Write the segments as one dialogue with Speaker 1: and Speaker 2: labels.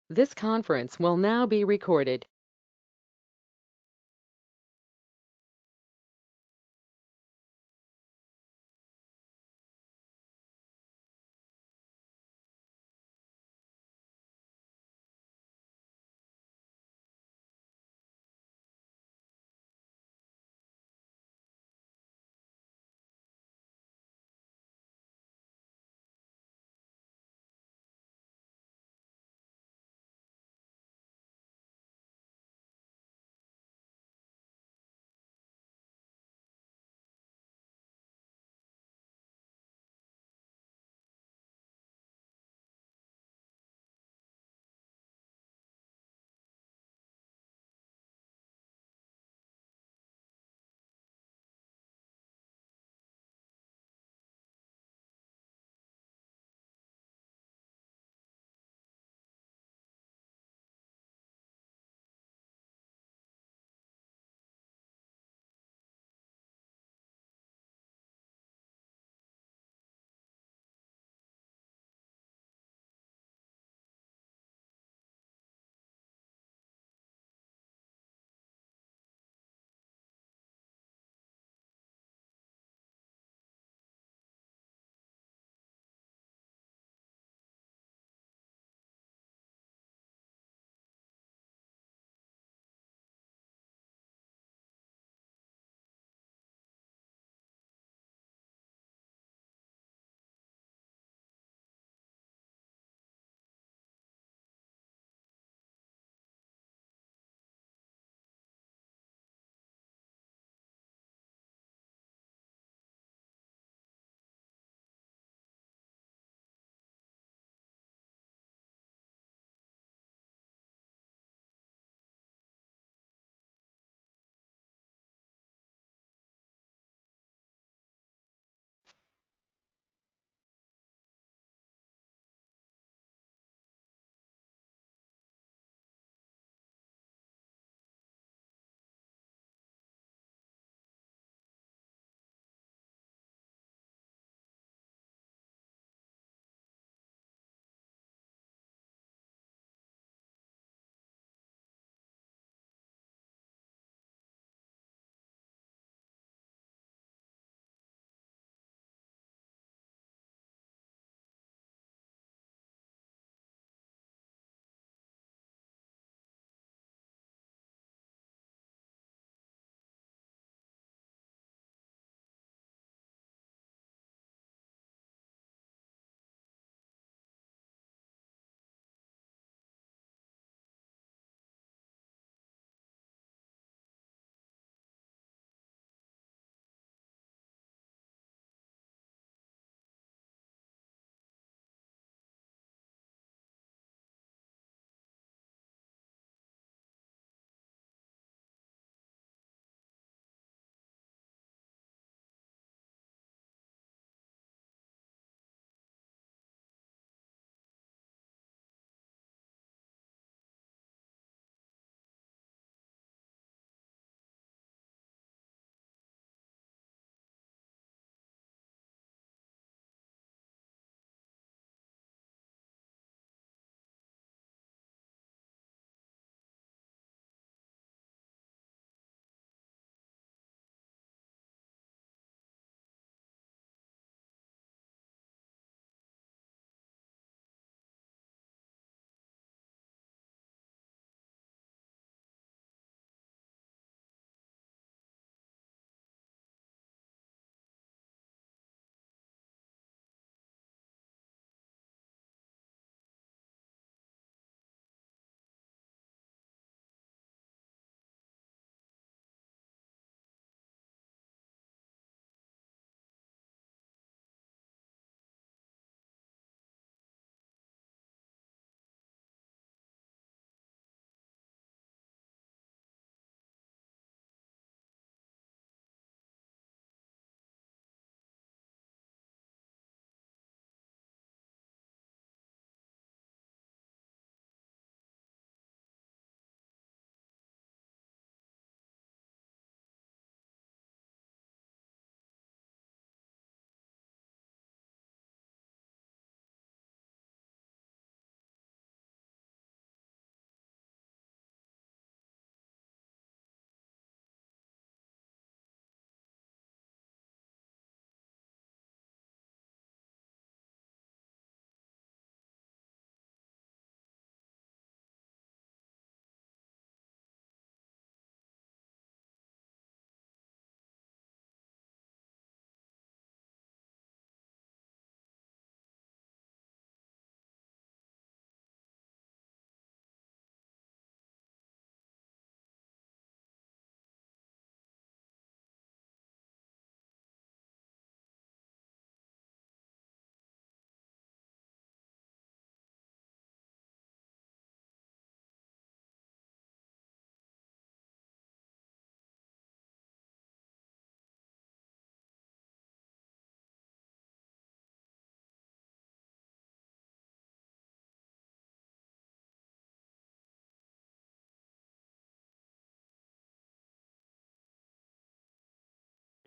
Speaker 1: This conference will now be recorded.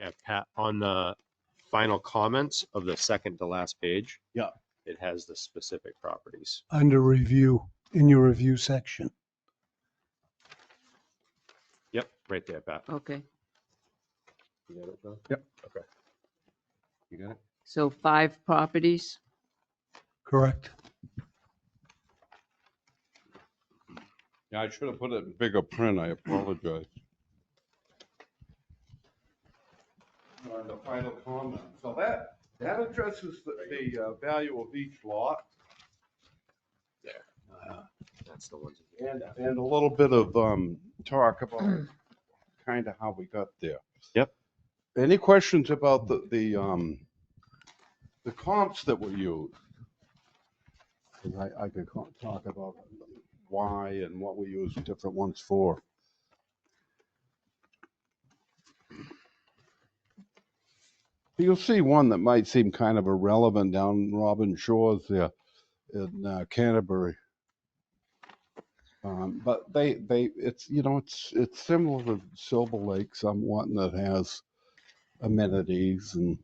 Speaker 2: Yeah, Pat, on the final comments of the second to last page.
Speaker 3: Yeah.
Speaker 2: It has the specific properties.
Speaker 3: Under review, in your review section.
Speaker 2: Yep, right there, Pat.
Speaker 4: Okay,
Speaker 2: You got it, John?
Speaker 3: Yep.
Speaker 2: Okay. You got it?
Speaker 4: so 5 properties?
Speaker 3: Correct.
Speaker 5: Yeah, I should have put it in bigger print. I apologize. The final comment. So that addresses the value of each lot
Speaker 2: That's the ones.
Speaker 5: and a little bit of talk about kind of how we got there.
Speaker 2: Yep.
Speaker 5: Any questions about the comps that were used? 'Cause I could talk about why and what we use different ones for. You'll see one that might seem kind of irrelevant down Robin Shores there in Canterbury. But it's, you know, it's similar to Silver Lake, somewhat, that has amenities and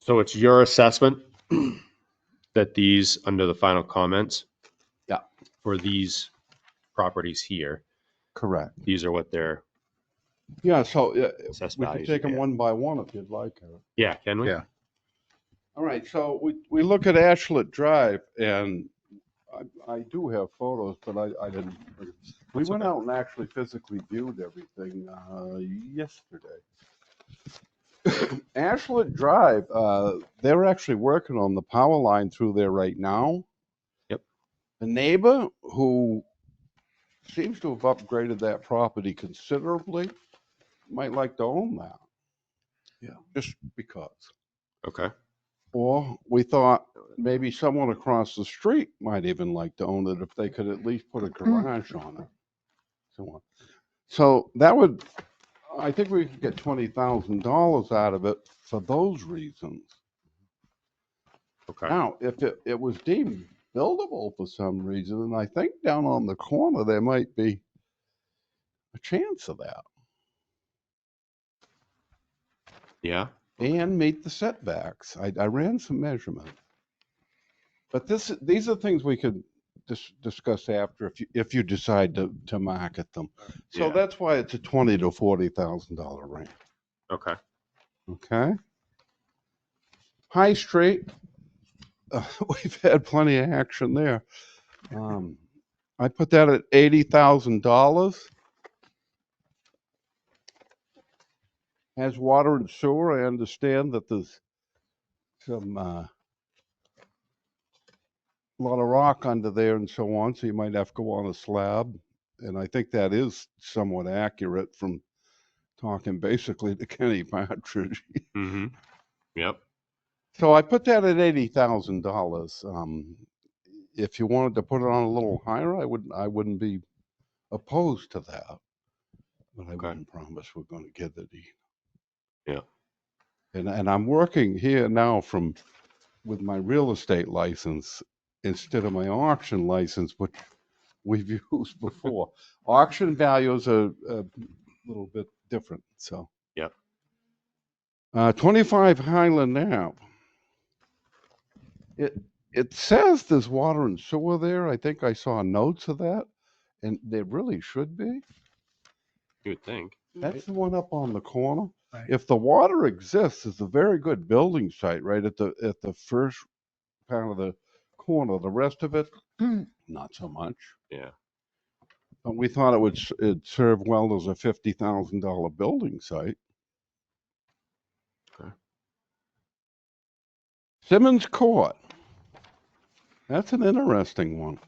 Speaker 2: So it's your assessment that these, under the final comments.
Speaker 5: Yeah.
Speaker 2: For these properties here,
Speaker 5: correct.
Speaker 2: these are what their
Speaker 5: Yeah, so
Speaker 2: assessed
Speaker 5: we could
Speaker 2: values
Speaker 5: take
Speaker 2: would
Speaker 5: them
Speaker 2: be at.
Speaker 5: one by one if you'd like.
Speaker 2: Yeah, can we?
Speaker 5: Yeah. All right, so we look at Ashlet Drive, and I do have photos, but I didn't. We went out and actually physically viewed everything yesterday. Ashlet Drive, they're actually working on the power line through there right now.
Speaker 2: Yep.
Speaker 5: The neighbor, who seems to have upgraded that property considerably, might like to own that. Yeah. Just because.
Speaker 2: Okay.
Speaker 5: Or we thought maybe someone across the street might even like to own it if they could at least put a garage on it. So that would, I think we could get $20,000 out of it for those reasons.
Speaker 2: Okay.
Speaker 5: Now, if it was deemed buildable for some reason, and I think down on the corner there might be a chance of that.
Speaker 2: Yeah.
Speaker 5: And meet the setbacks. I ran some measurements. But these are things we could discuss after if you decide to market them. So
Speaker 2: Yeah.
Speaker 5: that's why it's a $20,000 to $40,000 range.
Speaker 2: Okay.
Speaker 5: Okay. High Street, we've had plenty of action there. I put that at $80,000. Has water and sewer. I understand that there's some a lot of rock under there and so on, so you might have to go on a slab. And I think that is somewhat accurate from talking basically to Kenny Partridge.
Speaker 2: Mm-hmm. Yep.
Speaker 5: So I put that at $80,000. If you wanted to put it on a little higher, I wouldn't be opposed to that. But I wouldn't promise we're going to get it.
Speaker 2: Yeah.
Speaker 5: And I'm working here now with my real estate license instead of my auction license, which we've used before. Auction values are a little bit different. So.
Speaker 2: Yep.
Speaker 5: 25 Highland Ave. It says there's water and sewer there. I think I saw notes of that, and there really should be.
Speaker 2: You would think.
Speaker 5: That's the one up on the corner.
Speaker 3: Right.
Speaker 5: If the water exists, it's a very good building site right at the first part of the corner. The rest of it, not so much.
Speaker 2: Yeah.
Speaker 5: But we thought it'd serve well as a $50,000 building site.
Speaker 2: Okay.
Speaker 5: Simmons Court. That's an interesting one.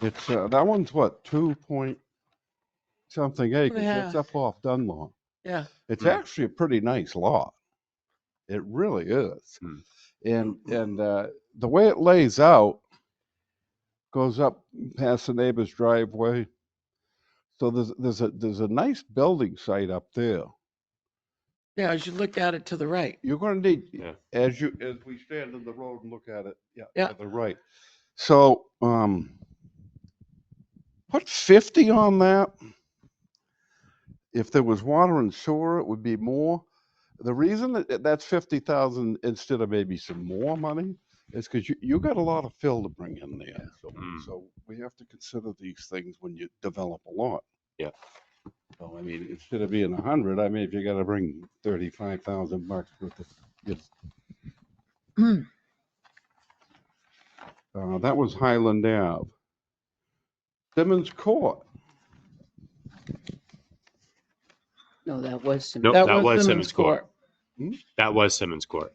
Speaker 5: It's that one's what, 2-point-something acres.
Speaker 4: Yeah.
Speaker 5: It's up off Dunlop.
Speaker 4: Yeah.
Speaker 5: It's actually a pretty nice lot. It really is. And the way it lays out goes up past the neighbor's driveway. So there's a nice building site up there.
Speaker 6: Yeah, as you look at it to the right.
Speaker 5: You're gonna need,
Speaker 2: Yeah.
Speaker 5: as we stand in the road and look at it,
Speaker 6: Yeah.
Speaker 5: to the right. So, put 50 on that. If there was water and sewer, it would be more. The reason that's 50,000 instead of maybe some more money is because you got a lot of fill to bring in there. And so, so we have to consider these things when you develop a lot.
Speaker 2: Yeah.
Speaker 5: So, I mean, instead of being 100, I mean, if you got to bring 35,000 bucks worth of, that was Highland Ave. Simmons Court.
Speaker 4: No, that was some.
Speaker 2: Nope, that was Simmons Court.
Speaker 5: Hmm?
Speaker 2: That was Simmons Court.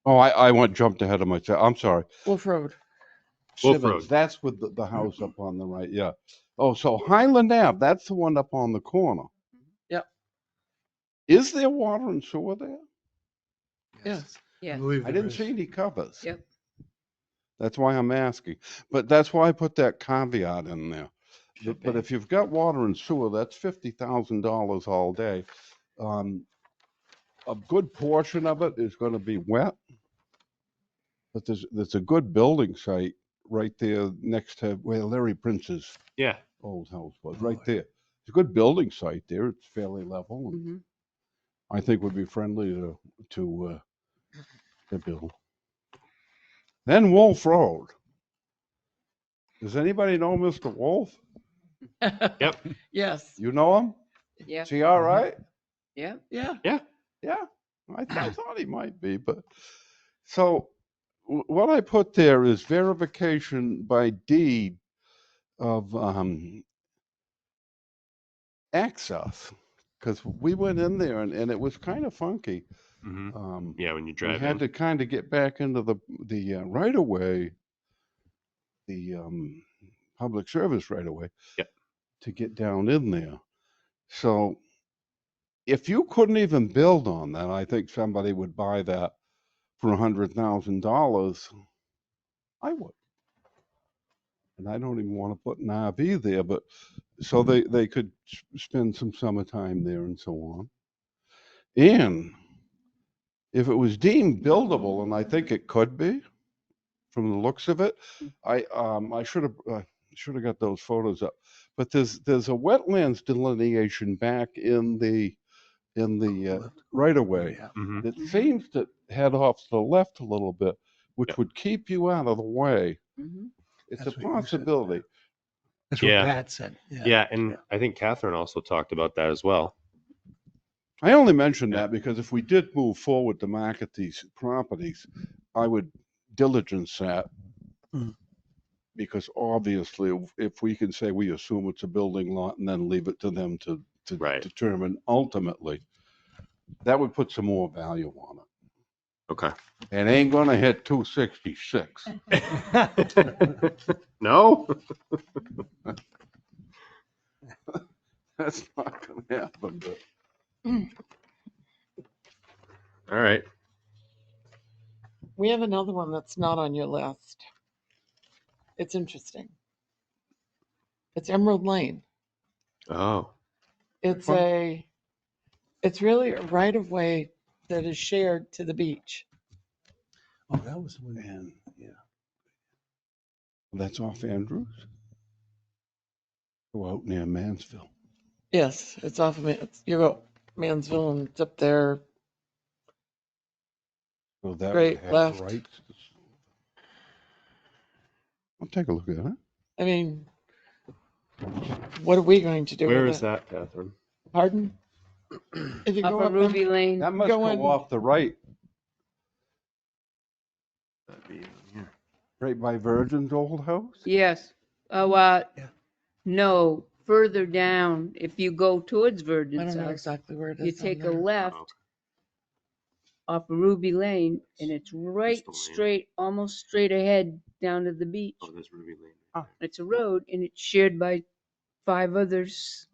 Speaker 5: Oh, I jumped ahead of myself. I'm sorry.
Speaker 6: Wolf Road.
Speaker 2: Wolf
Speaker 5: Simmons,
Speaker 2: Road.
Speaker 5: that's with the house up on the right, yeah. Oh, so Highland Ave, that's the one up on the corner.
Speaker 6: Yep.
Speaker 5: Is there water and sewer there?
Speaker 6: Yes.
Speaker 4: Yeah.
Speaker 3: believe
Speaker 5: I
Speaker 3: there
Speaker 5: didn't
Speaker 3: is.
Speaker 5: see any covers.
Speaker 4: Yep.
Speaker 5: That's why I'm asking. But that's why I put that caveat in there. But if you've got water and sewer, that's $50,000 all day. A good portion of it is gonna be wet. But there's a good building site right there next to where Larry Prince's
Speaker 2: Yeah.
Speaker 5: old house was, right there. It's a good building site there. It's fairly level, and
Speaker 4: Hmm.
Speaker 5: I think would be friendly to build. Then Wolf Road. Does anybody know Mr. Wolf?
Speaker 2: Yep.
Speaker 6: Yes.
Speaker 5: You know him?
Speaker 4: Yeah.
Speaker 5: Is he all right?
Speaker 4: Yeah.
Speaker 6: Yeah.
Speaker 5: Yeah. I thought he might be, but so what I put there is verification by deed of access, because we went in there and it was kind of funky.
Speaker 2: Yeah, when you
Speaker 5: We
Speaker 2: drive
Speaker 5: had
Speaker 2: in.
Speaker 5: to kind of get back into the right of way, the public service right of way,
Speaker 2: Yep.
Speaker 5: to get down in there. So if you couldn't even build on that, I think somebody would buy that for $100,000. I would. And I don't even want to put an RV there, but so they could spend some summertime there and so on. And if it was deemed buildable, and I think it could be, from the looks of it, I should have got those photos up. But there's a wetlands delineation back in the right of way
Speaker 3: Yeah.
Speaker 5: that seems to head off to the left a little bit, which
Speaker 2: Yep.
Speaker 5: would keep you out of the way.
Speaker 4: Hmm.
Speaker 5: It's
Speaker 3: That's
Speaker 5: a
Speaker 3: what you said.
Speaker 5: possibility.
Speaker 3: That's what
Speaker 2: Yeah.
Speaker 3: Pat said.
Speaker 2: Yeah, and I think Catherine also talked about that as well.
Speaker 5: I only mention
Speaker 2: Yeah.
Speaker 5: that because if we did move forward to market these properties, I would diligence that.
Speaker 3: Mm.
Speaker 5: Because obviously, if we can say we assume it's a building lot and then leave it to them to
Speaker 2: Right.
Speaker 5: determine ultimately, that would put some more value on it.
Speaker 2: Okay.
Speaker 5: It ain't gonna hit 266.
Speaker 2: No?
Speaker 5: That's not gonna happen. But
Speaker 2: All right.
Speaker 6: We have another one that's not on your list. It's interesting. It's Emerald Lane.
Speaker 2: Oh.
Speaker 6: It's
Speaker 5: Fun.
Speaker 6: it's really a right of way that is shared to the beach.
Speaker 3: Oh, that was when,
Speaker 5: And
Speaker 3: yeah.
Speaker 5: that's off Andrews. Go out near Mansville.
Speaker 6: Yes, it's off of you go Mansville and it's up there.
Speaker 5: So that
Speaker 6: Straight
Speaker 5: would have
Speaker 6: left.
Speaker 5: rights. I'll take a look at it.
Speaker 6: I mean, what are we going to do
Speaker 2: Where
Speaker 6: with
Speaker 2: is
Speaker 6: it?
Speaker 2: that, Catherine?
Speaker 6: Pardon? If you
Speaker 4: Up
Speaker 6: go
Speaker 4: on
Speaker 6: up
Speaker 4: Ruby Lane.
Speaker 5: That must
Speaker 6: Go
Speaker 5: go
Speaker 6: in.
Speaker 5: off the right,
Speaker 2: That'd be in here.
Speaker 5: right by Virgin's old house.
Speaker 4: Yes. Oh,
Speaker 3: Yeah.
Speaker 4: no, further down. If you go towards
Speaker 6: I
Speaker 4: Virgin's
Speaker 6: don't know
Speaker 4: house,
Speaker 6: exactly where it is.
Speaker 4: you
Speaker 6: on
Speaker 4: take a
Speaker 6: there.
Speaker 4: left
Speaker 2: Oh,
Speaker 4: off of Ruby Lane, and it's right
Speaker 2: Crystal Lane.
Speaker 4: straight, almost straight ahead down to the beach.
Speaker 2: Oh, there's Ruby Lane.
Speaker 4: It's a road, and it's shared by 5 others.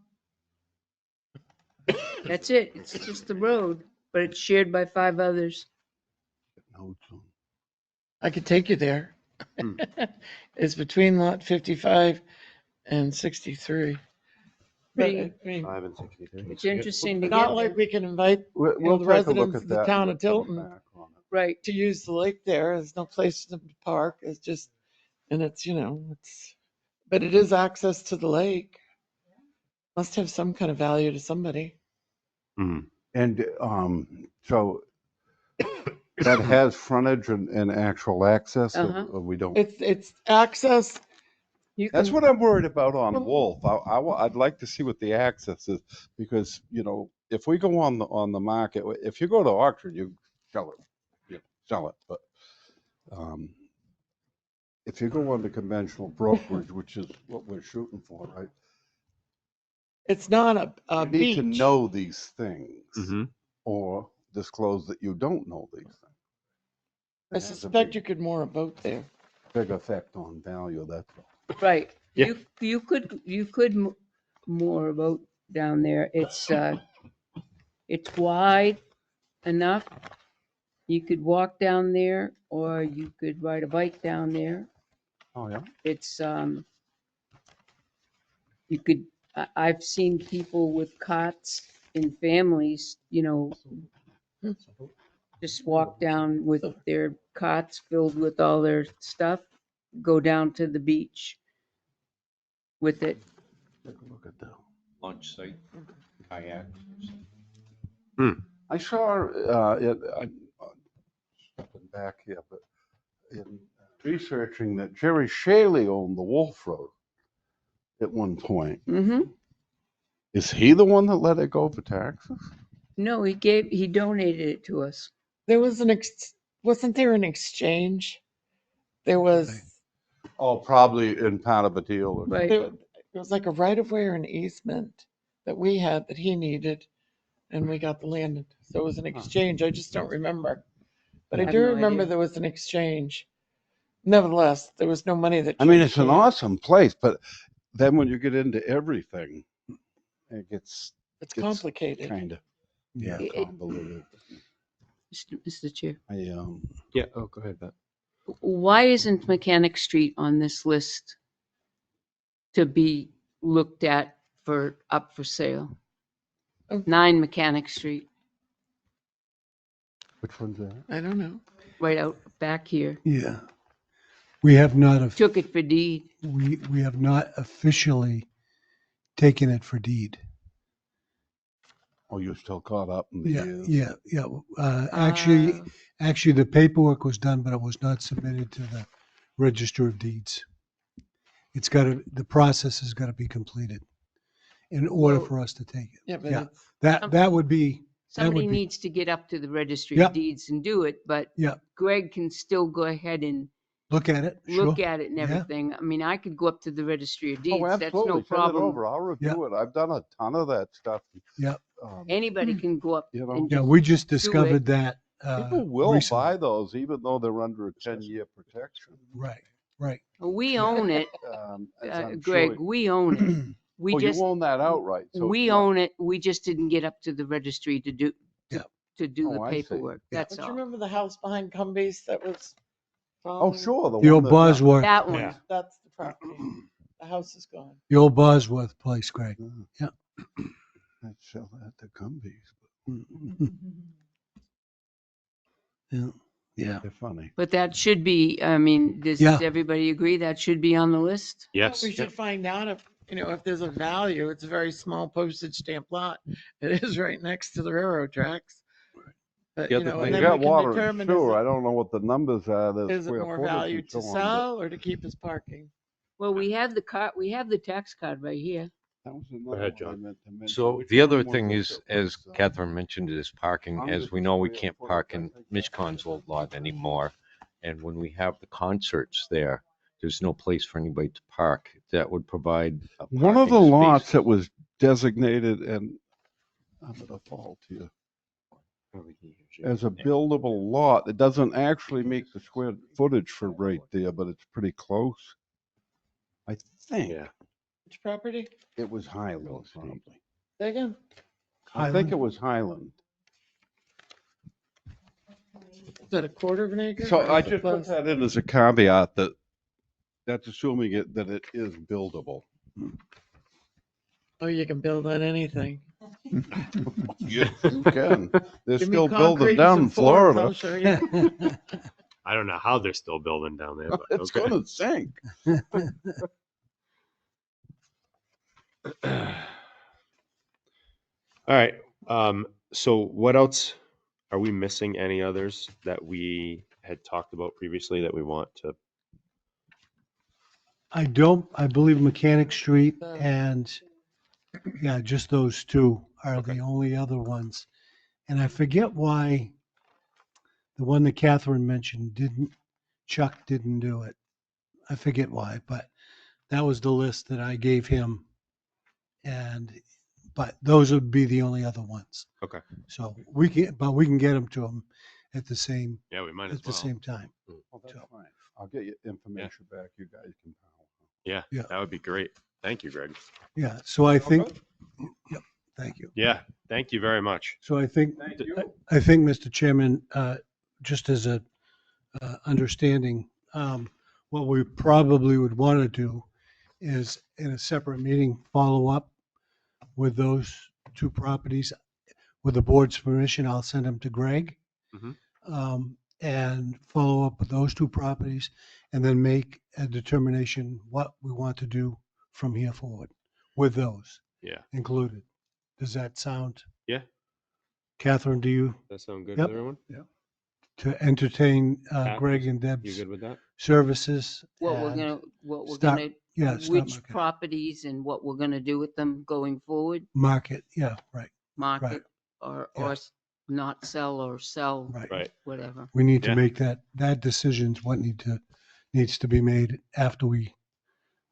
Speaker 4: That's it. It's just a road, but it's shared by 5 others.
Speaker 5: Notes on.
Speaker 6: I could take you there.
Speaker 2: Hmm.
Speaker 6: It's between lot 55 and 63.
Speaker 4: pretty,
Speaker 6: I mean,
Speaker 2: 5 and 63.
Speaker 4: it's interesting to
Speaker 6: not
Speaker 4: get
Speaker 6: like
Speaker 4: there.
Speaker 6: we can invite
Speaker 5: We'll
Speaker 6: the
Speaker 5: take a look
Speaker 6: residents
Speaker 5: at
Speaker 6: of the
Speaker 5: that.
Speaker 6: town
Speaker 5: and
Speaker 6: of
Speaker 5: get
Speaker 6: Tilton.
Speaker 5: back on it.
Speaker 4: Right.
Speaker 6: to use the lake there. There's no place for them to park. It's just, and it's, but it is access to the lake. Must have some kind of value to somebody.
Speaker 5: And so that has frontage and actual access,
Speaker 4: Uh-huh.
Speaker 5: or we don't?
Speaker 6: It's access.
Speaker 4: You
Speaker 5: That's
Speaker 4: can,
Speaker 5: what I'm worried about on
Speaker 6: Well-
Speaker 5: Wolf. I'd like to see what the access is, because, if we go on the market, if you go to auction, you sell it, but if you go on the conventional brokerage, which is what we're shooting for, right?
Speaker 6: It's not a
Speaker 5: You need to
Speaker 6: beach.
Speaker 5: know these things,
Speaker 2: Mm-hmm.
Speaker 5: or disclose that you don't know these things.
Speaker 6: I
Speaker 5: It has a
Speaker 6: suspect
Speaker 5: big-
Speaker 6: you could moor a boat there.
Speaker 5: Big effect on value, that's all.
Speaker 4: right.
Speaker 2: Yeah.
Speaker 4: You could moor a boat down there. It's wide enough. You could walk down there, or you could ride a bike down there.
Speaker 5: Oh, yeah?
Speaker 4: It's, you could, I've seen people with cots and families, just walk down with their cots filled with all their stuff, go down to the beach with it.
Speaker 5: Take a look at that.
Speaker 7: Launch site, kayak.
Speaker 5: I saw I'm stepping back here, but in researching that Jerry Shaley owned the Wolf Road at one point.
Speaker 4: Mm-hmm.
Speaker 5: Is he the one that let it go for taxes?
Speaker 4: No, he donated it to us.
Speaker 6: There was wasn't there an exchange? There was,
Speaker 5: Oh, probably in part of a deal. Or
Speaker 4: Right.
Speaker 6: it was like a right of way or an easement that we had that he needed, and we got the land. So it was an exchange. I just don't remember. But I
Speaker 4: have
Speaker 6: do
Speaker 4: no
Speaker 6: remember
Speaker 4: idea.
Speaker 6: there was an exchange. Nevertheless, there was no money that.
Speaker 5: I mean,
Speaker 6: changed
Speaker 5: it's an
Speaker 6: hands.
Speaker 5: awesome place, but then when you get into everything, it gets
Speaker 6: It's complicated.
Speaker 5: kind of
Speaker 4: It-
Speaker 5: convoluted.
Speaker 4: Mr. Chair,
Speaker 2: Yeah. Oh, go ahead, Beth.
Speaker 4: why isn't Mechanic Street on this list to be looked at up for sale?
Speaker 6: Oh.
Speaker 4: 9 Mechanic Street,
Speaker 5: Which one's that?
Speaker 6: I don't know.
Speaker 4: right out back here.
Speaker 3: Yeah. We have not,
Speaker 4: Took it for deed.
Speaker 3: we have not officially taken it for deed.
Speaker 5: Oh, you're still caught up in the
Speaker 3: Yeah,
Speaker 5: years.
Speaker 3: yeah. Actually, the paperwork was done, but it was not submitted to the Register of Deeds. The process has got to be completed in order
Speaker 4: Well,
Speaker 3: for us to take it.
Speaker 6: Yeah, but
Speaker 3: Yeah.
Speaker 6: it's,
Speaker 3: That would be,
Speaker 4: Somebody
Speaker 3: be-
Speaker 4: needs to get up to the Registry
Speaker 3: Yep.
Speaker 4: of Deeds and do it, but
Speaker 3: Yeah.
Speaker 4: Greg can still go ahead and
Speaker 3: look at it, sure.
Speaker 4: look at it and
Speaker 3: Yeah.
Speaker 4: everything. I mean, I could go up to the Registry of Deeds.
Speaker 5: Oh,
Speaker 4: That's
Speaker 5: absolutely.
Speaker 4: no
Speaker 5: Send it
Speaker 4: problem.
Speaker 5: over. I'll review it. I've done a ton of that stuff.
Speaker 3: Yeah.
Speaker 4: Anybody can go up
Speaker 5: You know,
Speaker 4: and
Speaker 3: Yeah,
Speaker 4: just
Speaker 3: we just
Speaker 4: do it.
Speaker 3: discovered that.
Speaker 5: People will
Speaker 3: recently.
Speaker 5: buy those even though they're under a 10-year protection.
Speaker 3: Right, right.
Speaker 4: We own it,
Speaker 5: As I'm
Speaker 4: Greg,
Speaker 5: sure-
Speaker 4: we own it. We
Speaker 5: Oh,
Speaker 4: just,
Speaker 5: you own that outright. so
Speaker 4: we
Speaker 5: it's not-
Speaker 4: own it. We just didn't get up to the registry to do
Speaker 3: Yeah.
Speaker 4: the
Speaker 5: Oh, I see.
Speaker 4: paperwork.
Speaker 3: Yeah.
Speaker 4: That's
Speaker 6: don't you
Speaker 4: all.
Speaker 6: remember the house behind Cumbies that was?
Speaker 5: Oh,
Speaker 6: falling?
Speaker 5: sure.
Speaker 3: The
Speaker 5: one
Speaker 3: old
Speaker 5: that-
Speaker 3: Bosworth,
Speaker 4: That one.
Speaker 2: Yeah.
Speaker 6: That's the property. The house is gone.
Speaker 3: the old Bosworth place, Greg.
Speaker 5: Yeah. I'd sell that to Cumbies.
Speaker 3: Yeah, yeah.
Speaker 5: They're funny.
Speaker 4: But that should be, I mean, does
Speaker 3: Yeah.
Speaker 4: everybody agree that should be on the list?
Speaker 2: Yes.
Speaker 6: We should find out if there's a value. It's a very small postage stamp lot. It is right next to the railroad tracks. But,
Speaker 7: The other
Speaker 6: and
Speaker 7: thing-
Speaker 5: They
Speaker 6: then
Speaker 5: got
Speaker 6: we can
Speaker 5: water and
Speaker 6: determine,
Speaker 5: sewer. I don't know what the numbers are. The
Speaker 6: is it
Speaker 5: square
Speaker 6: more
Speaker 5: footage and
Speaker 6: value to
Speaker 5: so on, but
Speaker 6: sell or to keep as parking?
Speaker 4: Well, we have the card, we have the tax card right here.
Speaker 5: that was another
Speaker 2: ahead,
Speaker 5: one I
Speaker 2: John.
Speaker 5: meant to mention.
Speaker 7: So
Speaker 5: Which
Speaker 7: the other
Speaker 5: one was
Speaker 7: thing
Speaker 5: it
Speaker 7: is,
Speaker 5: that
Speaker 7: as
Speaker 5: was,
Speaker 7: Catherine mentioned, is parking. As we know, we can't park in Mishkon's old lot anymore. And when we have the concerts there, there's no place for anybody to park. That would provide a
Speaker 5: One of the
Speaker 7: parking space.
Speaker 5: lots that was designated, and I'm at a fault here, as a buildable lot, it doesn't actually make the square footage for right there, but it's pretty close. I think
Speaker 2: Yeah.
Speaker 6: Which property?
Speaker 5: it was Highland, probably.
Speaker 6: Say again.
Speaker 5: I think it was Highland.
Speaker 6: Is that a quarter of an acre?
Speaker 5: So
Speaker 6: or
Speaker 5: I
Speaker 6: is it
Speaker 5: just put
Speaker 6: close?
Speaker 5: that in as a caveat that's assuming that it is buildable.
Speaker 6: Oh, you can build on anything.
Speaker 5: Yes, you can. They're
Speaker 6: Give me
Speaker 5: still
Speaker 6: concrete
Speaker 5: building
Speaker 6: and
Speaker 5: down
Speaker 6: some
Speaker 5: in
Speaker 6: forms,
Speaker 5: Florida.
Speaker 6: I'll show you.
Speaker 2: I don't know how they're still building down there, but
Speaker 5: It's
Speaker 2: okay.
Speaker 5: gonna sink.
Speaker 2: All right. So what else are we missing? Any others that we had talked about previously that we want to?
Speaker 3: I believe Mechanic Street
Speaker 6: The-
Speaker 3: and, yeah, just those two are
Speaker 2: Okay.
Speaker 3: the only other ones. And I forget why the one that Catherine mentioned Chuck didn't do it. I forget why, but that was the list that I gave him. But those would be the only other ones.
Speaker 2: Okay.
Speaker 3: So we can get them to him at the same,
Speaker 2: Yeah, we might as
Speaker 3: at the
Speaker 2: well.
Speaker 3: same time.
Speaker 5: Well, that's
Speaker 3: So-
Speaker 5: fine. I'll get you information back. You guys can.
Speaker 2: Yeah,
Speaker 3: Yeah.
Speaker 2: that would be great. Thank you, Greg.
Speaker 3: Yeah, so I think, yep, thank you.
Speaker 2: Yeah, thank you very much.
Speaker 3: So I think,
Speaker 5: Thank you.
Speaker 3: I think, Mr. Chairman, just as a understanding, what we probably would want to do is in a separate meeting, follow up with those two properties. With the board's permission, I'll send them to Greg.
Speaker 2: Mhm.
Speaker 3: And follow up with those two properties and then make a determination what we want to do from here forward with those
Speaker 2: Yeah,
Speaker 3: included. Does that sound?
Speaker 2: Yeah.
Speaker 3: Catherine, do you,
Speaker 2: that sound good
Speaker 3: Yep.
Speaker 2: with everyone?
Speaker 3: to entertain
Speaker 2: Pat,
Speaker 3: Greg and
Speaker 2: You
Speaker 3: Deb's
Speaker 2: good with that?
Speaker 3: services?
Speaker 4: What we're
Speaker 3: and
Speaker 4: gonna, what we're
Speaker 3: start-
Speaker 4: gonna,
Speaker 3: Yeah, start
Speaker 4: which
Speaker 3: market.
Speaker 4: properties and what we're gonna do with them going forward,
Speaker 3: Market, yeah, right,
Speaker 4: market or
Speaker 3: Yeah.
Speaker 4: not sell or sell,
Speaker 3: right.
Speaker 2: Right.
Speaker 4: whatever.
Speaker 3: We need to
Speaker 2: Yeah.
Speaker 3: make that decision's what needs to be made after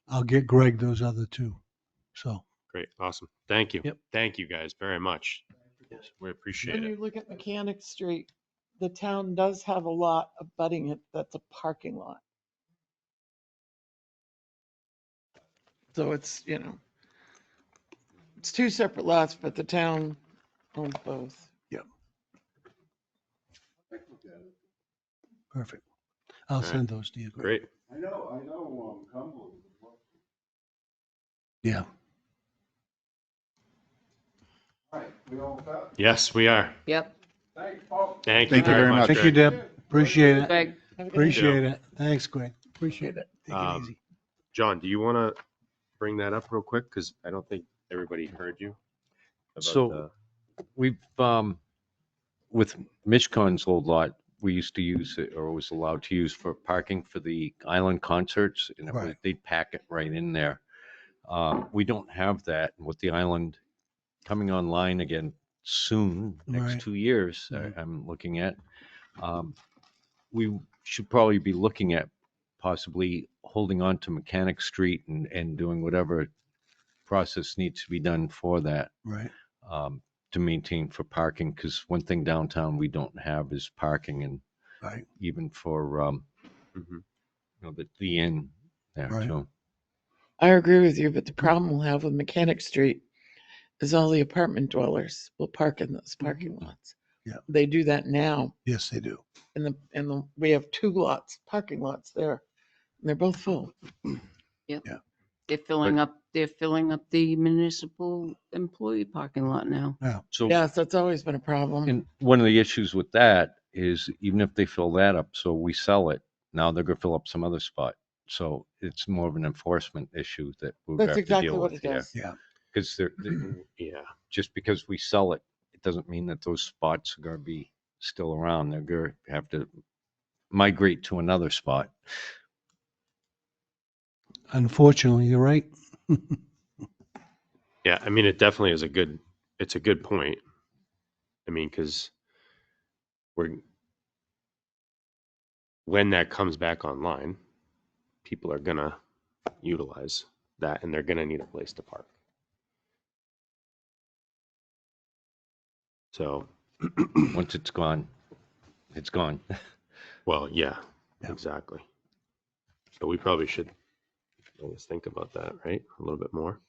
Speaker 3: I'll get Greg those other two. So,
Speaker 2: Great, awesome. Thank you.
Speaker 3: Yep.
Speaker 2: Thank you guys very much.
Speaker 3: Yes.
Speaker 2: We appreciate
Speaker 6: When
Speaker 2: it.
Speaker 6: you look at Mechanic Street, the town does have a lot abutting it that's a parking lot. So it's, it's two separate lots, but the town owns both.
Speaker 3: perfect. I'll
Speaker 2: All right.
Speaker 3: send those to you, Greg.
Speaker 2: Great.
Speaker 5: I know, Cumberland.
Speaker 3: Yeah.
Speaker 5: All right, we all set?
Speaker 2: Yes, we are.
Speaker 4: Yep.
Speaker 5: Thanks, Paul.
Speaker 2: Thank you
Speaker 8: Thank you
Speaker 2: very
Speaker 8: very
Speaker 2: much.
Speaker 8: much.
Speaker 3: Thank you,
Speaker 2: Greg.
Speaker 3: Deb. Appreciate it.
Speaker 4: Greg,
Speaker 6: Have a good night.
Speaker 3: Appreciate it. Thanks, Greg. Appreciate it. Take it
Speaker 2: Um,
Speaker 3: easy.
Speaker 2: John, do you want to bring that up real quick? Because I don't think everybody heard you. about
Speaker 7: So we've, with Mishkon's old lot, we used to use it or was allowed to use for parking for the island concerts and
Speaker 3: Right.
Speaker 7: they'd pack it right in there. We don't have that with the island coming online again soon, next
Speaker 3: Right.
Speaker 7: 2 years,
Speaker 3: Mhm.
Speaker 7: I'm looking at. We should probably be looking at possibly holding on to Mechanic Street and doing whatever process needs to be done for that.
Speaker 3: Right.
Speaker 7: To maintain for parking, because one thing downtown we don't have is parking, and
Speaker 3: Right.
Speaker 7: even for
Speaker 2: Mhm.
Speaker 7: the inn there
Speaker 3: Right.
Speaker 7: too.
Speaker 6: I agree with you, but the problem we'll have with Mechanic Street is all the apartment dwellers will park in those parking lots.
Speaker 3: Yeah.
Speaker 6: They do that now.
Speaker 3: Yes, they do.
Speaker 6: We have two parking lots there. And they're both full.
Speaker 4: they're filling up the municipal employee parking lot now.
Speaker 7: So
Speaker 6: Yes, that's always been a problem.
Speaker 7: and one of the issues with that is even if they fill that up, so we sell it, now they're gonna fill up some other spot. So it's more of an enforcement issue that we'll
Speaker 6: That's
Speaker 7: have to
Speaker 6: exactly
Speaker 7: deal
Speaker 6: what
Speaker 7: with
Speaker 6: it
Speaker 7: here.
Speaker 6: is.
Speaker 3: Yeah.
Speaker 7: Because
Speaker 2: Yeah.
Speaker 7: just because we sell it, it doesn't mean that those spots are gonna be still around. They're gonna have to migrate to another spot.
Speaker 3: Unfortunately, you're right.
Speaker 2: Yeah, I mean, it definitely is it's a good point. I mean, because when that comes back online, people are gonna utilize that and they're gonna need a place to park. So,
Speaker 7: Once it's gone, it's gone.
Speaker 2: well, yeah,
Speaker 3: Yeah.
Speaker 2: exactly. So we probably should always think about that, right? A little bit more.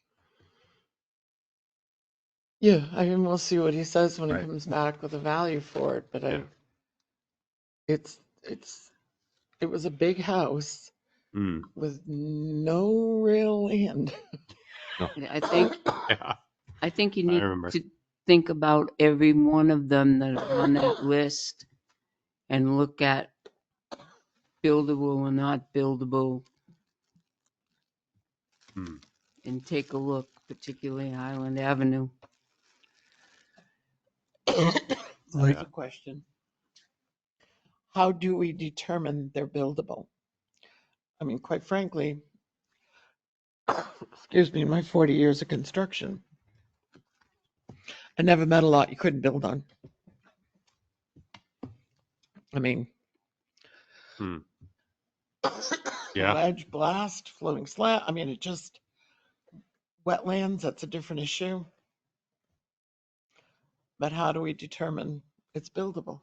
Speaker 6: Yeah, I mean, we'll see what he says when he
Speaker 3: Right.
Speaker 6: comes back with a value for it, but
Speaker 2: Yeah.
Speaker 6: it was a big house
Speaker 2: Mm.
Speaker 6: with no real land.
Speaker 4: I think,
Speaker 2: Yeah,
Speaker 4: I think you
Speaker 2: I
Speaker 4: need
Speaker 2: remember.
Speaker 4: to think about every one of them that are on that list and look at buildable or not buildable
Speaker 2: Hmm.
Speaker 4: and take a look, particularly Highland Avenue.
Speaker 3: Like,
Speaker 6: Here's a question. How do we determine they're buildable? I mean, quite frankly, excuse me, in my 40 years of construction, I never met a lot you couldn't build on. I mean,
Speaker 2: Hmm. Yeah.
Speaker 6: ledge, blast, floating slab. I mean, it just, wetlands, that's a different issue. But how do we determine it's buildable?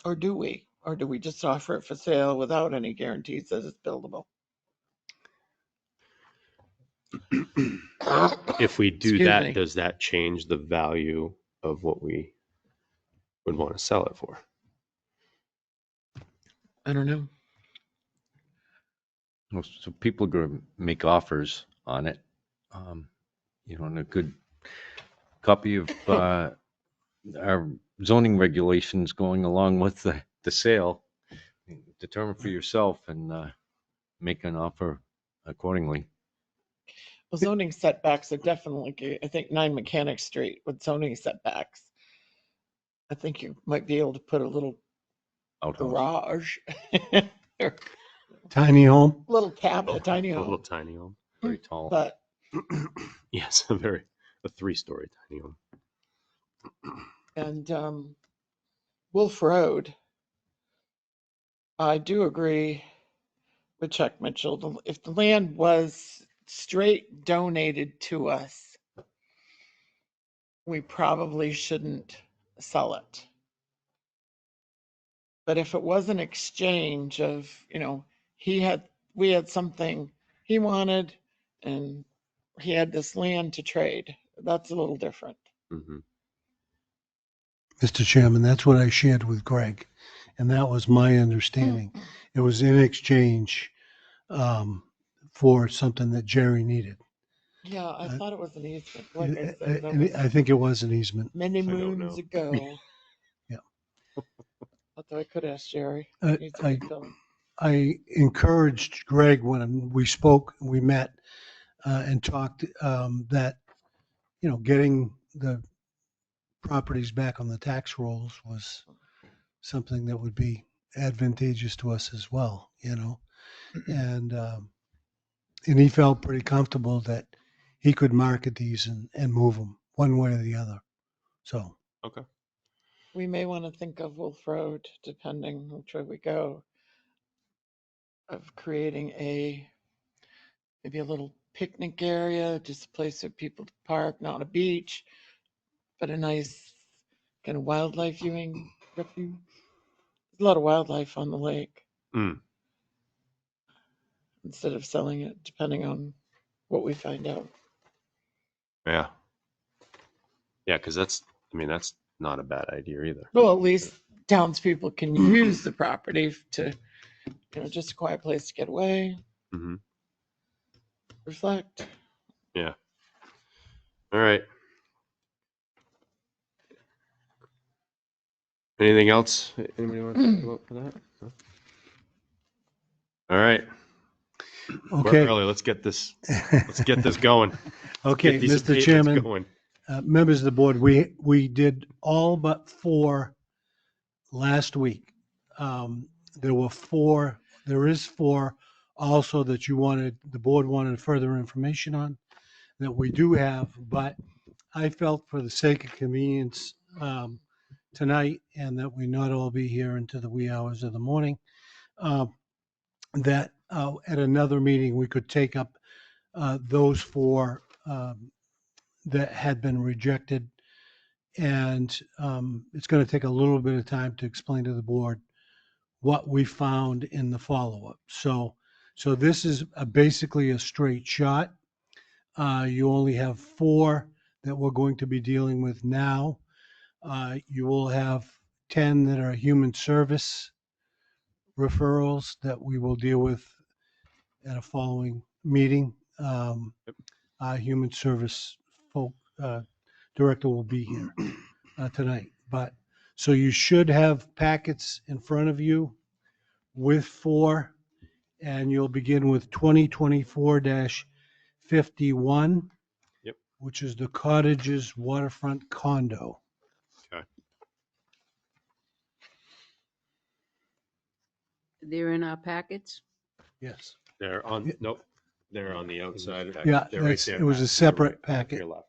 Speaker 6: Or do we? Or do we just offer it for sale without any guarantees that it's buildable?
Speaker 2: If we do
Speaker 6: Excuse
Speaker 2: that,
Speaker 6: me.
Speaker 2: does that change the value of what we would want to sell it for?
Speaker 6: I don't know.
Speaker 7: Well, so people are going to make offers on it. And a good copy of our zoning regulations going along with the sale. Determine for yourself and make an offer accordingly.
Speaker 6: Well, zoning setbacks are definitely, I think 9 Mechanic Street with zoning setbacks. I think you might be able to put a little
Speaker 7: Outhouse.
Speaker 6: garage, or
Speaker 3: tiny home.
Speaker 6: little cabin, a tiny
Speaker 2: A little
Speaker 6: home.
Speaker 2: tiny home.
Speaker 7: Very tall.
Speaker 6: But
Speaker 2: Yes, a 3-story tiny home.
Speaker 6: and Wolf Road, I do agree with Chuck Mitchell. If the land was straight donated to us, we probably shouldn't sell it. But if it was an exchange of, we had something he wanted and he had this land to trade, that's a little different.
Speaker 2: Hmm.
Speaker 3: Mr. Chairman, that's what I shared with Greg, and that was my understanding. It was in exchange for something that Jerry needed.
Speaker 6: Yeah, I
Speaker 3: Uh,
Speaker 6: thought it was an easement. Like I said, that
Speaker 3: And
Speaker 6: was
Speaker 3: I think it was an easement.
Speaker 6: many
Speaker 2: I don't
Speaker 6: moons
Speaker 2: know.
Speaker 6: ago.
Speaker 3: Yeah.
Speaker 6: Although I could ask Jerry.
Speaker 3: Uh,
Speaker 6: He's a
Speaker 3: I-
Speaker 6: good fellow.
Speaker 3: I encouraged Greg when we spoke, we met and talked that, getting the properties back on the tax rolls was something that would be advantageous to us as well, and he felt pretty comfortable that he could market these and move them one way or the other. So
Speaker 2: Okay.
Speaker 6: We may want to think of Wolf Road, depending which way we go, of creating maybe a little picnic area, just a place for people to park, not a beach, but a nice kind of wildlife viewing refuge. There's a lot of wildlife on the lake.
Speaker 2: Mm.
Speaker 6: Instead of selling it, depending on what we find out.
Speaker 2: Yeah. Yeah, because that's not a bad idea either.
Speaker 6: Well, at least townspeople can use the property to, just a quiet place to get away,
Speaker 2: Hmm.
Speaker 6: reflect.
Speaker 2: Yeah. All right. Anything else anybody want to talk about for that? No? All right. We're
Speaker 3: okay,
Speaker 2: early. Let's get this going.
Speaker 3: okay,
Speaker 2: Get these
Speaker 3: Mr.
Speaker 2: abatements
Speaker 3: Chairman,
Speaker 2: going.
Speaker 3: members of the board, we did all but 4 last week. There were 4. There is 4 also that the board wanted further information on that we do have, but I felt for the sake of convenience tonight and that we not all be here into the wee hours of the morning, that at another meeting we could take up those 4 that had been rejected. And it's going to take a little bit of time to explain to the board what we found in the follow-up. So this is basically a straight shot. You only have 4 that we're going to be dealing with now. You will have 10 that are human service referrals that we will deal with at a following meeting. Human Service folk, Director will be here tonight. But, so you should have packets in front of you with 4, and you'll begin with 2024-51.
Speaker 2: Yep.
Speaker 3: Which is the Cottages Waterfront Condo.
Speaker 2: Okay.
Speaker 4: They're in our packets.
Speaker 3: Yes.
Speaker 2: They're on,
Speaker 3: Yeah.
Speaker 2: nope, they're on the outside.
Speaker 3: Yeah,
Speaker 2: They're right
Speaker 3: that's,
Speaker 2: there,
Speaker 3: it was
Speaker 2: Matt,
Speaker 3: a
Speaker 2: to your
Speaker 3: separate
Speaker 2: right, to your
Speaker 3: packet
Speaker 2: left.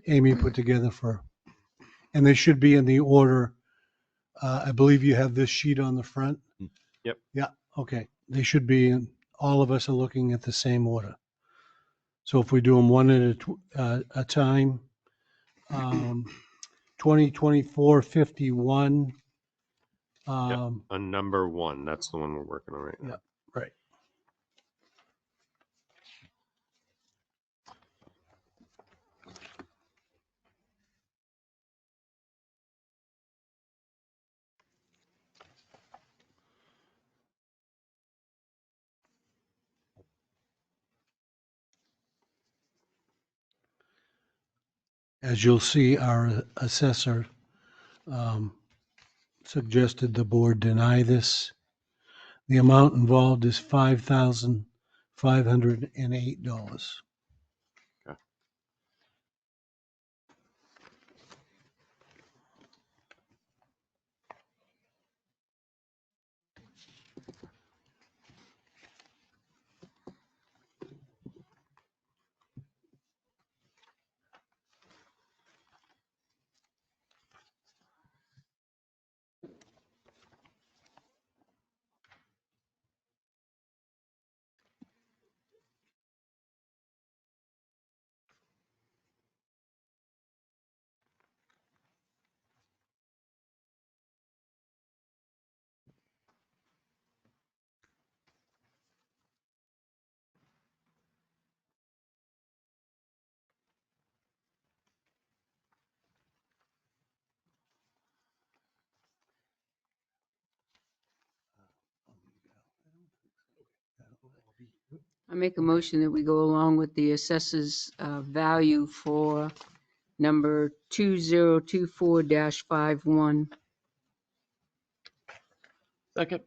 Speaker 3: Amy put together and they should be in the order. I believe you have this sheet on the front.
Speaker 2: Yep.
Speaker 3: Yeah, okay. They should be in, all of us are looking at the same order. So if we do them one at a time, 2024-51.
Speaker 2: On number 1, that's the one we're working on right now.
Speaker 3: Yeah, right. As you'll see, our assessor suggested the board deny this. The amount involved is $5,508.
Speaker 2: Okay.
Speaker 4: I make a motion that we go along with the assessors value for number 2024-51.
Speaker 6: Second.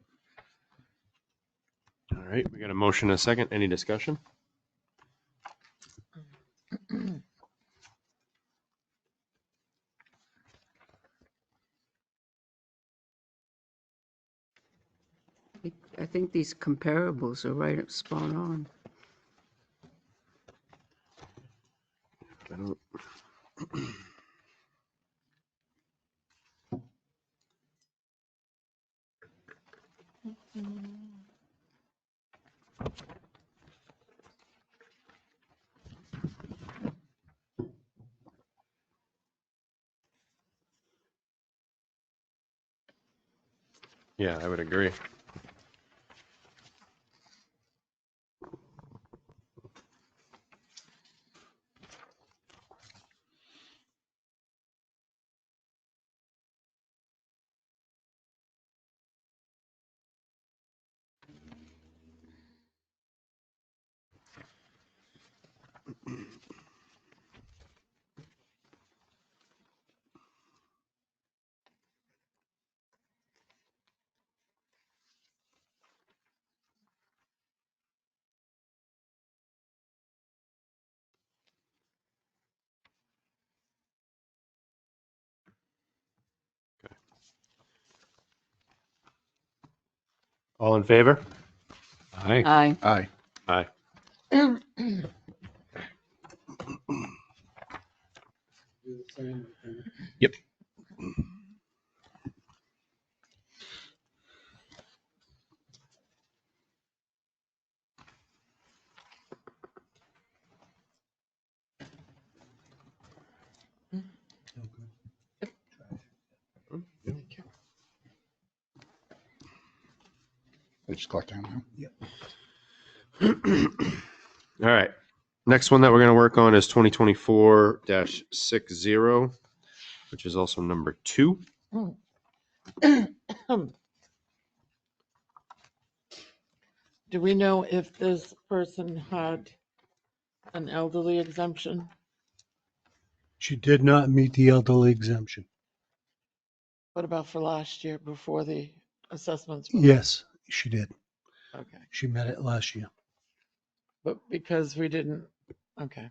Speaker 2: All right, we got a motion and a second. Any discussion?
Speaker 4: I think these comparables are right up spot on.
Speaker 2: I don't. Yeah, I would agree. All in favor?
Speaker 7: Aye.
Speaker 4: Aye.
Speaker 5: Aye.
Speaker 2: Aye. Yep.
Speaker 5: I just got down now.
Speaker 2: All right. Next one that we're going to work on is 2024-60, which is also number 2.
Speaker 6: Do we know if this person had an elderly exemption?
Speaker 3: She did not meet the elderly exemption.
Speaker 6: What about for last year before the assessments? were-
Speaker 3: Yes, she did.
Speaker 6: Okay,
Speaker 3: She met it last year.
Speaker 6: but because we didn't, okay.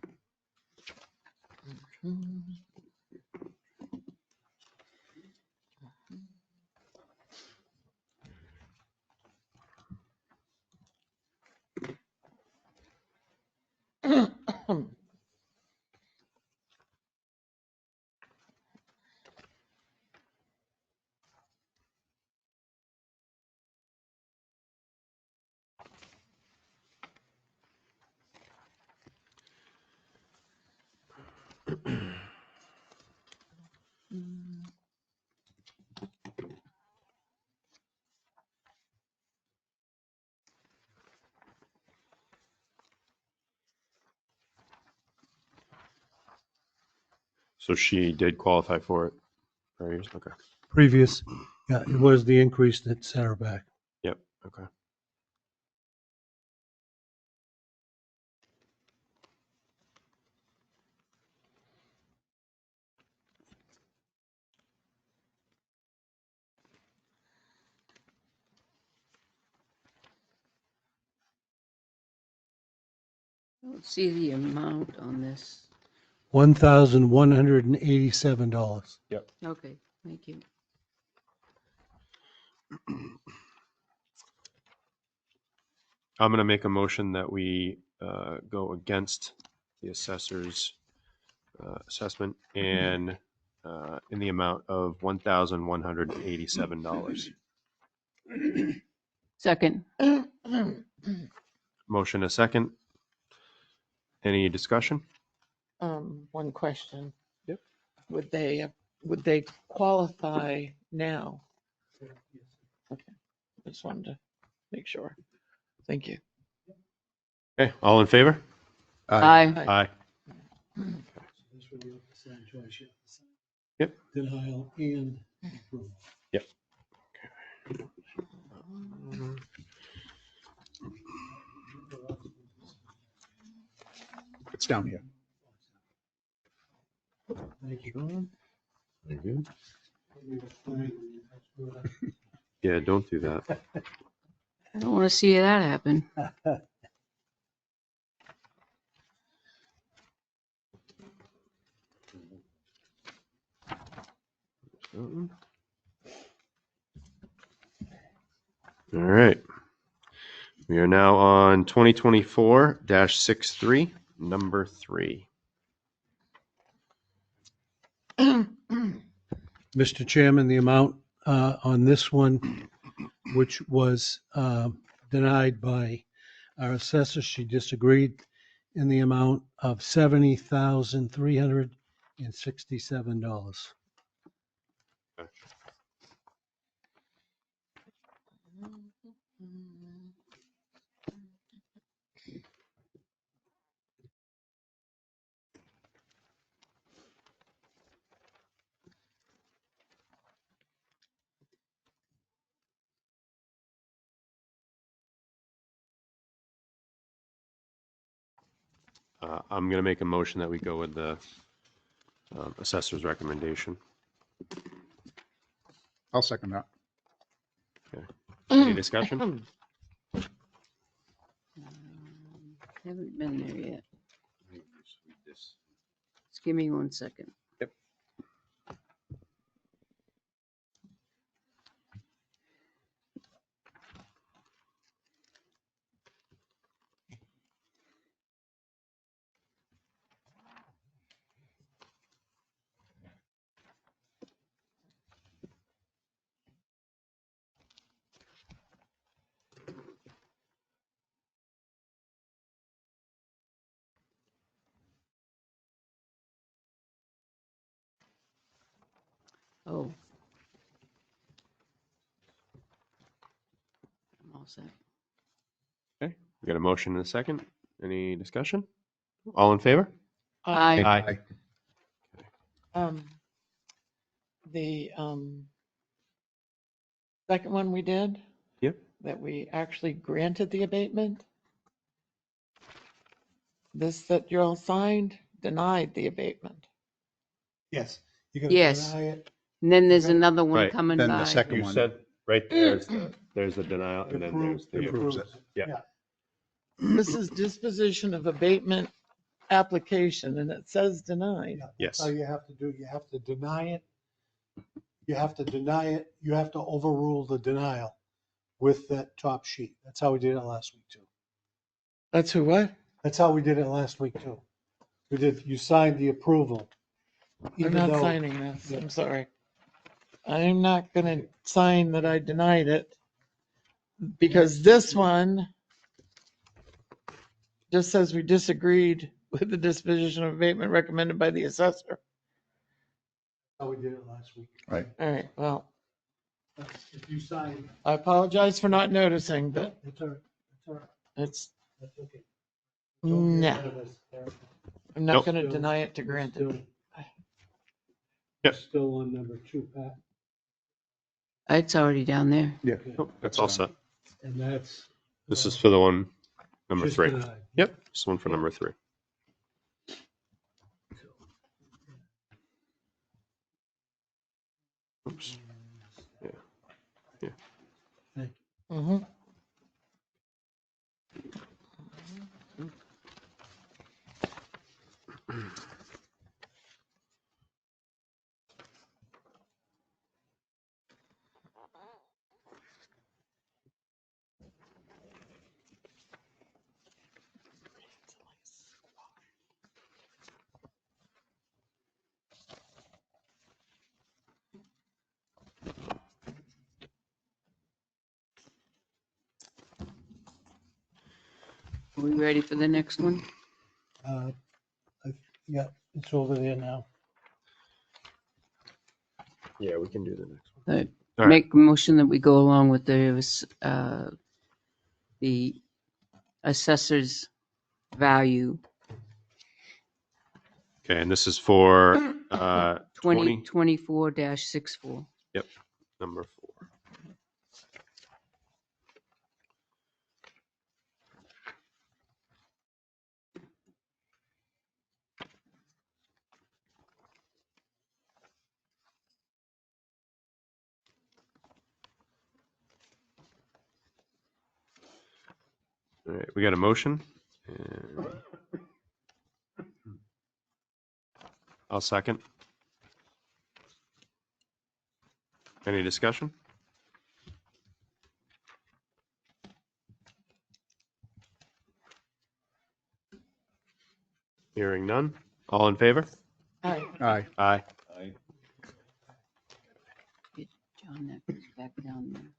Speaker 2: So she did qualify for it. Prior years? Okay.
Speaker 3: Previous, yeah, it was the increase that set her back.
Speaker 2: Yep. Okay.
Speaker 4: I don't see the amount on this.
Speaker 3: $1,187.
Speaker 4: Okay, thank you.
Speaker 2: I'm going to make a motion that we go against the assessor's assessment and in the amount of $1,187.
Speaker 4: Second.
Speaker 2: Motion a second. Any discussion?
Speaker 6: One question.
Speaker 2: Yep.
Speaker 6: Would they qualify now? Okay, I just wanted to make sure. Thank you.
Speaker 2: Okay. All in favor?
Speaker 4: Aye.
Speaker 2: Aye. Yep.
Speaker 3: Denial and approval.
Speaker 2: Yep.
Speaker 8: It's down here.
Speaker 3: Thank you.
Speaker 2: Very good. Yeah, don't do that.
Speaker 4: I don't want to see that happen.
Speaker 2: All right. We are now on 2024-63, number 3.
Speaker 3: Mr. Chairman, the amount on this one, which was denied by our assessor, she disagreed, in the amount of $70,367.
Speaker 2: I'm going to make a motion that we go with the assessor's recommendation.
Speaker 8: I'll second that.
Speaker 2: Any discussion?
Speaker 4: Haven't been there yet. Just give me 1 second.
Speaker 2: Yep.
Speaker 4: Oh. I'm all set.
Speaker 2: Okay. We got a motion and a second. Any discussion? All in favor?
Speaker 4: Aye.
Speaker 2: Aye.
Speaker 6: The second one we did,
Speaker 2: Yep.
Speaker 6: that we actually granted the abatement. this that you all signed denied the abatement.
Speaker 3: Yes. You're gonna
Speaker 4: Yes.
Speaker 3: deny it.
Speaker 4: And then there's
Speaker 3: Okay.
Speaker 4: another one
Speaker 2: Right.
Speaker 4: coming
Speaker 8: Then the
Speaker 4: by.
Speaker 8: second
Speaker 2: You
Speaker 8: one.
Speaker 2: said right there's the denial, and then there's the
Speaker 8: approves
Speaker 2: approval.
Speaker 8: it.
Speaker 2: Yeah.
Speaker 6: This is disposition of abatement application, and it says denied.
Speaker 3: Yeah, that's
Speaker 2: Yes.
Speaker 3: how you have to do. You have to deny it. You have to deny it. You have to overrule the denial with that top sheet. That's how we did it last week too.
Speaker 6: That's who what?
Speaker 3: That's how we did it last week too. You signed the approval.
Speaker 6: I'm
Speaker 3: even
Speaker 6: not
Speaker 3: though-
Speaker 6: signing this.
Speaker 3: Yeah.
Speaker 6: I'm sorry. I'm not gonna sign that I denied it. Because this one just says we disagreed with the disposition of abatement recommended by the assessor.
Speaker 3: How we did it last week.
Speaker 8: Right.
Speaker 6: All right, well,
Speaker 3: If you sign.
Speaker 6: I apologize for not noticing, but
Speaker 3: It's all right. It's all right.
Speaker 6: it's,
Speaker 3: That's okay. Don't get
Speaker 6: nah,
Speaker 3: ahead of us, Eric.
Speaker 6: I'm not
Speaker 2: Nope.
Speaker 6: gonna
Speaker 3: Still-
Speaker 6: deny it to
Speaker 3: we're
Speaker 6: grant
Speaker 3: still-
Speaker 6: it.
Speaker 2: Yep.
Speaker 3: Still on number 2, Pat.
Speaker 4: It's already down there.
Speaker 8: Yeah.
Speaker 2: Nope, that's all set.
Speaker 3: And that's.
Speaker 2: This is for the one, number
Speaker 3: just
Speaker 2: 3.
Speaker 3: denied.
Speaker 2: Yep, this one for number 3. Oops.
Speaker 6: Mhm.
Speaker 4: Are we ready for the next one?
Speaker 3: Yeah, it's over there now.
Speaker 2: Yeah, we can do the next one.
Speaker 4: Uh,
Speaker 2: All right.
Speaker 4: Make a motion that we go along with the assessor's value,
Speaker 2: Okay, and this is for 20,
Speaker 4: 2024-64.
Speaker 2: number 4. All right, we got a motion. And I'll second. Any discussion? Hearing none. All in favor?
Speaker 6: Aye.
Speaker 8: Aye.
Speaker 2: Aye.
Speaker 4: John, that goes back down there.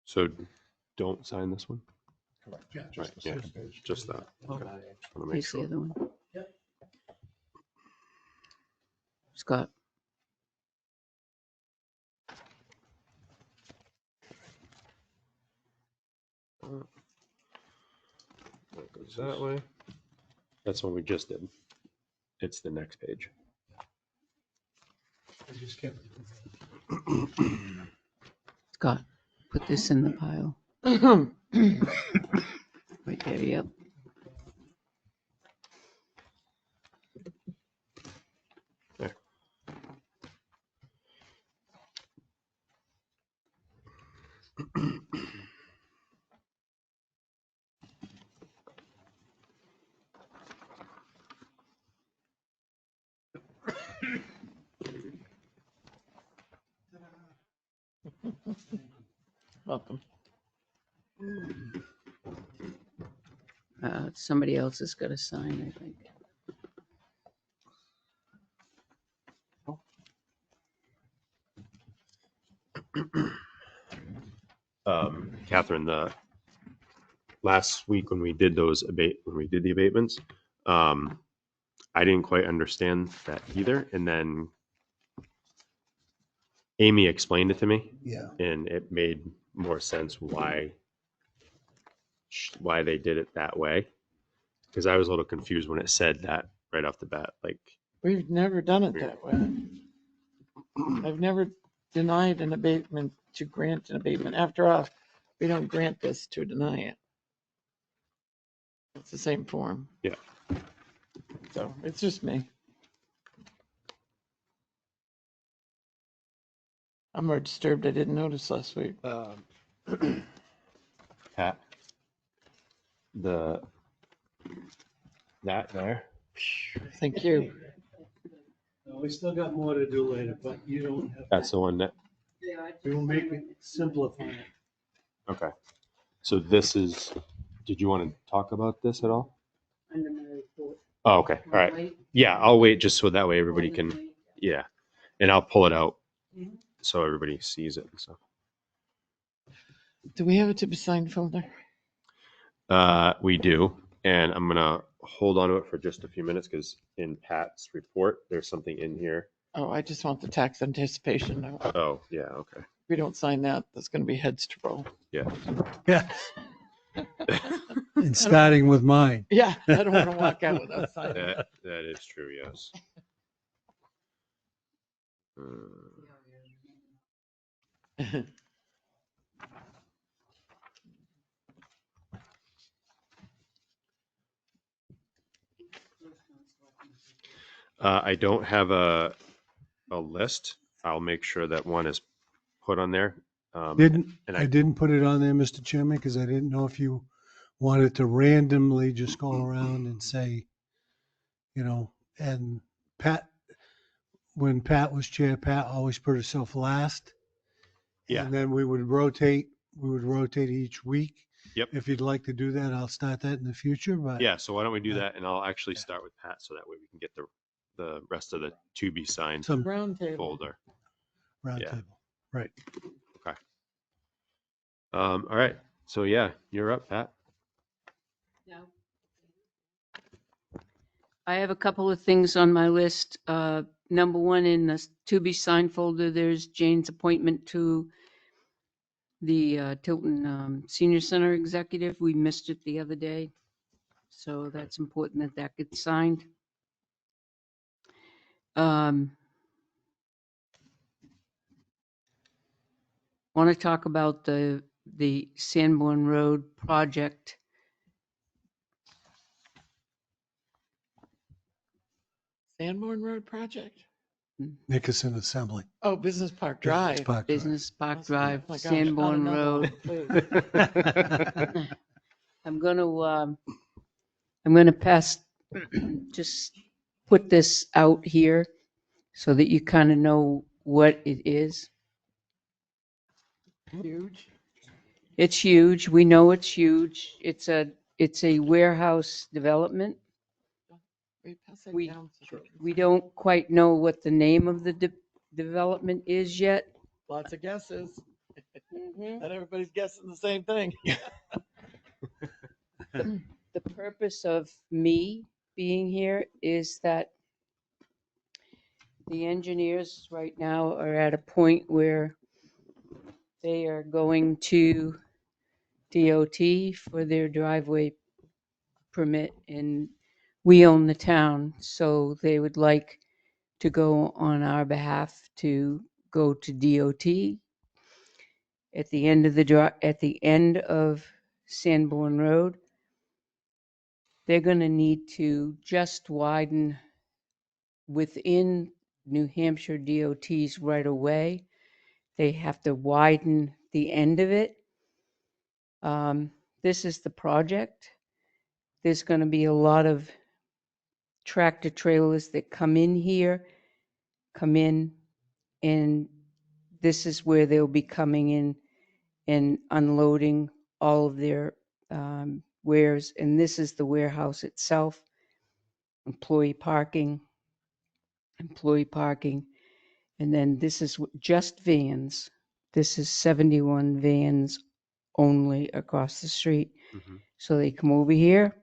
Speaker 2: So don't sign this one?
Speaker 3: Yeah,
Speaker 2: Right, yeah, just that. Okay. Just want to make
Speaker 4: Here's the
Speaker 2: sure.
Speaker 4: other one.
Speaker 3: Yep.
Speaker 4: Scott,
Speaker 2: That goes that way. That's one we just did. It's the next page.
Speaker 3: I just kept.
Speaker 4: Scott, put this in the pile. Right there, yep.
Speaker 2: There.
Speaker 6: Welcome.
Speaker 4: Somebody else has got to sign, I think.
Speaker 2: Catherine, the last week when we did the abatements, I didn't quite understand that either. And then Amy explained it to me,
Speaker 3: Yeah.
Speaker 2: and it made more sense why they did it that way. Because I was a little confused when it said that right off the bat. Like,
Speaker 6: We've never done it that way. I've never denied an abatement to grant an abatement. After all, we don't grant this to deny it. It's the same form.
Speaker 2: Yeah.
Speaker 6: So it's just me. I'm more disturbed I didn't notice last week.
Speaker 2: Pat, that there.
Speaker 6: Thank you.
Speaker 3: We still got more to do later, but you don't have.
Speaker 2: That's the one that,
Speaker 3: We will make it simplify it.
Speaker 2: okay. So this is, did you want to talk about this at all?
Speaker 4: Under my report.
Speaker 2: Oh, okay. All right. Yeah, I'll wait just so that way everybody can, yeah. And I'll pull it out so everybody sees it and stuff.
Speaker 6: Do we have a to be signed folder?
Speaker 2: We do. And I'm going to hold on to it for just a few minutes because in Pat's report, there's something in here.
Speaker 6: Oh, I just want the tax anticipation note.
Speaker 2: Oh, yeah. Okay.
Speaker 6: If we don't sign that, that's going to be heads to roll.
Speaker 2: Yeah.
Speaker 3: Yeah. And starting with mine.
Speaker 6: Yeah, I don't want to walk out without signing.
Speaker 2: That is true. Yes. I don't have a list. I'll make sure that one is put on there.
Speaker 3: I
Speaker 2: and
Speaker 3: didn't put it on there, Mr. Chairman, because I didn't know if you wanted to randomly just go around and say, and Pat, when Pat was chair, Pat always put herself last.
Speaker 2: Yeah.
Speaker 3: And then we would rotate each week.
Speaker 2: Yep.
Speaker 3: If you'd like to do that, I'll start that in the future, but.
Speaker 2: Yeah. So why don't we do that? And I'll actually start with Pat so that way we can get the rest of the to be signed
Speaker 3: Some
Speaker 6: Round table.
Speaker 2: folder.
Speaker 3: round
Speaker 2: Yeah.
Speaker 3: table, right.
Speaker 2: Okay. All right. So yeah, you're up, Pat.
Speaker 4: No. I have a couple of things on my list. Number one, in the to be signed folder, there's Jane's appointment to the Tilton Senior Center Executive. We missed it the other day. So that's important that that gets signed. Want to talk about the Sanborn Road project.
Speaker 6: Sanborn Road project?
Speaker 3: Nickerson Assembly.
Speaker 6: Oh, Business Park Drive.
Speaker 3: Park Drive.
Speaker 4: Business Park
Speaker 6: Oh
Speaker 4: Drive,
Speaker 6: my gosh, not
Speaker 4: Sanborn
Speaker 6: another
Speaker 4: Road.
Speaker 6: one, please.
Speaker 4: I'm gonna pass, just put this out here so that you kind of know what it is.
Speaker 6: Huge.
Speaker 4: It's huge. We know it's huge. It's a warehouse development.
Speaker 6: Will you pass that
Speaker 4: We-
Speaker 6: down so they can
Speaker 4: We
Speaker 6: see?
Speaker 4: don't quite know what the name of the development is yet.
Speaker 6: Lots of guesses. Not everybody's guessing the same thing.
Speaker 4: The purpose of me being here is that the engineers right now are at a point where they are going to DOT for their driveway permit, and we own the town, so they would like to go on our behalf to go to DOT at the end of at the end of Sanborn Road. They're going to need to just widen within New Hampshire DOT's right of way. They have to widen the end of it. This is the project. There's going to be a lot of tractor trailers that come in, and this is where they'll be coming in and unloading all of their wares. And this is the warehouse itself, employee parking. And then this is just vans. This is 71 vans only across the street.
Speaker 2: Mhm.
Speaker 4: So they come over here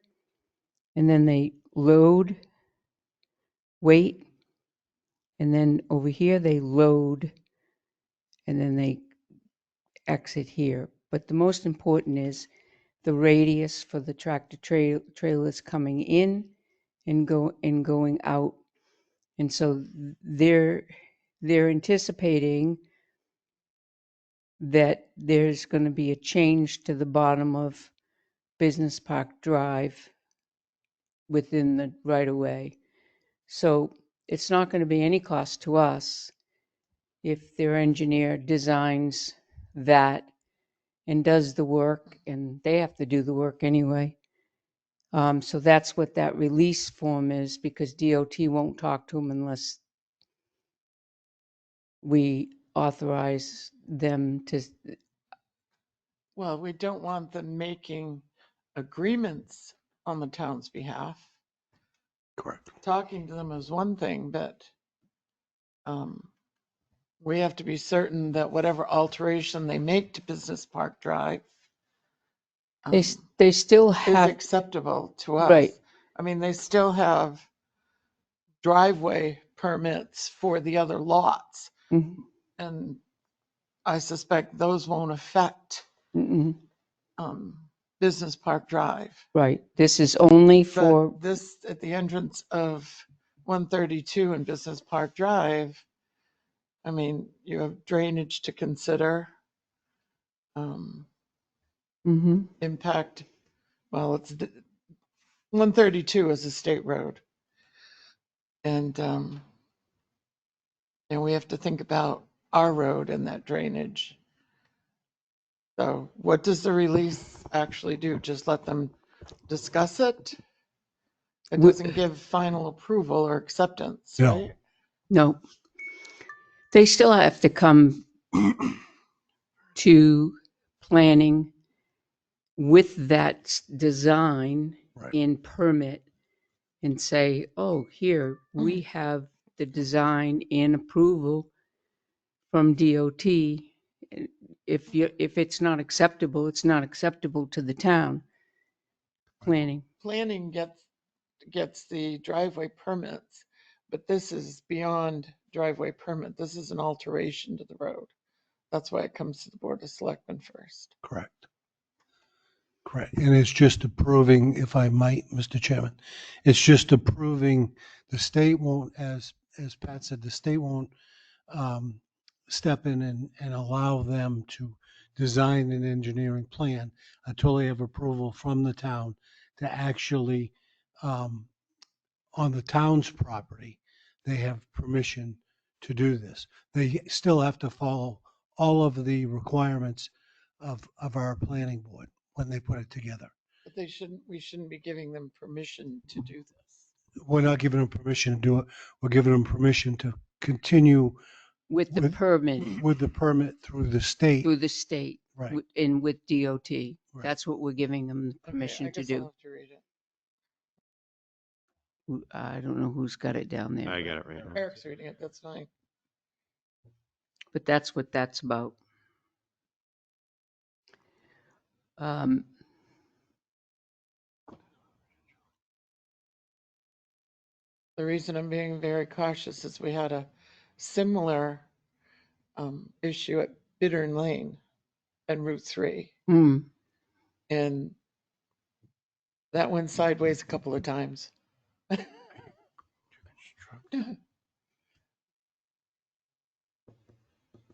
Speaker 4: and then they load, wait, and then over here they load, and then they exit here. But the most important is the radius for the tractor trailers coming in and going out. And so they're anticipating that there's going to be a change to the bottom of Business Park Drive within the right of way. So it's not going to be any cost to us if their engineer designs that and does the work, and they have to do the work anyway. So that's what that release form is, because DOT won't talk to them unless we authorize them to.
Speaker 6: Well, we don't want them making agreements on the town's behalf.
Speaker 5: Correct.
Speaker 6: Talking to them is one thing, but we have to be certain that whatever alteration they make to Business Park Drive
Speaker 4: They still
Speaker 6: is
Speaker 4: have,
Speaker 6: acceptable to us.
Speaker 4: right.
Speaker 6: I mean, they still have driveway permits for the other lots,
Speaker 4: Mhm,
Speaker 6: and I suspect those won't affect
Speaker 4: mhm,
Speaker 6: Business Park Drive.
Speaker 4: right. This is only for,
Speaker 6: But this, at the entrance of 132 and Business Park Drive, I mean, you have drainage to consider,
Speaker 4: mhm.
Speaker 6: impact, well, 132 is a state road. And we have to think about our road and that drainage. So what does the release actually do? Just let them discuss it? It
Speaker 4: We-
Speaker 6: doesn't give final approval or acceptance,
Speaker 3: No.
Speaker 6: right?
Speaker 4: No, they still have to come to planning with that design
Speaker 3: Right.
Speaker 4: in permit and say, oh, here, we have the design in approval from DOT. If it's not acceptable, it's not acceptable to the town. Planning.
Speaker 6: Planning gets the driveway permits, but this is beyond driveway permit. This is an alteration to the road. That's why it comes to the Board of Selectmen first.
Speaker 3: Correct. Correct. And it's just approving, if I might, Mr. Chairman, it's just approving, the state won't, as Pat said, the state won't step in and allow them to design an engineering plan until they have approval from the town to actually, on the town's property, they have permission to do this. They still have to follow all of the requirements of our planning board when they put it together.
Speaker 6: But we shouldn't be giving them permission to do this.
Speaker 3: We're not giving them permission to do it. We're giving them permission to continue
Speaker 4: With the
Speaker 3: With-
Speaker 4: permit
Speaker 3: with the permit through the state.
Speaker 4: through the state
Speaker 3: Right.
Speaker 4: and with DOT.
Speaker 3: Right.
Speaker 4: That's what we're giving them
Speaker 6: Okay,
Speaker 4: permission
Speaker 6: I
Speaker 4: to
Speaker 6: guess I'll
Speaker 4: do.
Speaker 6: have to read it.
Speaker 4: I don't know who's got it down there,
Speaker 2: I got it right now.
Speaker 6: Eric's reading it, that's fine.
Speaker 4: but that's what that's about. Um,
Speaker 6: The reason I'm being very cautious is we had a similar issue at Bittern Lane and Route 3.
Speaker 4: hmm,
Speaker 6: And that went sideways a couple of times.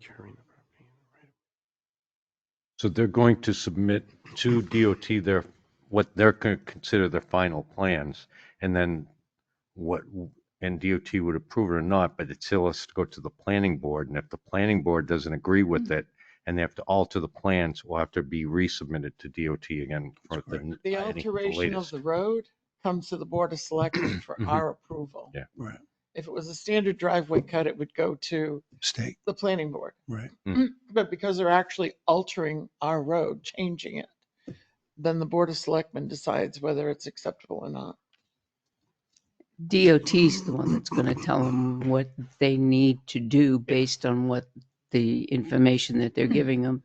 Speaker 2: Carrying the property.
Speaker 7: So they're going to submit to DOT what they're going to consider their final plans, and then and DOT would approve it or not, but it still has to go to the planning board, and if the planning board doesn't agree with it, and they have to alter the plans, will have to be resubmitted to DOT again for
Speaker 6: The
Speaker 7: I think
Speaker 6: alteration of
Speaker 7: latest.
Speaker 6: the road comes to the Board of Selectmen for
Speaker 7: Mhm.
Speaker 6: our approval.
Speaker 7: Yeah.
Speaker 3: Right.
Speaker 6: If it was a standard driveway cut, it would go to
Speaker 3: State.
Speaker 6: the planning board.
Speaker 3: Right.
Speaker 6: But because they're actually altering our road, changing it, then the Board of Selectmen decides whether it's acceptable or not.
Speaker 4: DOT's the one that's going to tell them what they need to do based on what the information that they're giving them.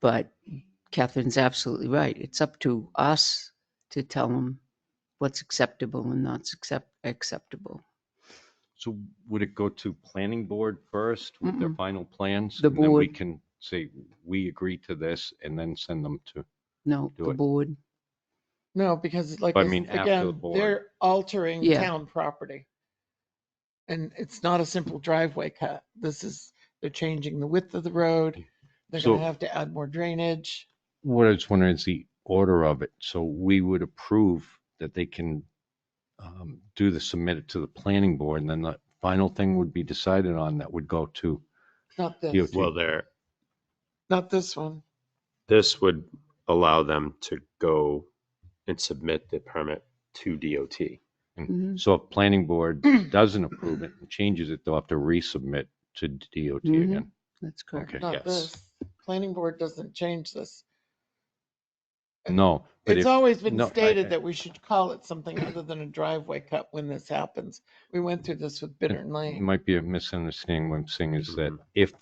Speaker 4: But Catherine's absolutely right. It's up to us to tell them what's acceptable and not acceptable.
Speaker 7: So would it go to planning board first with their
Speaker 4: Mm-mm.
Speaker 7: final plans?
Speaker 4: The
Speaker 7: and then we
Speaker 4: board.
Speaker 7: can say, we agree to this, and then send them to,
Speaker 4: No,
Speaker 7: Do
Speaker 4: the
Speaker 7: it.
Speaker 4: board.
Speaker 6: No, because like,
Speaker 7: But I mean, after the
Speaker 6: again,
Speaker 7: board.
Speaker 6: they're altering
Speaker 4: Yeah.
Speaker 6: town property. And it's not a simple driveway cut. They're changing the width of the road. They're
Speaker 7: So-
Speaker 6: going to have to add more drainage.
Speaker 7: What I was wondering is the order of it. So we would approve that they can submit it to the planning board, and then the final thing would be decided on that would go to
Speaker 6: Not this.
Speaker 7: DOT.
Speaker 2: Well,
Speaker 6: Not this one.
Speaker 2: this would allow them to go and submit the permit to DOT.
Speaker 4: Mhm.
Speaker 7: So if planning board doesn't approve it and changes it, they'll have to resubmit to DOT
Speaker 4: Mhm.
Speaker 7: again.
Speaker 4: That's correct.
Speaker 7: Okay,
Speaker 6: Not
Speaker 2: Yes.
Speaker 6: this. Planning board doesn't change this.
Speaker 7: no, but
Speaker 6: It's
Speaker 7: if,
Speaker 6: always been
Speaker 7: no,
Speaker 6: stated that we should call it something other than a driveway cut when this happens. We went through this with Bittern
Speaker 7: it
Speaker 6: Lane.
Speaker 7: might be a misunderstanding. What I'm saying is that
Speaker 2: Mhm.
Speaker 7: if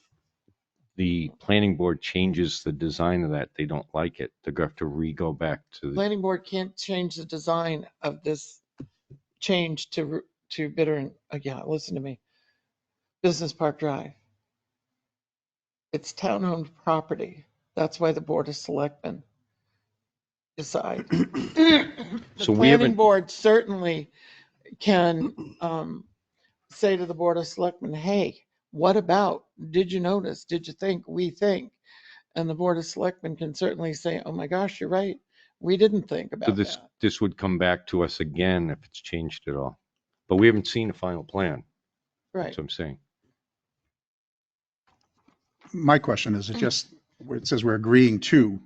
Speaker 7: the planning board changes the design of that, they don't like it, they're going to have to re-go back to the,
Speaker 6: Planning board can't change the design of this change to Bittern, yeah, listen to me. Business Park Drive. It's town-owned property. That's why the Board of Selectmen decide. The
Speaker 7: So we
Speaker 6: planning
Speaker 7: haven't-
Speaker 6: board certainly can say to the Board of Selectmen, hey, what about, did you notice, did you think, we think? And the Board of Selectmen can certainly say, oh my gosh, you're right, we didn't think
Speaker 7: so
Speaker 6: about
Speaker 7: this,
Speaker 6: that.
Speaker 7: this would come back to us again if it's changed at all. But we haven't seen a final plan.
Speaker 6: Right.
Speaker 7: That's what I'm saying.
Speaker 8: My question is, it just, where it says we're agreeing to,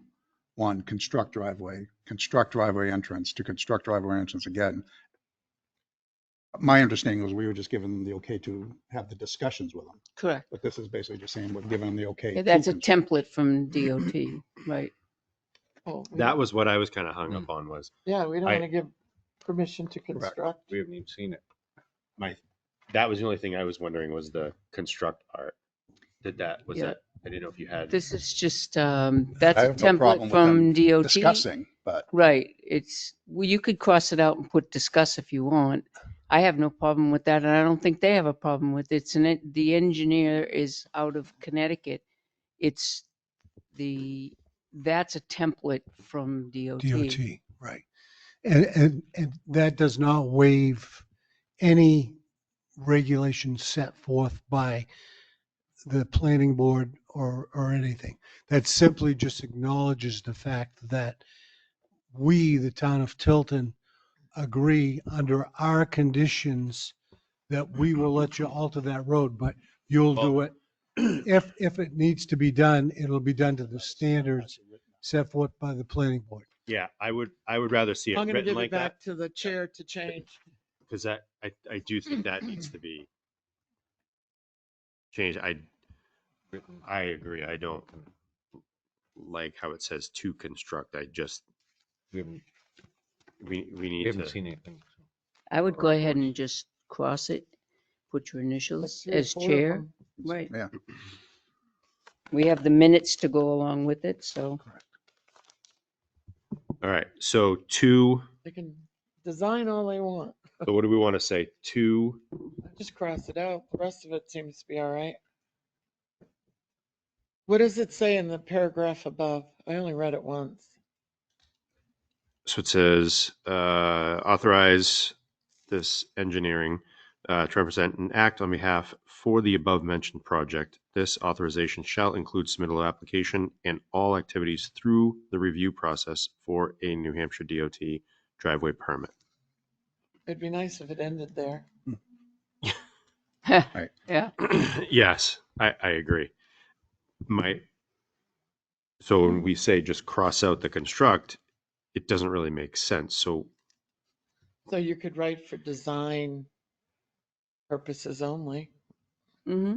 Speaker 8: one, construct driveway entrance, to construct driveway entrance again. My understanding was we were just giving them the okay to have the discussions with them,
Speaker 4: Correct.
Speaker 8: but this is basically just saying we're giving them the okay.
Speaker 4: Yeah,
Speaker 8: to
Speaker 4: that's a
Speaker 8: construct.
Speaker 4: template from DOT, right?
Speaker 6: Oh, we
Speaker 2: That
Speaker 6: don't-
Speaker 2: was what I was kind of hung up on was
Speaker 6: Yeah, we don't
Speaker 2: I-
Speaker 6: want to give permission to construct.
Speaker 7: We haven't even seen it.
Speaker 2: that was the only thing I was wondering was the construct part. Was
Speaker 4: Yeah.
Speaker 2: that, I didn't know if you had.
Speaker 4: This is just, that's
Speaker 8: I
Speaker 4: a
Speaker 8: have no problem
Speaker 4: template
Speaker 8: with
Speaker 4: from
Speaker 8: them
Speaker 4: DOT.
Speaker 8: Discussing, but
Speaker 4: Right, well, you could cross it out and put discuss if you want. I have no problem with that, and I don't think they have a problem with it. The engineer is out of Connecticut. It's that's a template from DOT.
Speaker 3: DOT, right. And that does not waive any regulations set forth by the planning board or anything. That simply just acknowledges the fact that we, the town of Tilton, agree under our conditions that we will let you alter that road, but you'll do it. If it needs to be done, it'll be done to the standards set forth by the planning board.
Speaker 2: Yeah, I would rather see it
Speaker 6: I'm going to
Speaker 2: written
Speaker 6: give
Speaker 2: like
Speaker 6: it
Speaker 2: that
Speaker 6: back to the chair to change.
Speaker 2: because I do think that needs to be changed. I agree. I don't like how it says to construct. I just
Speaker 7: We haven't,
Speaker 2: we
Speaker 7: we
Speaker 2: need
Speaker 7: haven't
Speaker 2: to.
Speaker 7: seen anything.
Speaker 4: I would go ahead and just cross it, put your initials
Speaker 6: Like 3 or
Speaker 4: as
Speaker 6: 4 of
Speaker 4: chair.
Speaker 6: them.
Speaker 4: Right.
Speaker 8: yeah.
Speaker 4: We have the minutes to go along with it, so.
Speaker 2: All right. So two.
Speaker 6: They can design all they want.
Speaker 2: So what do we want to say? Two.
Speaker 6: Just cross it out. The rest of it seems to be all right. What does it say in the paragraph above? I only read it once.
Speaker 2: So it says authorize this engineering to represent and act on behalf for the above mentioned project. This authorization shall include submittal application and all activities through the review process for a New Hampshire DOT driveway permit.
Speaker 6: It'd be nice if it ended there.
Speaker 4: Yeah,
Speaker 2: Yes, I agree. So when we say just cross out the construct, it doesn't really make sense. So
Speaker 6: So you could write for design purposes only.
Speaker 4: hmm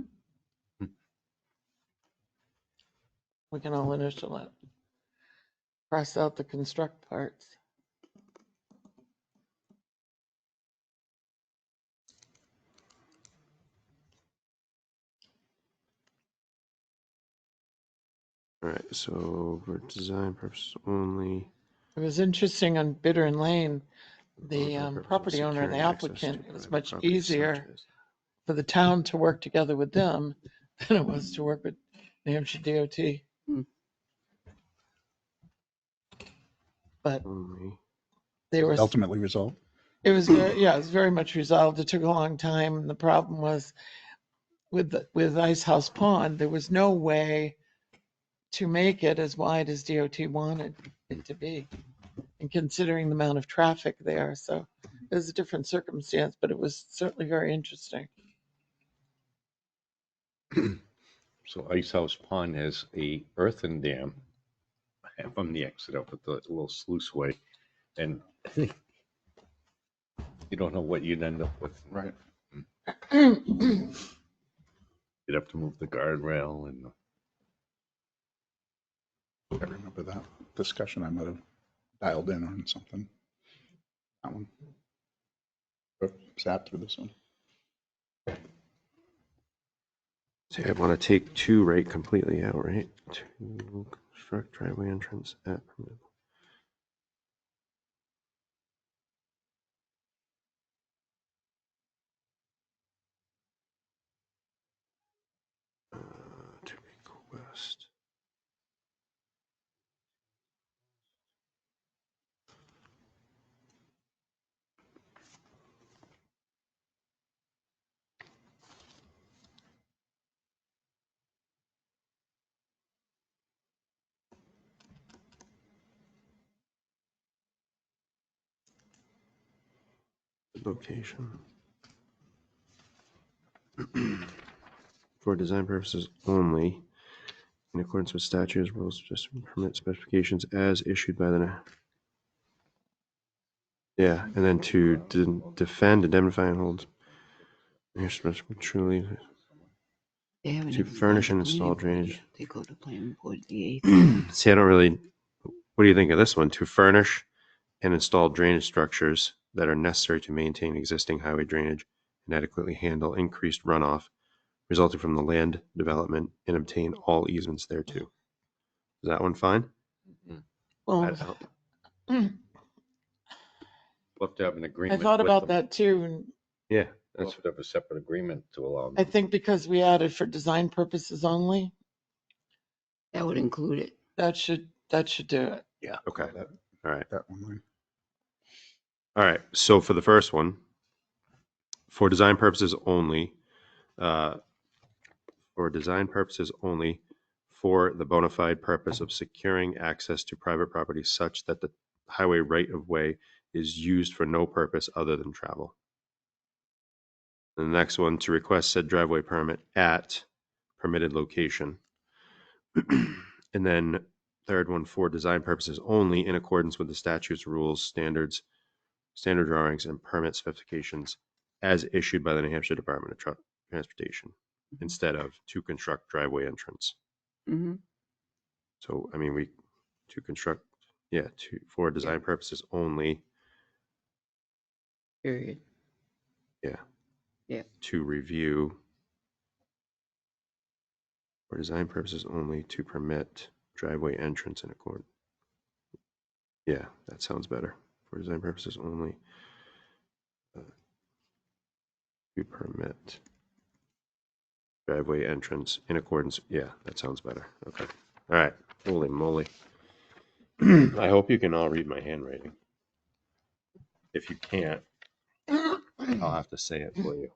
Speaker 6: We can all initial it. Cross out the construct parts.
Speaker 2: all right, so for design purposes only.
Speaker 6: It was interesting on Bittern Lane, the
Speaker 2: for purposes of
Speaker 6: property owner and the
Speaker 2: securing access to
Speaker 6: applicant, it was
Speaker 2: private
Speaker 6: much
Speaker 2: property such
Speaker 6: easier
Speaker 2: as-
Speaker 6: for the town to work together with them than it was to work with New Hampshire DOT.
Speaker 4: Hmm.
Speaker 6: But
Speaker 2: Only.
Speaker 6: they were,
Speaker 8: Ultimately resolved.
Speaker 6: It was, yeah, it was very much resolved. It took a long time. And the problem was with Ice House Pond, there was no way to make it as wide as DOT wanted it to be. And considering the amount of traffic there, so it was a different circumstance, but it was certainly very interesting.
Speaker 7: So Ice House Pond has a earthen dam from the exit up at the little sluice way, and you don't know what you'd end up with.
Speaker 8: Right.
Speaker 7: You'd have to move the guardrail and
Speaker 8: I remember that discussion. I might have dialed in on something. That one. Or sat through this one.
Speaker 2: See, I want to take 2 right completely out, right? To construct driveway entrance at permitted. To request. Location. For design purposes only, in accordance with statutes, rules, just permit specifications as issued by the. Yeah, and then to defend, indemnify, and hold. Truly.
Speaker 4: They haven't
Speaker 2: To
Speaker 4: even
Speaker 2: furnish
Speaker 4: gone
Speaker 2: and
Speaker 4: to
Speaker 2: install
Speaker 4: planning board
Speaker 2: drainage.
Speaker 4: yet. They go to planning board the 8th.
Speaker 2: See, I don't really. What do you think of this one? To furnish and install drainage structures that are necessary to maintain existing highway drainage and adequately handle increased runoff resulting from the land development and obtain all easements thereto. Is that one fine?
Speaker 6: Well,
Speaker 7: we'll have to have an
Speaker 6: I
Speaker 7: agreement.
Speaker 6: thought
Speaker 7: with
Speaker 6: about
Speaker 7: them.
Speaker 6: that too. And
Speaker 7: Yeah, that's what have a separate agreement to allow them.
Speaker 6: I think because we added for design purposes only,
Speaker 4: That would include it.
Speaker 6: that should do it.
Speaker 8: Yeah.
Speaker 2: Okay. All right.
Speaker 8: That one line.
Speaker 2: All right. So for the first one, for design purposes only, for design purposes only, for the bona fide purpose of securing access to private property such that the highway right of way is used for no purpose other than travel. And the next one, to request said driveway permit at permitted location. And then third one, for design purposes only in accordance with the statutes, rules, standards, standard drawings, and permit specifications as issued by the New Hampshire Department of Transportation instead of to construct driveway entrance.
Speaker 4: Mm-hmm.
Speaker 2: So, I mean, to construct, for design purposes only,
Speaker 4: Period.
Speaker 2: to review, for design purposes only, to permit driveway entrance in accord. Yeah, that sounds better. For design purposes only, to permit driveway entrance in accordance. Yeah, that sounds better. Okay. All right. Holy moly. I hope you can all read my handwriting. If you can't, I'll have to say it for you.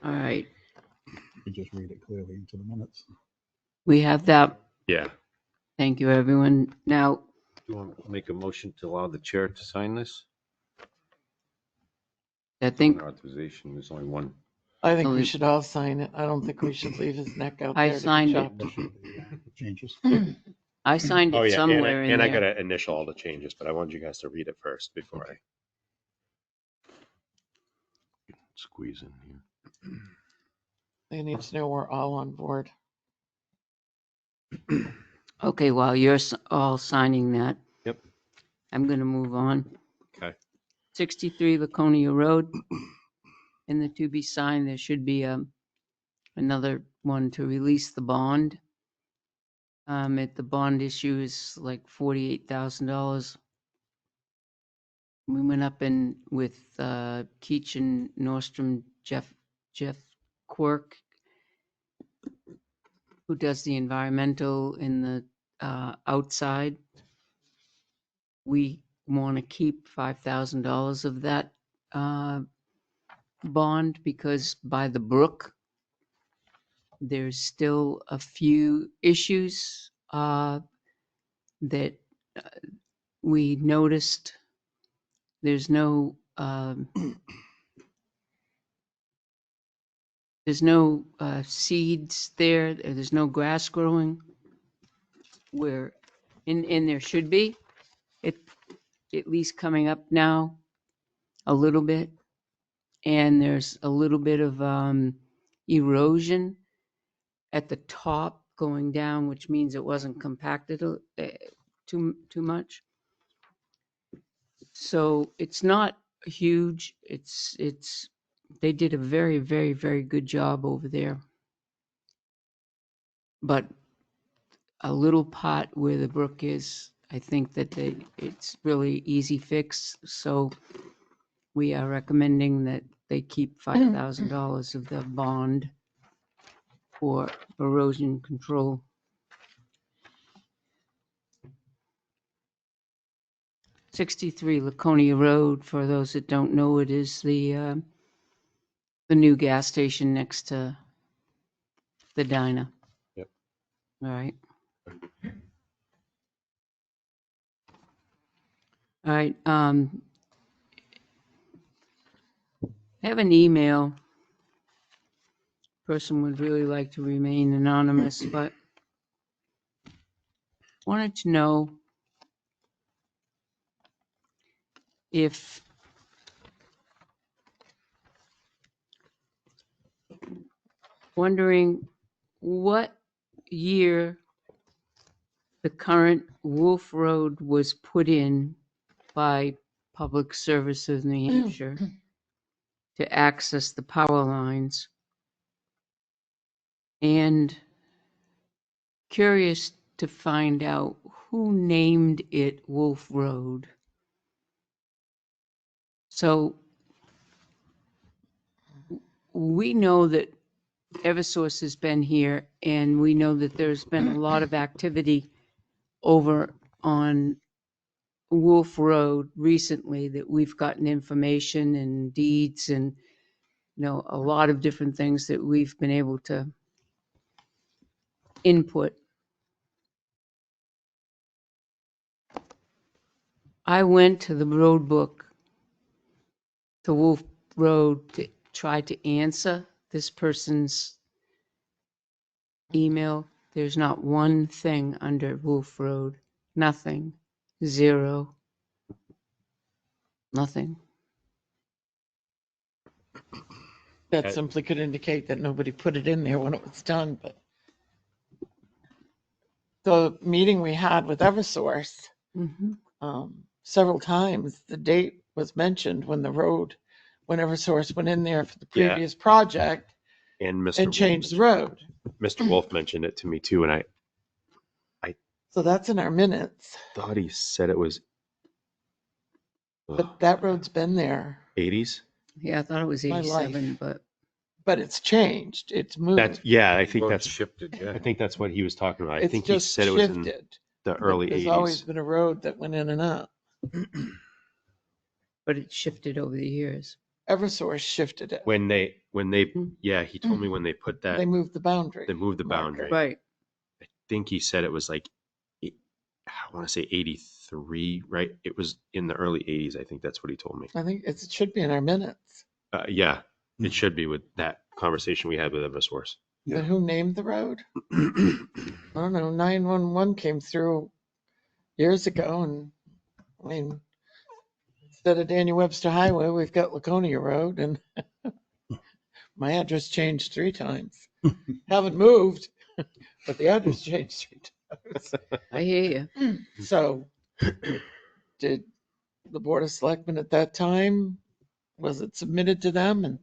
Speaker 4: All right.
Speaker 8: You just read it clearly into the minutes.
Speaker 4: We have that.
Speaker 2: Yeah.
Speaker 4: Thank you, everyone. Now,
Speaker 7: Do you want to make a motion to allow the chair to sign this?
Speaker 4: I think
Speaker 7: Authorization, there's only one.
Speaker 6: I think we
Speaker 4: Only-
Speaker 6: should all sign it. I don't think we should leave his neck out
Speaker 4: I
Speaker 6: there.
Speaker 4: signed it.
Speaker 8: Changes.
Speaker 4: I signed
Speaker 2: Oh,
Speaker 4: it
Speaker 2: yeah.
Speaker 4: somewhere in
Speaker 2: and I
Speaker 4: there.
Speaker 2: got to initial all the changes, but I wanted you guys to read it first before I.
Speaker 7: Squeeze in here.
Speaker 6: They need to know we're all on board.
Speaker 4: Okay, while you're all signing that.
Speaker 2: Yep.
Speaker 4: I'm going to move on.
Speaker 2: Okay.
Speaker 4: 63 Laconia Road. In the to be signed, there should be another one to release the bond. The bond issue is like $48,000. We went up in with Keach and Nordstrom, Jeff Quirk, who does the environmental in the outside. We want to keep $5,000 of that bond because by the brook, there's still a few issues that we noticed. There's no seeds there. There's no grass growing where, and there should be. It at least coming up now a little bit, and there's a little bit of erosion at the top going down, which means it wasn't compacted too much. So it's not huge. They did a very, very, very good job over there. But a little pot where the brook is, I think that it's really easy fix. So we are recommending that they keep $5,000 of the bond for erosion control. 63 Laconia Road, for those that don't know, it is the new gas station next to the diner.
Speaker 2: Yep.
Speaker 4: All right. All right. I have an email. Person would really like to remain anonymous, but wanted to know if wondering what year the current Wolf Road was put in by Public Services New Hampshire to access the power lines, and curious to find out who named it Wolf Road. So we know that Eversource has been here, and we know that there's been a lot of activity over on Wolf Road recently, that we've gotten information and deeds and, a lot of different things that we've been able to input. I went to the road book to Wolf Road to try to answer this person's email. There's not one thing under Wolf Road. Nothing. Zero. Nothing.
Speaker 6: That simply could indicate that nobody put it in there when it was done, but the meeting we had with Eversource, several times, the date was mentioned when Eversource went in there for the
Speaker 2: Yeah.
Speaker 6: previous project
Speaker 2: And Mr.
Speaker 6: and changed the road.
Speaker 2: Mr. Wolf mentioned it to me too, and I
Speaker 6: So that's in our minutes,
Speaker 2: thought he said it was
Speaker 6: but that road's been there,
Speaker 2: 80s.
Speaker 4: Yeah, I thought it was
Speaker 6: My
Speaker 4: 87,
Speaker 6: but it's changed. It's moved.
Speaker 2: I think
Speaker 7: Road
Speaker 2: that's
Speaker 7: shifted, yeah.
Speaker 2: I think that's what he was talking about. I
Speaker 6: It's
Speaker 2: think he
Speaker 6: just
Speaker 2: said it was in
Speaker 6: shifted.
Speaker 2: the
Speaker 6: But
Speaker 2: early
Speaker 6: there's
Speaker 2: 80s.
Speaker 6: always been a road that went in and out.
Speaker 4: but it shifted over the years.
Speaker 6: Eversource shifted it.
Speaker 2: When they
Speaker 4: Mm.
Speaker 2: he told me when they put that
Speaker 6: They moved the boundary.
Speaker 2: they moved the
Speaker 6: marker.
Speaker 2: boundary.
Speaker 4: Right.
Speaker 2: I think he said it was like I want to say 83, right? It was in the early 80s. I think that's what he told me.
Speaker 6: I think it should be in our minutes.
Speaker 2: Yeah, it should be with that conversation we had with Eversource.
Speaker 8: Yeah.
Speaker 6: But who named the road? I don't know. 911 came through years ago, and I mean, instead of Daniel Webster Highway, we've got Laconia Road, and my address changed 3 times. Haven't moved, but the address changed 3 times.
Speaker 4: I hear you.
Speaker 6: So, did the Board of Selectmen at that time, was it submitted to them and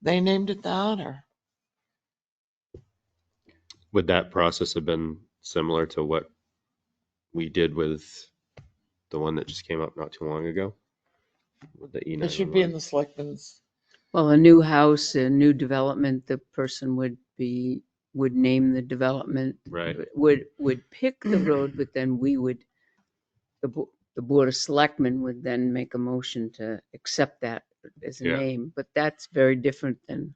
Speaker 6: they named it that, or?
Speaker 2: Would that process have been similar to what we did with the one that just came up not too long ago? With the
Speaker 6: It should be in
Speaker 2: E911?
Speaker 6: the Selectmen's.
Speaker 4: Well, a new house, a new development, the person would name the development,
Speaker 2: Right.
Speaker 4: would pick the road, but then we would, the Board of Selectmen would then make a motion to accept that as a
Speaker 2: Yeah.
Speaker 4: name, but that's very different than,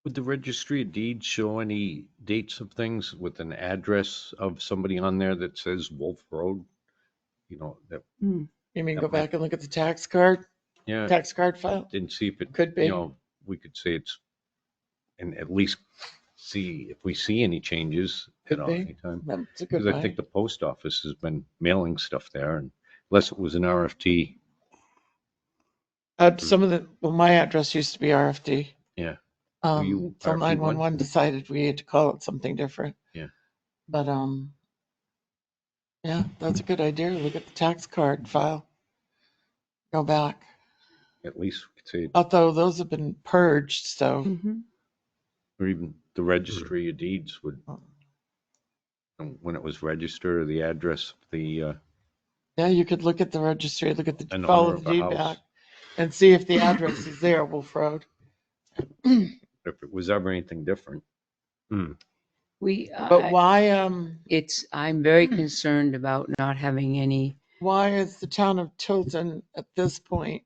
Speaker 7: Would the registry of deeds show any dates of things with an address of somebody on there that says Wolf Road? You know, that,
Speaker 6: You mean
Speaker 7: That
Speaker 6: go
Speaker 7: might-
Speaker 6: back and look at the tax card
Speaker 7: yeah,
Speaker 6: file?
Speaker 7: didn't see if it,
Speaker 6: Could be.
Speaker 7: you know, we could say it's, and at least see if we see any changes
Speaker 6: Could
Speaker 7: at
Speaker 6: be.
Speaker 7: any time.
Speaker 6: That's a good
Speaker 7: Because I think
Speaker 6: way.
Speaker 7: the post office has been mailing stuff there, and unless it was an RFT,
Speaker 6: Some of the, well, my address used to be RFD.
Speaker 7: yeah.
Speaker 6: Till
Speaker 7: RFD1?
Speaker 6: 911 decided we had to call it something different.
Speaker 7: Yeah.
Speaker 6: But, yeah, that's a good idea. Look at the tax card file. Go back.
Speaker 7: At least we could say,
Speaker 6: Although those have been purged, so
Speaker 4: Mhm.
Speaker 7: or even the registry of deeds would, when it was registered, or the address of the,
Speaker 6: yeah, you could look at the registry, look at the,
Speaker 7: An
Speaker 6: follow
Speaker 7: owner
Speaker 6: the
Speaker 7: of a
Speaker 6: deed
Speaker 7: house.
Speaker 6: back and see if the address is there, Wolf Road.
Speaker 7: if it was ever anything different.
Speaker 4: We,
Speaker 6: But why,
Speaker 4: I'm very concerned about not having any,
Speaker 6: why is the town of Tilton at this point?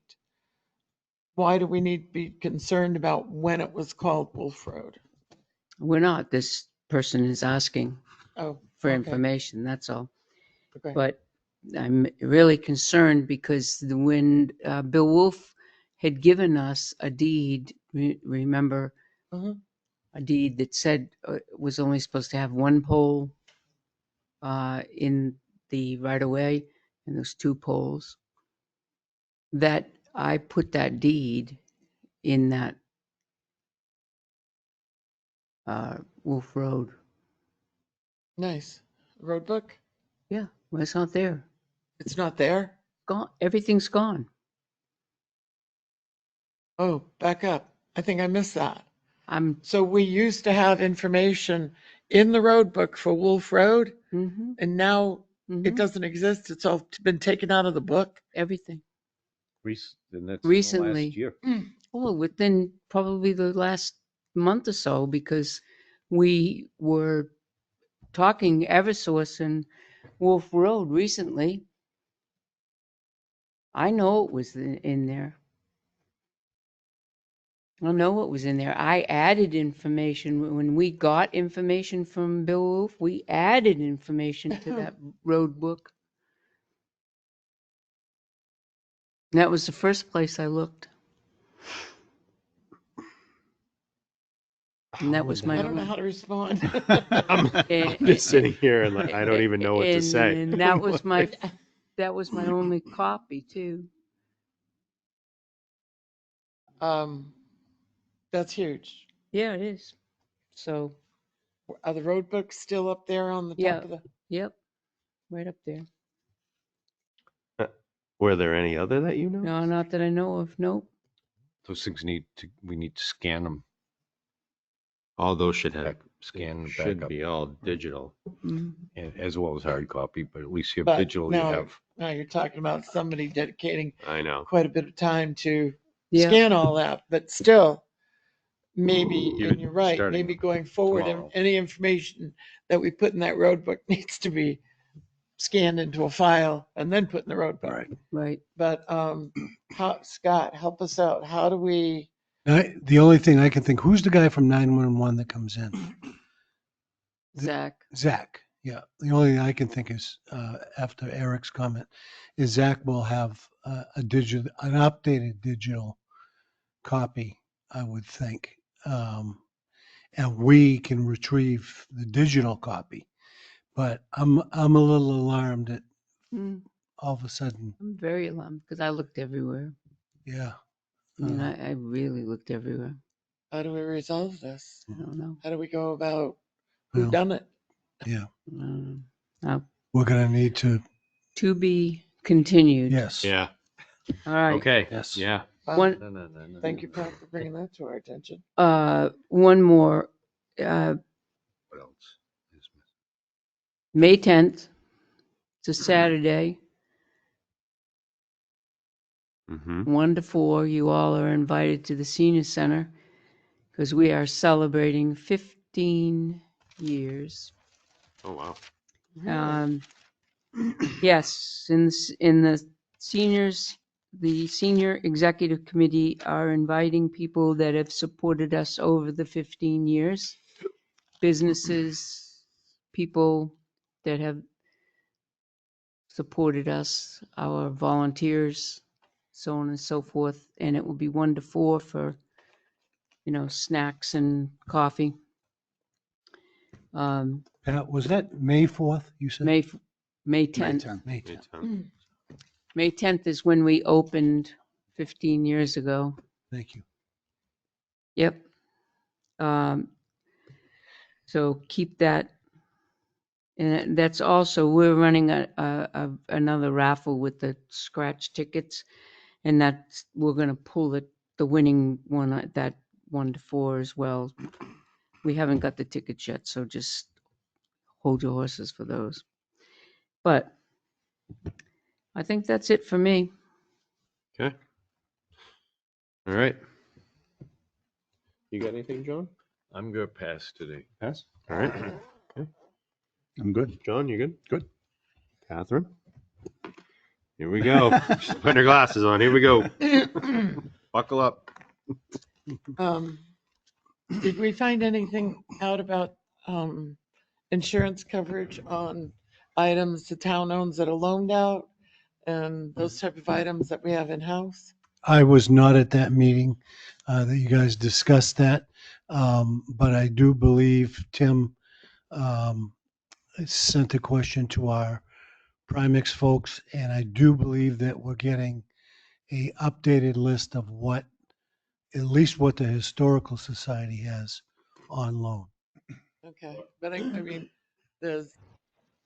Speaker 6: Why do we need to be concerned about when it was called Wolf Road?
Speaker 4: we're not, this person is asking
Speaker 6: Oh,
Speaker 4: for
Speaker 6: okay,
Speaker 4: information, that's all.
Speaker 6: okay.
Speaker 4: But I'm really concerned because when Bill Wolf had given us a deed, remember,
Speaker 6: Mhm.
Speaker 4: a deed that said it was only supposed to have one pole in the right of way, and there's 2 poles. That I put that deed in that Wolf Road.
Speaker 6: Nice. Road book?
Speaker 4: Yeah, well, it's not there.
Speaker 6: It's not there?
Speaker 4: Gone. Everything's gone.
Speaker 6: Oh, back up. I think I missed that.
Speaker 4: I'm.
Speaker 6: So we used to have information in the road book for Wolf Road,
Speaker 4: Mhm,
Speaker 6: and now it
Speaker 4: mhm,
Speaker 6: doesn't exist. It's all been taken out of the book.
Speaker 4: everything.
Speaker 7: And that's in the
Speaker 4: Recently.
Speaker 7: last year.
Speaker 4: Well, within probably the last month or so, because we were talking Eversource and Wolf Road recently. I know it was in there. I know it was in there. I added information when we got information from Bill Wolf. We added information to that road book. And that was the first place I looked. And that was my
Speaker 6: I don't know
Speaker 4: only.
Speaker 6: how to respond.
Speaker 2: I'm
Speaker 4: And-
Speaker 2: just sitting here and I don't even know what to say.
Speaker 4: And that was my only copy too.
Speaker 6: That's huge.
Speaker 4: Yeah, it is. So,
Speaker 6: Are the road books still up there on the
Speaker 4: Yeah.
Speaker 6: top of the?
Speaker 4: yep, right up there.
Speaker 2: Were there any other that you know?
Speaker 4: No, not that I know of. Nope.
Speaker 7: Those things we need to scan them,
Speaker 2: All those should have,
Speaker 7: scan and
Speaker 2: should
Speaker 7: back up,
Speaker 2: be all digital.
Speaker 4: Mm.
Speaker 7: as well as hard copy, but at least you have
Speaker 6: But
Speaker 7: digital, you
Speaker 6: now-
Speaker 7: have.
Speaker 6: Now you're talking about somebody dedicating
Speaker 2: I know.
Speaker 6: quite a bit of time to
Speaker 4: Yeah.
Speaker 6: scan all that, but still, maybe,
Speaker 2: Even
Speaker 6: and you're right,
Speaker 7: starting
Speaker 6: maybe going forward,
Speaker 7: tomorrow.
Speaker 6: any information that we put in that road book needs to be scanned into a file and then put in the road book.
Speaker 3: Right.
Speaker 4: Right.
Speaker 6: But, Scott, help us out. How do we,
Speaker 3: The only thing I can think, who's the guy from 911 that comes in?
Speaker 4: Zach.
Speaker 3: Zach. Yeah. The only thing I can think is, after Eric's comment, is Zach will have an updated digital copy, I would think. And we can retrieve the digital copy. But I'm a little alarmed that
Speaker 4: Mm,
Speaker 3: all of a sudden,
Speaker 4: I'm very alarmed because I looked everywhere.
Speaker 3: yeah.
Speaker 4: I mean, I really looked everywhere.
Speaker 6: how do we resolve this?
Speaker 4: I don't know.
Speaker 6: How do we go about who
Speaker 3: Well,
Speaker 6: done it?
Speaker 3: yeah.
Speaker 4: Now,
Speaker 3: We're going to need to,
Speaker 4: to be continued.
Speaker 3: yes.
Speaker 2: Yeah.
Speaker 4: All right.
Speaker 2: Okay.
Speaker 3: Yes.
Speaker 2: Yeah.
Speaker 6: Wow,
Speaker 4: One,
Speaker 6: Thank you, Pat, for bringing that to our attention.
Speaker 4: one more.
Speaker 7: What else?
Speaker 4: May 10th. It's a Saturday,
Speaker 2: Mm-hmm.
Speaker 4: 1 to 4. You all are invited to the senior center because we are celebrating 15 years.
Speaker 2: Oh, wow.
Speaker 4: Um, Yes, in the seniors, the senior executive committee are inviting people that have supported us over the 15 years. Businesses, people that have supported us, our volunteers, so on and so forth. And it will be 1 to 4 for, snacks and coffee.
Speaker 3: Pat, was that May 4th, you said?
Speaker 4: May
Speaker 8: May
Speaker 4: 10th.
Speaker 8: 10th.
Speaker 3: May
Speaker 2: May
Speaker 3: 10th.
Speaker 2: 10th.
Speaker 4: May 10th is when we opened 15 years ago.
Speaker 3: Thank you.
Speaker 4: Yep. So keep that. And that's also, we're running another raffle with the scratch tickets. And we're going to pull the winning one at that 1 to 4 as well. We haven't got the tickets yet, so just hold your horses for those. But I think that's it for me.
Speaker 2: Okay. All right. You got anything, John?
Speaker 7: I'm going to pass today.
Speaker 2: Pass. All right. Okay.
Speaker 8: I'm good.
Speaker 2: John, you good?
Speaker 8: Good.
Speaker 2: Catherine? Here we go. She's putting her glasses on. Here we go. Buckle up.
Speaker 6: Did we find anything out about insurance coverage on items the town owns that are loaned out and those type of items that we have in-house?
Speaker 3: I was not at that meeting that you guys discussed that, but I do believe Tim sent a question to our Primix folks, and I do believe that we're getting a updated list of at least what the Historical Society has on loan.
Speaker 6: Okay, but I mean, there's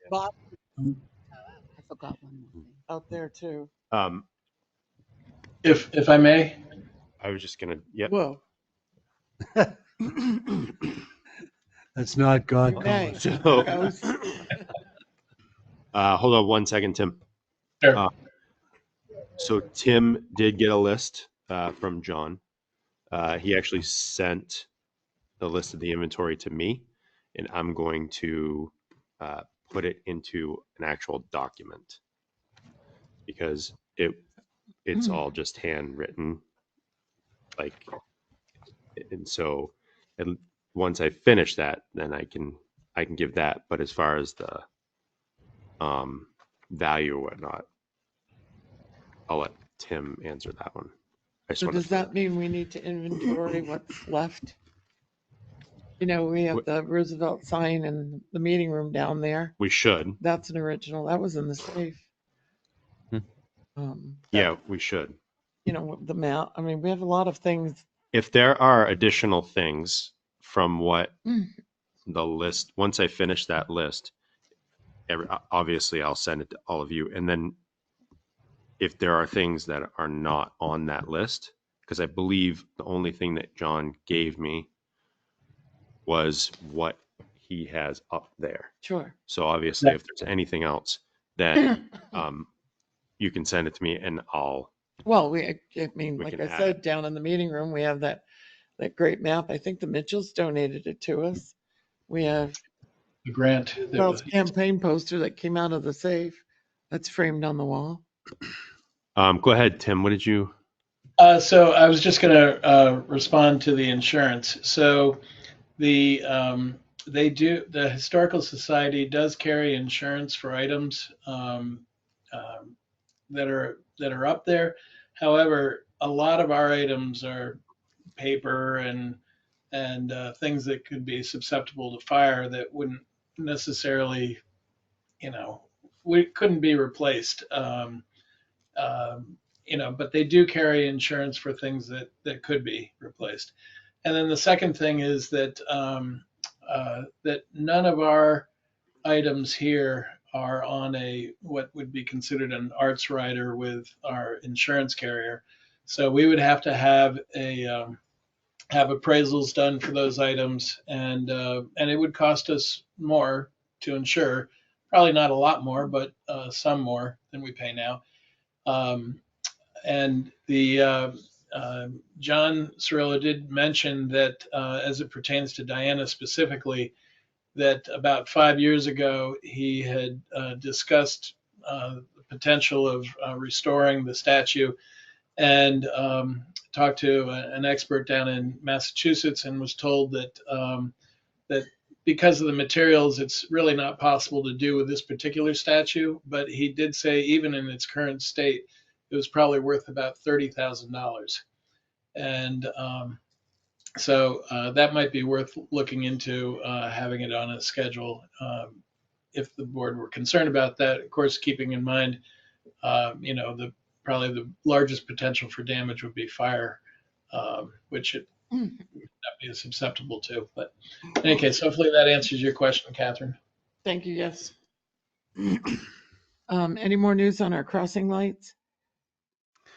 Speaker 6: box
Speaker 4: I forgot one more thing.
Speaker 6: out there too.
Speaker 2: Um,
Speaker 9: If I may,
Speaker 2: I was just gonna. Yep.
Speaker 6: Whoa.
Speaker 3: That's not God
Speaker 6: Okay.
Speaker 3: calling.
Speaker 2: So,
Speaker 6: Goes.
Speaker 2: hold on 1 second, Tim.
Speaker 9: sure.
Speaker 2: So Tim did get a list from John. He actually sent the list of the inventory to me, and I'm going to put it into an actual document because it's all just handwritten. And so, and once I finish that, then I can give that. But as far as the value or whatnot, I'll let Tim answer that one.
Speaker 6: So does that mean we need to inventory what's left? We have the Roosevelt sign in the meeting room down there.
Speaker 2: We should.
Speaker 6: That's an original. That was in the safe.
Speaker 2: Yeah, we should.
Speaker 6: The map. I mean, we have a lot of things.
Speaker 2: If there are additional things from what the list, once I finish that list, obviously I'll send it to all of you. And then if there are things that are not on that list, because I believe the only thing that John gave me was what he has up there.
Speaker 6: Sure.
Speaker 2: So obviously, if there's anything else, then you can send it to me and I'll.
Speaker 6: Well, I mean,
Speaker 2: We
Speaker 6: like
Speaker 2: can
Speaker 6: I
Speaker 2: add
Speaker 6: said, down in the meeting room, we have that great map. I think the Mitchells donated it to us. We have
Speaker 9: The grant that
Speaker 6: Bell's
Speaker 9: was,
Speaker 6: campaign poster that came out of the safe that's framed on the wall.
Speaker 2: Go ahead, Tim. What did you?
Speaker 9: so I was just going to respond to the insurance. So the the Historical Society does carry insurance for items that are up there. However, a lot of our items are paper and things that could be susceptible to fire that wouldn't necessarily, we couldn't be replaced. But they do carry insurance for things that could be replaced. And then the second thing is that that none of our items here are on what would be considered an arts rider with our insurance carrier. So we would have to have have appraisals done for those items, and it would cost us more to insure. Probably not a lot more, but some more than we pay now. And the John Cirillo did mention that as it pertains to Diana specifically, that about 5 years ago he had discussed the potential of restoring the statue and talked to an expert down in Massachusetts and was told that because of the materials, it's really not possible to do with this particular statue. But he did say even in its current state, it was probably worth about $30,000. And so that might be worth looking into having it on a schedule if the board were concerned about that. Of course, keeping in mind, the probably the largest potential for damage would be fire, which it would not be as susceptible to. But in any case, hopefully that answers your question, Catherine.
Speaker 6: Thank you, yes. Any more news on our crossing lights?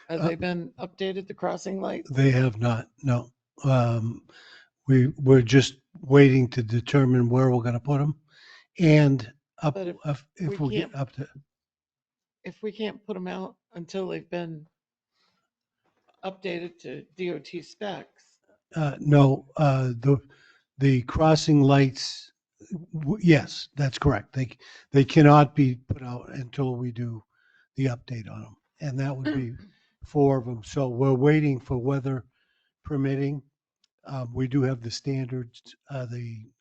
Speaker 6: Have they been updated, the crossing lights?
Speaker 3: They have not, no. We're just waiting to determine where we're gonna put them. And up,
Speaker 6: But
Speaker 3: if
Speaker 6: we
Speaker 3: we get
Speaker 6: can't-
Speaker 3: up to,
Speaker 6: If we can't put them out until they've been updated to DOT specs.
Speaker 3: no, the crossing lights, yes, that's correct. They cannot be put out until we do the update on them. And that would be 4 of them. So we're waiting for weather permitting. We do have the standards, the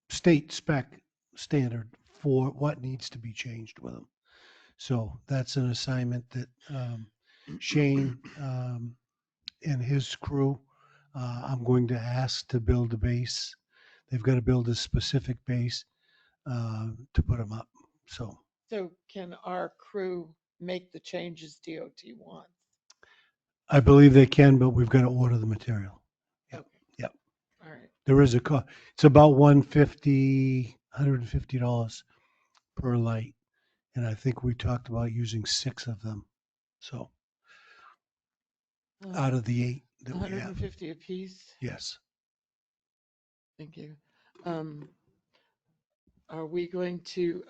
Speaker 3: state spec standard for what needs to be changed with them. So that's an assignment that Shane and his crew, I'm going to ask to build a base. They've got to build a specific base to put them up. So
Speaker 6: So can our crew make the changes DOT wants?
Speaker 3: I believe they can, but we've got to order the material. Yep.
Speaker 6: Okay.
Speaker 3: Yep.
Speaker 6: All right.
Speaker 3: There is a cost. It's about $150 per light. And I think we talked about using 6 of them. So out of the 8 that we have.
Speaker 6: 150 apiece.
Speaker 3: Yes.
Speaker 6: Thank you. Are we going to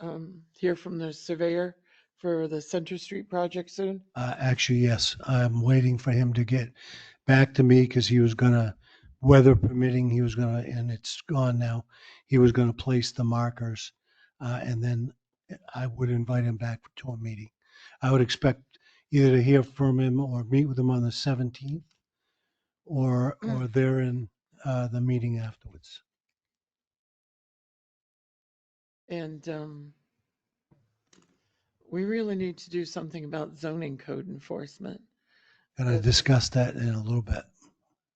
Speaker 6: hear from the surveyor for the Center Street project soon?
Speaker 3: Actually, yes. I'm waiting for him to get back to me because he was gonna, weather permitting, he was gonna, and it's gone now. He was gonna place the markers, and then I would invite him back to a meeting. I would expect either to hear from him or meet with him on the 17th, or they're in the meeting afterwards.
Speaker 6: And we really need to do something about zoning code enforcement.
Speaker 3: Gonna discuss that in a little bit.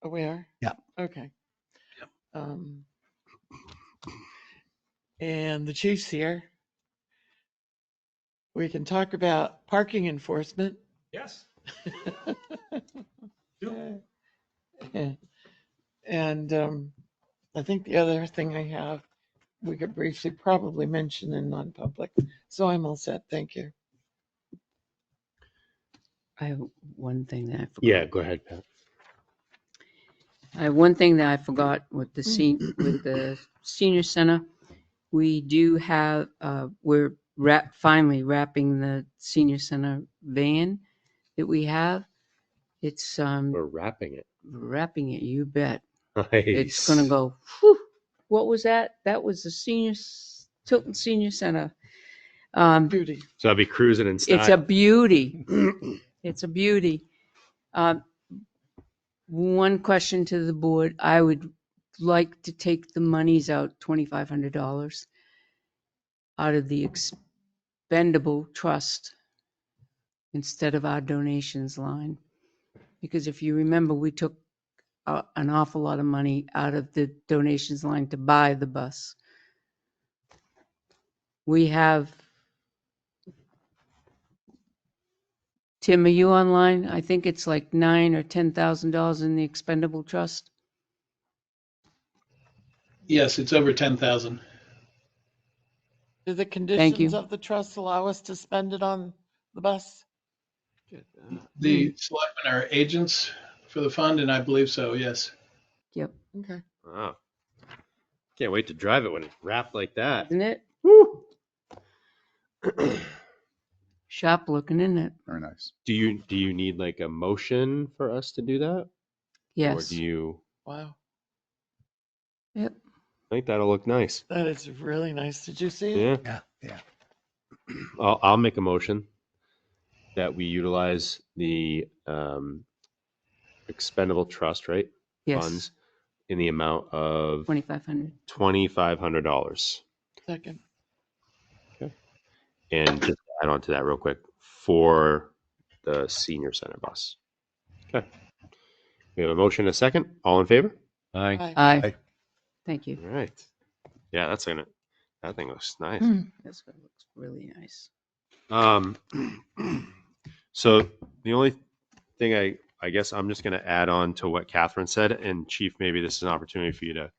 Speaker 6: Oh, we are?
Speaker 3: Yeah.
Speaker 6: Okay. And the chief's here. We can talk about parking enforcement.
Speaker 10: Yes.
Speaker 6: And I think the other thing I have, we could briefly probably mention in non-public. So I'm all set. Thank you.
Speaker 4: I have one thing that I forgot.
Speaker 2: Yeah, go ahead, Pat.
Speaker 4: I have one thing that I forgot with the senior center. We do have, we're finally wrapping the senior center van that we have. It's
Speaker 2: We're wrapping it.
Speaker 4: wrapping it, you bet.
Speaker 2: Nice.
Speaker 4: It's gonna go, whew. What was that? That was the Tilton Senior Center.
Speaker 6: Beauty.
Speaker 2: So I'll be cruising in style.
Speaker 4: It's a beauty. It's a beauty. One question to the board. I would like to take the monies out, $2,500 out of the expendable trust instead of our donations line. Because if you remember, we took an awful lot of money out of the donations line to buy the bus. We have, Tim, are you online? I think it's like $9,000 or $10,000 in the expendable trust.
Speaker 9: Yes, it's over 10,000.
Speaker 6: Do the conditions
Speaker 4: you.
Speaker 6: of the trust allow us to spend it on the bus?
Speaker 9: The selectmen are agents for the fund, and I believe so, yes.
Speaker 4: Yep.
Speaker 6: Okay.
Speaker 2: Wow. Can't wait to drive it when it's wrapped like that.
Speaker 4: Isn't it?
Speaker 2: Woo!
Speaker 4: Sharp looking, isn't it?
Speaker 8: Very nice.
Speaker 2: Do you need like a motion for us to do that? Or
Speaker 4: Yes.
Speaker 2: do you?
Speaker 6: Wow.
Speaker 4: Yep.
Speaker 2: I think that'll look nice.
Speaker 6: That is really nice. Did you see it?
Speaker 2: Yeah.
Speaker 3: Yeah.
Speaker 2: I'll make a motion that we utilize the expendable trust, right?
Speaker 4: Yes.
Speaker 2: Funds in the amount of
Speaker 4: 2,500.
Speaker 2: $2,500.
Speaker 6: Second.
Speaker 2: And just add on to that real quick for the senior center bus. Okay. We have a motion and a second. All in favor?
Speaker 7: Aye.
Speaker 6: Aye.
Speaker 4: Aye.
Speaker 3: Aye.
Speaker 4: Thank you.
Speaker 2: All right. Yeah, that thing looks nice.
Speaker 4: This one looks really nice.
Speaker 2: So the only thing I guess I'm just going to add on to what Catherine said, and Chief, maybe this is an opportunity for you to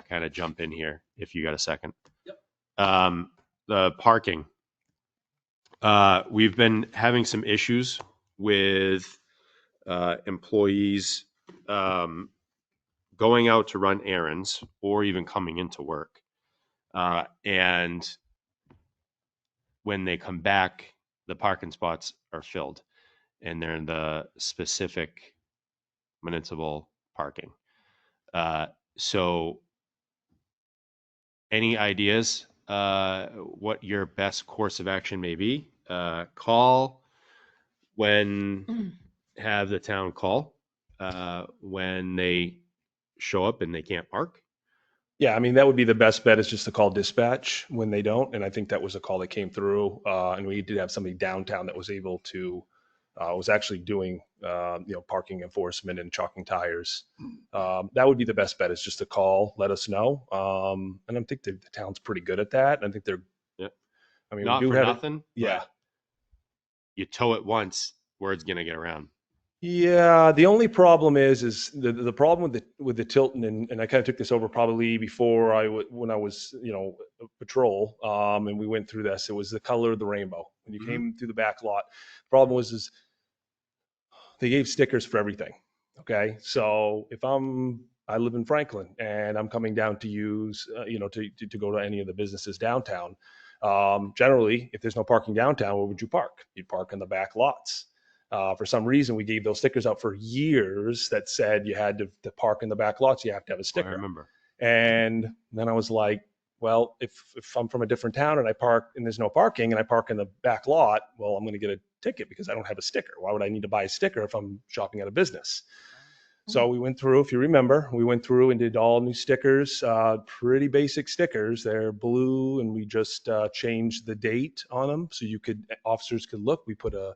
Speaker 2: kind of jump in here if you got a second. Yep. The parking. We've been having some issues with employees going out to run errands or even coming into work. And when they come back, the parking spots are filled and they're in the specific municipal parking. So any ideas what your best course of action may be? Call when have the town call when they show up and they can't park.
Speaker 10: Yeah, I mean, that would be the best bet is just to call dispatch when they don't. And I think that was a call that came through. And we did have somebody downtown that was able to, was actually doing, parking enforcement and chalking tires. That would be the best bet is just to call, let us know. And I think the town's pretty good at that. I think they're,
Speaker 2: Yep.
Speaker 10: I mean,
Speaker 2: Not
Speaker 10: we do
Speaker 2: for
Speaker 10: have
Speaker 2: nothing.
Speaker 10: yeah.
Speaker 2: But you tow it once, word's gonna get around.
Speaker 10: Yeah, the only problem is the problem with the Tilton, and I kind of took this over probably before when I was patrol, and we went through this. It was the color of the rainbow when you came through the back lot. Problem was they gave stickers for everything. Okay, so if I live in Franklin and I'm coming down to use to go to any of the businesses downtown. Generally, if there's no parking downtown, where would you park? You'd park in the back lots. For some reason, we gave those stickers out for years that said you had to park in the back lots. You have to have a
Speaker 2: I
Speaker 10: sticker.
Speaker 2: remember.
Speaker 10: And then I was like, well, if I'm from a different town and I park and there's no parking and I park in the back lot, well, I'm going to get a ticket because I don't have a sticker. Why would I need to buy a sticker if I'm shopping at a business? So we went through, if you remember, we went through and did all new stickers, pretty basic stickers. They're blue, and we just changed the date on them so officers could look. We put the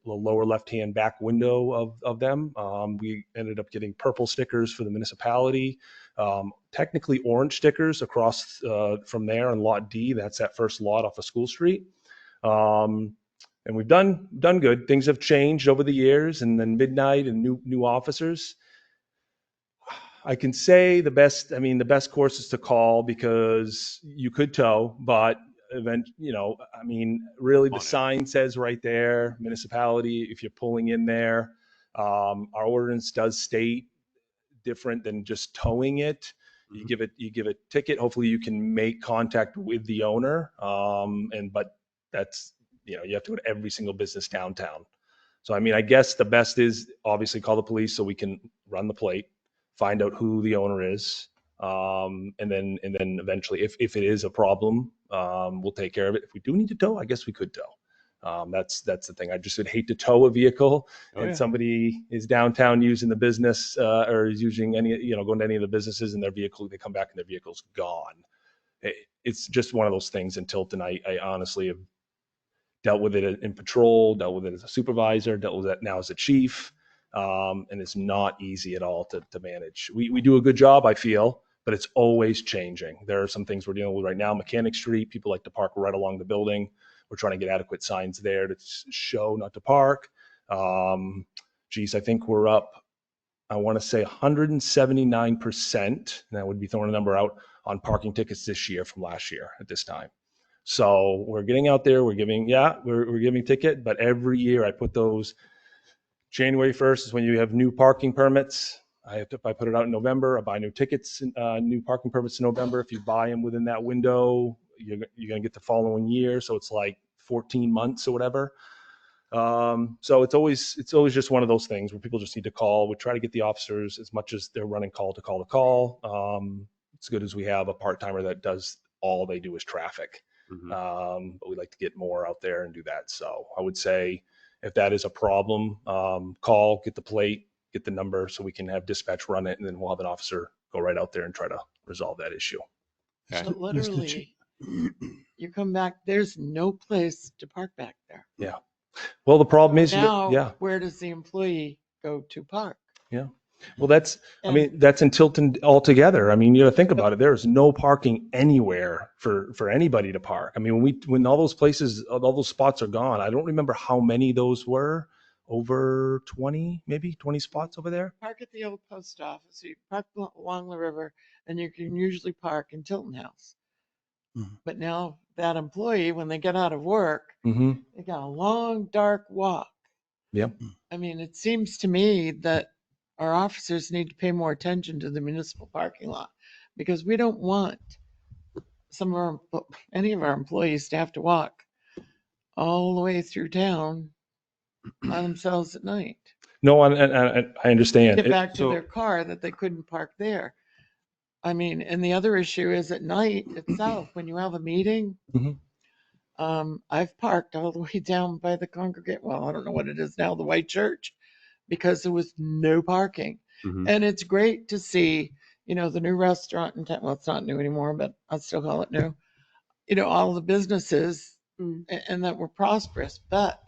Speaker 10: lower left-hand back window of them. We ended up getting purple stickers for the municipality, technically orange stickers across from there on Lot D. That's that first lot off of School Street. And we've done good. Things have changed over the years, and then midnight and new officers. I can say the best course is to call because you could tow, but really the sign says right there, municipality, if you're pulling in there, our ordinance does state different than just towing it. You give a ticket. Hopefully you can make contact with the owner. But that's, you have to go to every single business downtown. So, I guess the best is obviously call the police so we can run the plate, find out who the owner is. And then eventually if it is a problem, we'll take care of it. If we do need to tow, I guess we could tow. That's the thing. I just would hate to tow a vehicle somebody is downtown using the business, or is using going to any of the businesses and they come back and their vehicle's gone. It's just one of those things in Tilton. I honestly have dealt with it in patrol, dealt with it as a supervisor, dealt with it now as a chief. And it's not easy at all to manage. We do a good job, I feel, but it's always changing. There are some things we're dealing with right now. Mechanic Street, people like to park right along the building. We're trying to get adequate signs there to show not to park. I think we're up, I want to say 179%, and that would be throwing a number out on parking tickets this year from last year at this time. So we're getting out there, we're giving ticket, but every year I put those, January 1st is when you have new parking permits. I put it out in November, I buy new tickets, new parking permits in November. If you buy them within that window, you're going to get the following year. So it's like 14 months or whatever. So it's always just one of those things where people just need to call. We try to get the officers as much as they're running call to call to call. It's good as we have a part-timer that does all they do is traffic. But we like to get more out there and do that. So I would say if that is a problem, call, get the plate, get the number so we can have dispatch run it, and then we'll have an officer go right out there and try to resolve that issue.
Speaker 2: Okay.
Speaker 6: But
Speaker 3: Mr.
Speaker 6: literally, you come back, there's no place to park back there.
Speaker 10: Yeah. Well, the problem is,
Speaker 6: Now,
Speaker 10: yeah.
Speaker 6: where does the employee go to park?
Speaker 10: Yeah. Well, that's
Speaker 6: And-
Speaker 10: that's in Tilton altogether. I mean, you got to think about it. There's no parking anywhere for anybody to park. I mean, when all those places, all those spots are gone, I don't remember how many those were. Over 20, maybe 20 spots over there.
Speaker 6: Park at the old post office, you park along the river, and you can usually park in Tilton House.
Speaker 3: Mhm.
Speaker 6: But now that employee, when they get out of work,
Speaker 10: Mm-hmm.
Speaker 6: they got a long, dark walk.
Speaker 10: Yep.
Speaker 6: I mean, it seems to me that our officers need to pay more attention to the municipal parking lot, because we don't want any of our employees to have to walk all the way through town by themselves at night.
Speaker 10: No, and I understand.
Speaker 6: Get back to
Speaker 2: so-
Speaker 6: their car that they couldn't park there. I mean, and the other issue is at night itself, when you have a meeting.
Speaker 10: Mhm.
Speaker 6: I've parked all the way down by the congregate. Well, I don't know what it is now, the white church, because there was no parking.
Speaker 2: Mhm.
Speaker 6: And it's great to see, the new restaurant in town. Well, it's not new anymore, but I'll still call it new. All the businesses and that were prosperous, but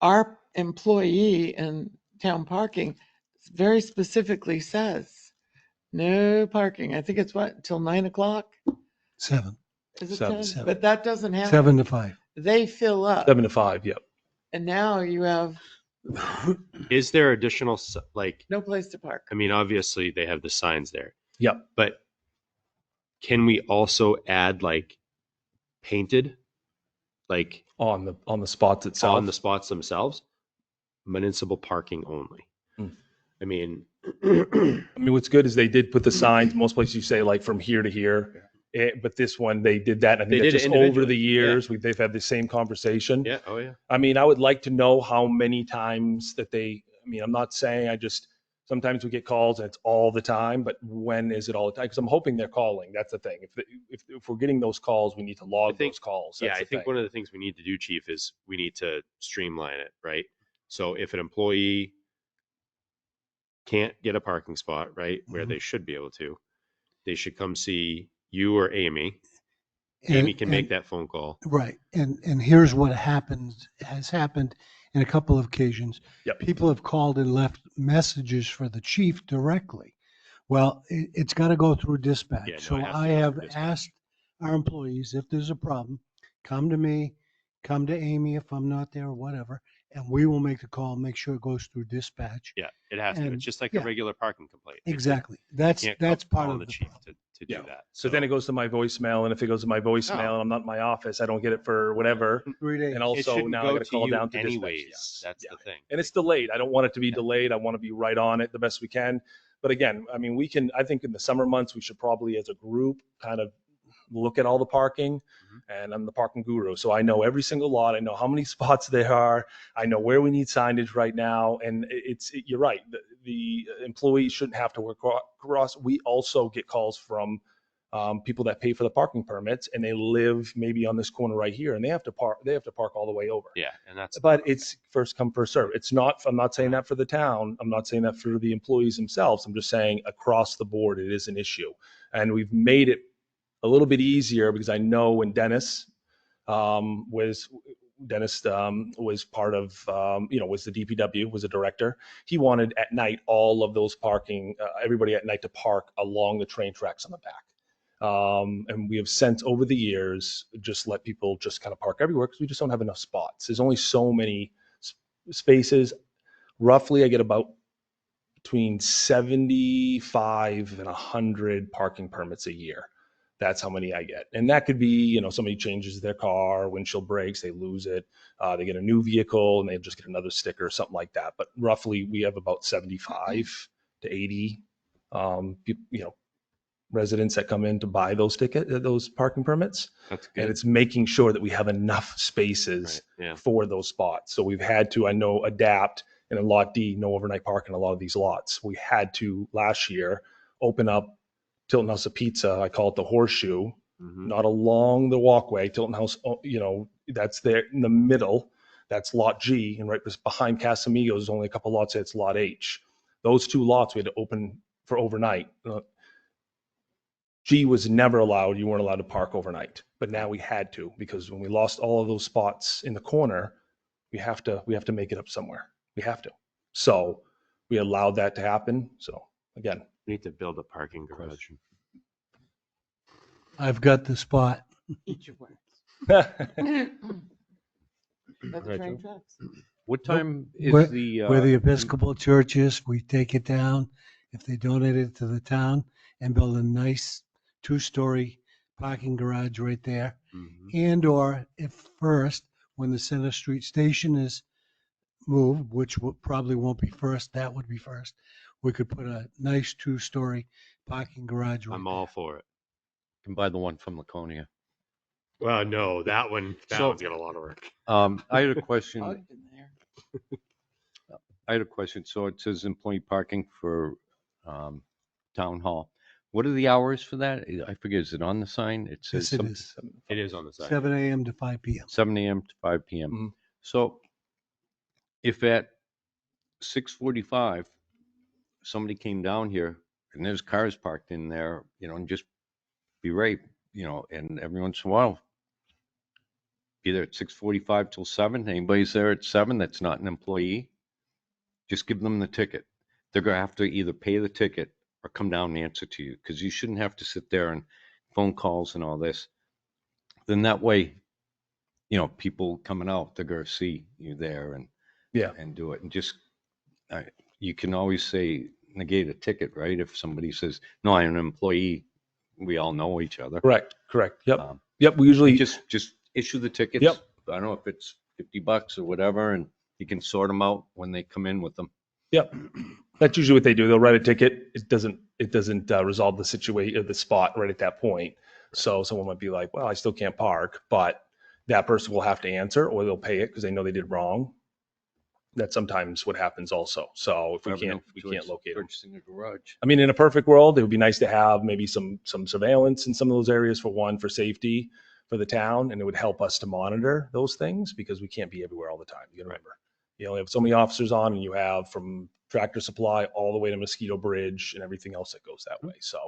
Speaker 6: our employee in town parking very specifically says no parking. I think it's till 9 o'clock.
Speaker 3: 7,
Speaker 6: Is it
Speaker 10: 7.
Speaker 6: 10? But that doesn't happen.
Speaker 3: 7 to 5.
Speaker 6: They fill up.
Speaker 10: 7 to 5. Yep.
Speaker 6: And now you have
Speaker 2: Is there additional,
Speaker 6: no place to park.
Speaker 2: I mean, obviously they have the signs there,
Speaker 10: Yep.
Speaker 2: but can we also add painted,
Speaker 10: On the spots itself.
Speaker 2: on the spots themselves, municipal parking only?
Speaker 10: Hmm.
Speaker 2: I mean,
Speaker 10: What's good is they did put the signs. Most places you say from here to here. But this one, they did that. I think
Speaker 2: They
Speaker 10: that's
Speaker 2: did it
Speaker 10: just over
Speaker 2: individually.
Speaker 10: the years. They've had the same conversation.
Speaker 2: yeah, oh yeah.
Speaker 10: I mean, I would like to know how many times that I'm not saying sometimes we get calls and it's all the time, but when is it all the time? Because I'm hoping they're calling. That's the thing. If we're getting those calls, we need to log those calls.
Speaker 2: Yeah,
Speaker 10: That's
Speaker 2: I
Speaker 10: the
Speaker 2: think
Speaker 10: thing.
Speaker 2: one of the things we need to do, Chief, is we need to streamline it, right? So if an employee can't get a parking spot, right, where
Speaker 3: Mhm.
Speaker 2: they should be able to, they should come see you or Amy. Amy can make that phone call.
Speaker 3: Right. And here's what has happened in a couple of occasions.
Speaker 10: Yep.
Speaker 3: People have called and left messages for the chief directly. Well, it's got to go through dispatch.
Speaker 2: Yeah, no,
Speaker 3: So
Speaker 2: it has to
Speaker 3: I
Speaker 2: go
Speaker 3: have
Speaker 2: through dispatch.
Speaker 3: asked our employees, if there's a problem, come to me, come to Amy if I'm not there or whatever, and we will make the call, make sure it goes through dispatch.
Speaker 2: Yeah, it has to.
Speaker 3: And-
Speaker 2: It's just like
Speaker 3: yeah.
Speaker 2: a regular parking complaint.
Speaker 3: Exactly. That's
Speaker 2: Can't
Speaker 3: part
Speaker 2: call
Speaker 3: of
Speaker 2: the
Speaker 3: the
Speaker 2: chief
Speaker 3: problem.
Speaker 2: to
Speaker 10: Yeah.
Speaker 2: do that.
Speaker 10: So then it goes to my voicemail, and if it goes to my voicemail and I'm not in my office, I don't get it for whatever.
Speaker 3: 3 days.
Speaker 10: And
Speaker 2: it
Speaker 10: also
Speaker 2: shouldn't
Speaker 10: now I
Speaker 2: go
Speaker 10: got to call
Speaker 2: you
Speaker 10: down to
Speaker 2: anyways.
Speaker 10: dispatch.
Speaker 2: That's
Speaker 10: Yeah.
Speaker 2: the thing.
Speaker 10: And it's delayed. I don't want it to be delayed. I want to be right on it the best we can. But again, I mean, I think in the summer months, we should probably as a group kind of look at all the parking. And I'm the parking guru. So I know every single lot. I know how many spots there are. I know where we need signage right now. And you're right. The employees shouldn't have to work across. We also get calls from people that pay for the parking permits, and they live maybe on this corner right here, and they have to park all the way over.
Speaker 2: Yeah, and that's.
Speaker 10: But it's first come, first serve. I'm not saying that for the town. I'm not saying that for the employees themselves. I'm just saying across the board, it is an issue. And we've made it a little bit easier because I know when Dennis was part of, was the DPW, was a director. He wanted at night all of those parking, everybody at night to park along the train tracks on the back. And we have since over the years just let people just kind of park everywhere because we just don't have enough spots. There's only so many spaces. Roughly, I get about between 75 and 100 parking permits a year. That's how many I get. And that could be, somebody changes their car, windshield breaks, they lose it. They get a new vehicle and they just get another sticker or something like that. But roughly we have about 75 to 80, residents that come in to buy those parking permits.
Speaker 2: That's
Speaker 10: And
Speaker 2: good.
Speaker 10: it's making sure that we have enough spaces
Speaker 2: Right, yeah.
Speaker 10: for those spots. So we've had to, I know, adapt, and in lot D, no overnight parking in a lot of these lots. We had to last year open up Tilton House of Pizza. I call it the horseshoe, not along the walkway. Tilton House, that's there in the middle. That's lot G, and right behind Casamigos is only a couple lots. It's lot H. Those two lots we had to open for overnight. G was never allowed. You weren't allowed to park overnight, but now we had to, because when we lost all of those spots in the corner, we have to make it up somewhere. We have to. So we allowed that to happen. So again,
Speaker 2: We need to build a parking garage.
Speaker 3: I've got the spot.
Speaker 6: Eat your words.
Speaker 10: yeah,
Speaker 6: Let the
Speaker 2: Right,
Speaker 6: train
Speaker 2: Joe?
Speaker 6: tracks.
Speaker 7: What time
Speaker 3: Where-
Speaker 7: is the,
Speaker 3: Where the Episcopal Church is, we take it down. If they donate it to the town and build a nice 2-story parking garage right there. And or if first, when the Center Street Station is moved, which probably won't be first, that would be first. We could put a nice 2-story parking garage right
Speaker 2: I'm
Speaker 3: there.
Speaker 2: all for it.
Speaker 7: can buy the one from Laconia?
Speaker 2: Well, no, that one's
Speaker 7: So-
Speaker 2: got a lot of work.
Speaker 7: I had a question.
Speaker 6: Plugged in there.
Speaker 7: I had a question. So it says employee parking for town hall. What are the hours for that? I forget. Is it on the sign? It says
Speaker 3: Yes, it is.
Speaker 2: It is on the side.
Speaker 3: 7 a.m. to 5 p.m.
Speaker 7: 7 a.m. to 5 p.m.
Speaker 10: Mhm.
Speaker 7: So if at 6:45 somebody came down here and there's cars parked in there, and just be right, and every once in a while, either at 6:45 till 7, anybody's there at 7 that's not an employee, just give them the ticket. They're going to have to either pay the ticket or come down and answer to you, because you shouldn't have to sit there and phone calls and all this. Then that way, people coming out, they're going to see you there and
Speaker 10: yeah,
Speaker 7: and do it. And just, you can always say, negate a ticket, right? If somebody says, no, I'm an employee, we all know each other.
Speaker 10: correct. Yep.
Speaker 7: Um,
Speaker 10: Yep. We usually
Speaker 7: Just issue the tickets.
Speaker 10: Yep.
Speaker 7: I don't know if it's $50 or whatever, and you can sort them out when they come in with them.
Speaker 10: Yep. That's usually what they do. They'll write a ticket. It doesn't resolve the situation or the spot right at that point. So someone might be like, well, I still can't park, but that person will have to answer, or they'll pay it because they know they did wrong. That's sometimes what happens also. So if we can't locate them.
Speaker 7: Purchasing a garage.
Speaker 10: I mean, in a perfect world, it would be nice to have maybe some surveillance in some of those areas, for safety for the town, and it would help us to monitor those things, because we can't be everywhere all the time. You gotta remember, you only have so many officers on, and you have from Tractor Supply all the way to Mosquito Bridge and everything else that goes that way. So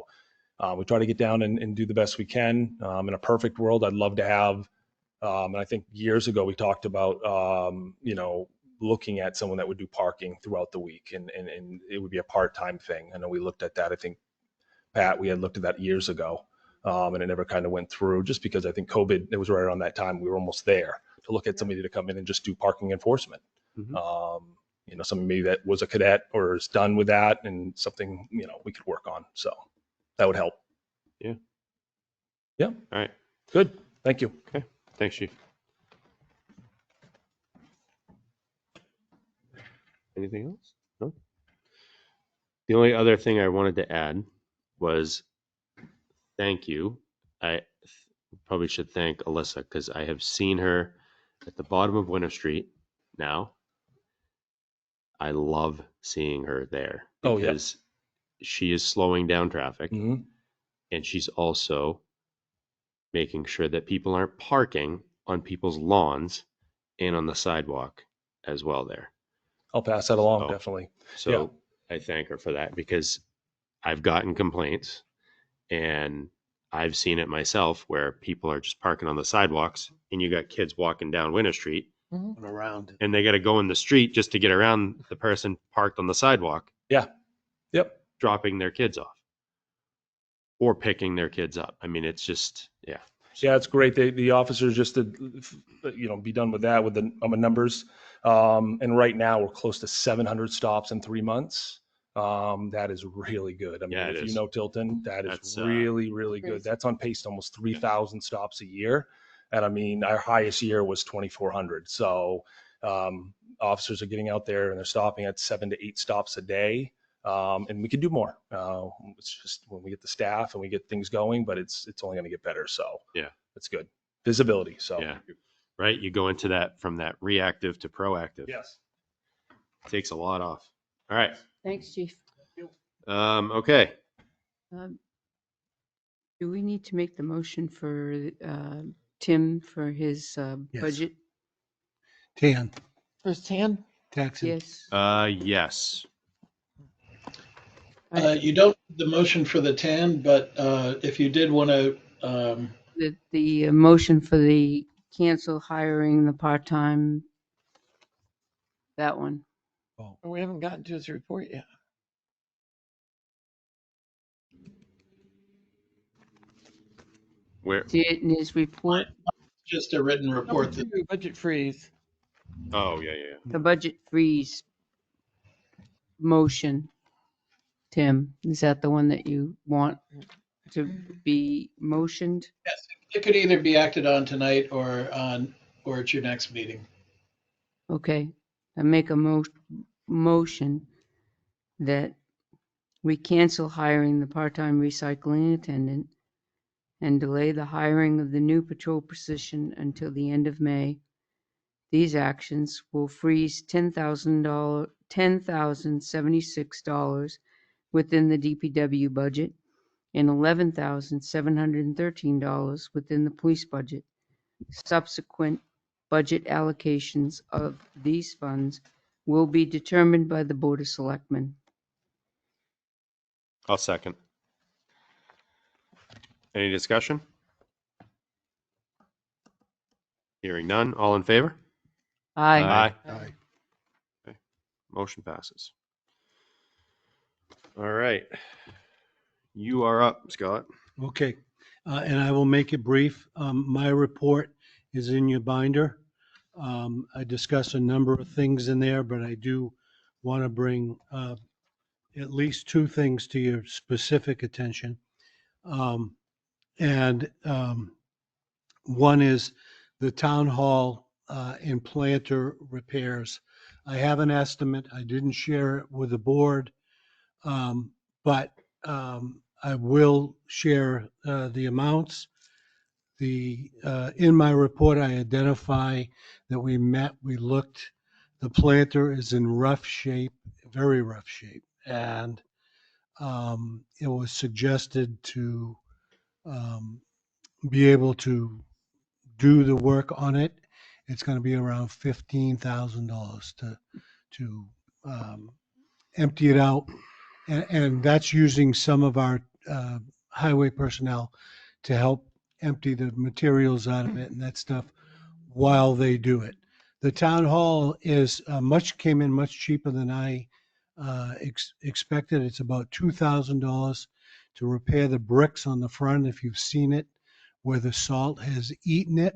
Speaker 10: we try to get down and do the best we can. In a perfect world, I'd love to have, and I think years ago we talked about, looking at someone that would do parking throughout the week, and it would be a part-time thing. I know we looked at that. I think, Pat, we had looked at that years ago, and it never kind of went through, just because I think COVID, it was right around that time. We were almost there to look at somebody to come in and just do parking enforcement. Somebody maybe that was a cadet or is done with that, and something, we could work on. So that would help.
Speaker 2: Yeah.
Speaker 10: Yeah.
Speaker 2: All right.
Speaker 10: Good. Thank you.
Speaker 2: Okay. Thanks, Chief. Anything else? No. The only other thing I wanted to add was thank you. I probably should thank Alyssa, because I have seen her at the bottom of Winter Street now. I love seeing her there,
Speaker 10: Oh, yeah.
Speaker 2: because she is slowing down traffic,
Speaker 10: Mhm.
Speaker 2: and she's also making sure that people aren't parking on people's lawns and on the sidewalk as well there.
Speaker 10: I'll pass that along.
Speaker 2: So-
Speaker 10: Definitely.
Speaker 2: So I thank her for that, because I've gotten complaints, and I've seen it myself where people are just parking on the sidewalks, and you got kids walking down Winter Street,
Speaker 3: And around it.
Speaker 2: and they got to go in the street just to get around the person parked on the sidewalk,
Speaker 10: Yep.
Speaker 2: dropping their kids off or picking their kids up. I mean, it's just, yeah.
Speaker 10: Yeah, it's great. The officers just to, be done with that, with the numbers. And right now we're close to 700 stops in 3 months. That is really good. I mean,
Speaker 2: Yeah, it
Speaker 10: if you
Speaker 2: is.
Speaker 10: know Tilton, that is
Speaker 2: That's,
Speaker 10: really, really good.
Speaker 6: crazy.
Speaker 10: That's on pace to almost 3,000 stops a year. And I mean, our highest year was 2,400. So officers are getting out there and they're stopping at 7 to 8 stops a day. And we can do more. It's just when we get the staff and we get things going, but it's only going to get better. So
Speaker 2: Yeah.
Speaker 10: that's good. Visibility. So
Speaker 2: Yeah. Right. You go into that from that reactive to proactive.
Speaker 10: yes.
Speaker 2: Takes a lot off. All right.
Speaker 4: Thanks, Chief.
Speaker 2: Okay.
Speaker 4: Do we need to make the motion for Tim for his
Speaker 3: Yes.
Speaker 4: budget?
Speaker 3: Tan,
Speaker 6: First hand?
Speaker 3: taxi.
Speaker 4: Yes.
Speaker 2: Yes.
Speaker 9: You don't need the motion for the TAN, but if you did want to,
Speaker 4: The motion for the cancel hiring the part-time, that one.
Speaker 6: Oh, we haven't gotten to his report yet.
Speaker 2: Where?
Speaker 4: See it in his report,
Speaker 9: just a written report. That,
Speaker 6: Budget freeze.
Speaker 2: Oh, yeah, yeah, yeah.
Speaker 4: the budget freeze motion. Tim, is that the one that you want to be motioned?
Speaker 9: yes, it could either be acted on tonight or at your next meeting.
Speaker 4: Okay, I make a motion that we cancel hiring the part-time recycling attendant and delay the hiring of the new patrol position until the end of May. These actions will freeze $10,076 within the DPW budget and $11,713 within the police budget. Subsequent budget allocations of these funds will be determined by the Board of Selectmen.
Speaker 2: I'll second. Any discussion? Hearing none. All in favor?
Speaker 4: Aye.
Speaker 3: Aye.
Speaker 2: Okay. Motion passes. All right. You are up, Scott.
Speaker 3: Okay, and I will make it brief. My report is in your binder. I discuss a number of things in there, but I do want to bring at least two things to your specific attention. One is the town hall and planter repairs. I have an estimate. I didn't share it with the board, but I will share the amounts. In my report, I identify that we looked, the planter is in rough shape, very rough shape. And it was suggested to be able to do the work on it. It's going to be around $15,000 to empty it out. And that's using some of our highway personnel to help empty the materials out of it and that stuff while they do it. The town hall came in much cheaper than I expected. It's about $2,000 to repair the bricks on the front, if you've seen it, where the salt has eaten it,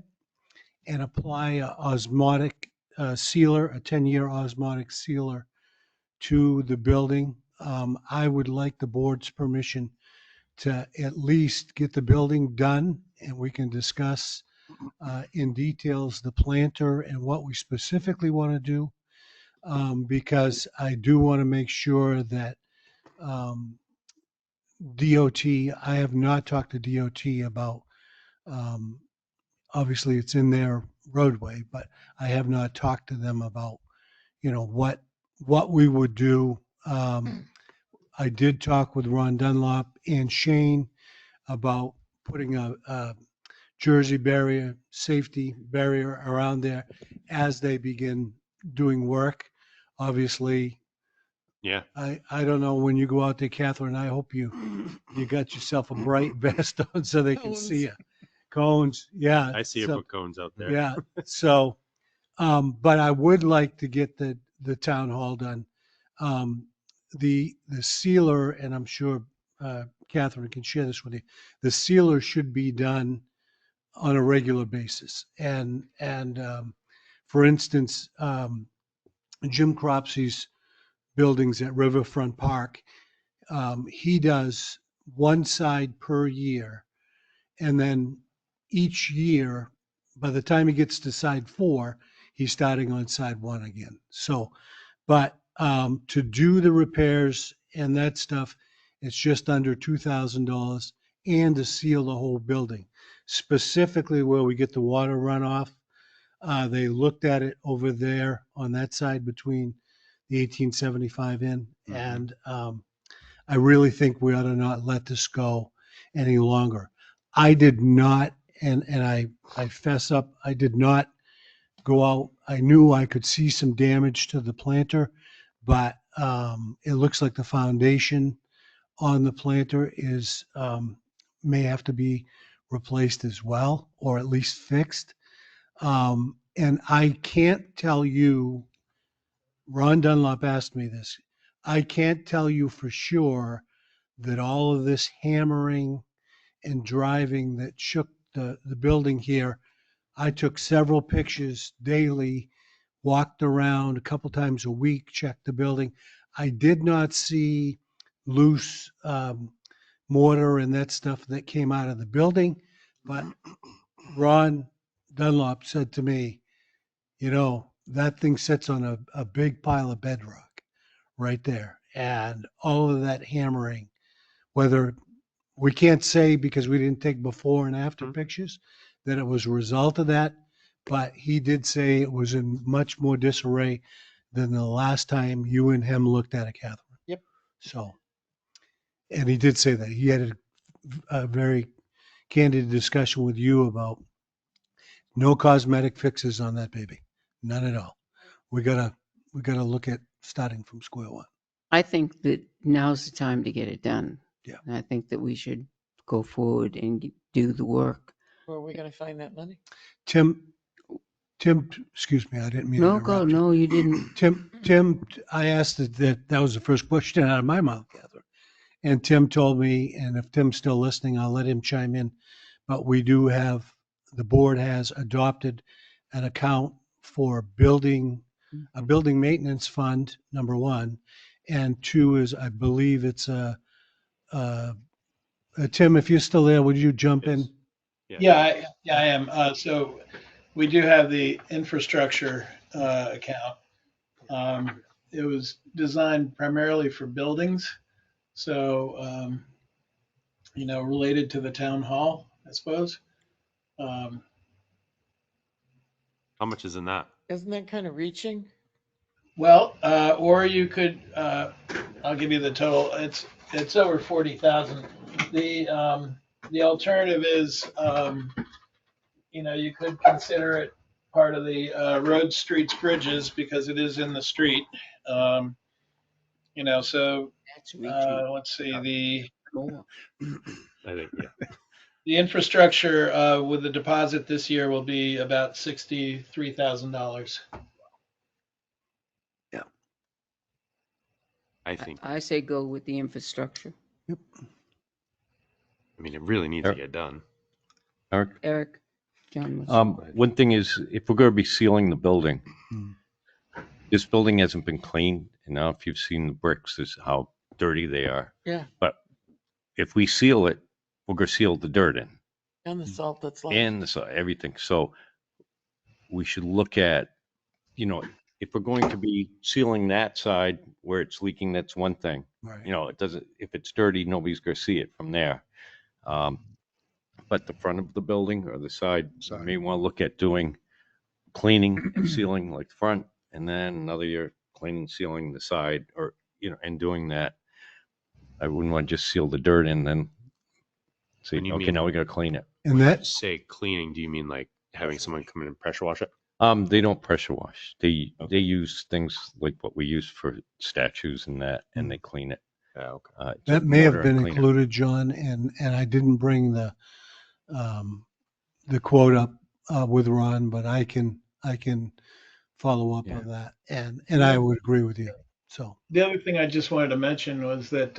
Speaker 3: and apply a osmotic sealer, a 10-year osmotic sealer to the building. I would like the board's permission to at least get the building done, and we can discuss in details the planter and what we specifically want to do, because I do want to make sure that DOT, I have not talked to DOT about, obviously it's in their roadway, but I have not talked to them about, what we would do. I did talk with Ron Dunlop and Shane about putting a Jersey barrier, safety barrier around there as they begin doing work. Obviously,
Speaker 2: Yeah.
Speaker 3: I don't know when you go out there, Catherine, I hope you got yourself a bright vest on so they can see you. Cones, yeah.
Speaker 2: I see you
Speaker 3: so-
Speaker 2: put cones out there.
Speaker 3: Yeah, so, but I would like to get the town hall done. The sealer, and I'm sure Catherine can share this with you, the sealer should be done on a regular basis. And for instance, Jim Cropsey's buildings at Riverfront Park, he does one side per year. And then each year, by the time he gets to side 4, he's starting on side 1 again. So, but to do the repairs and that stuff, it's just under $2,000, and to seal the whole building, specifically where we get the water runoff. They looked at it over there on that side between the 1875 Inn, and I really think we ought to not let this go any longer. I did not, and I fess up, I did not go out. I knew I could see some damage to the planter, but it looks like the foundation on the planter is may have to be replaced as well, or at least fixed. And I can't tell you, Ron Dunlop asked me this, I can't tell you for sure that all of this hammering and driving that shook the building here. I took several pictures daily, walked around a couple times a week, checked the building. I did not see loose mortar and that stuff that came out of the building, but Ron Dunlop said to me, you know, that thing sits on a big pile of bedrock right there. And all of that hammering, whether we can't say because we didn't take before and after pictures that it was a result of that, but he did say it was in much more disarray than the last time you and him looked at it, Catherine.
Speaker 6: Yep.
Speaker 3: So, and he did say that he had a very candid discussion with you about no cosmetic fixes on that baby, none at all. We gotta look at starting from square one.
Speaker 4: I think that now's the time to get it done.
Speaker 3: Yeah.
Speaker 4: And I think that we should go forward and do the work.
Speaker 6: Where are we going to find that money?
Speaker 3: Tim, excuse me, I didn't mean to
Speaker 4: No,
Speaker 3: interrupt
Speaker 4: go,
Speaker 3: you.
Speaker 4: no, you didn't.
Speaker 3: Tim, I asked that was the first question out of my mouth, Catherine. And Tim told me, and if Tim's still listening, I'll let him chime in. But we do have, the board has adopted an account for a building maintenance fund, number one. And two is, I believe it's Tim, if you're still there, would you jump in?
Speaker 9: Yeah, I am. So we do have the infrastructure account. It was designed primarily for buildings, so related to the town hall, I suppose.
Speaker 2: How much is in that?
Speaker 6: Isn't that kind of reaching?
Speaker 9: Well, or you could, I'll give you the total. It's over 40,000. The alternative is, you could consider it part of the road, streets, bridges because it is in the street. So
Speaker 4: That's reaching
Speaker 9: let's see
Speaker 4: more.
Speaker 2: I think, yeah.
Speaker 9: the infrastructure with the deposit this year will be about $63,000.
Speaker 2: I think,
Speaker 4: I say go with the infrastructure.
Speaker 3: Yep.
Speaker 2: I mean, it really needs to get done.
Speaker 7: Eric?
Speaker 4: Eric, John was.
Speaker 7: One thing is, if we're going to be sealing the building, this building hasn't been cleaned. And now if you've seen the bricks, this is how dirty they are.
Speaker 6: Yeah.
Speaker 7: But if we seal it, we're going to seal the dirt in
Speaker 6: And the salt that's left.
Speaker 7: and everything. So we should look at, if we're going to be sealing that side where it's leaking, that's one thing.
Speaker 3: Right.
Speaker 7: It doesn't, if it's dirty, nobody's going to see it from there. But the front of the building or the side, you may want to look at doing cleaning and sealing like the front, and then another year cleaning, sealing the side, or, and doing that. I wouldn't want to just seal the dirt and then say,
Speaker 2: When you
Speaker 7: okay,
Speaker 2: mean-
Speaker 7: now we got to clean it.
Speaker 3: And that,
Speaker 2: Say cleaning, do you mean like having someone come in and pressure wash it?
Speaker 7: They don't pressure wash. They use things like what we use for statues and that, and they clean it.
Speaker 2: Yeah, okay.
Speaker 7: Just
Speaker 3: that may have
Speaker 7: mortar and
Speaker 3: been
Speaker 7: cleaner.
Speaker 3: included, John, and I didn't bring the quote up with Ron, but I can follow up
Speaker 7: Yeah.
Speaker 3: on that, and I would agree with you. So
Speaker 9: The other thing I just wanted to mention was that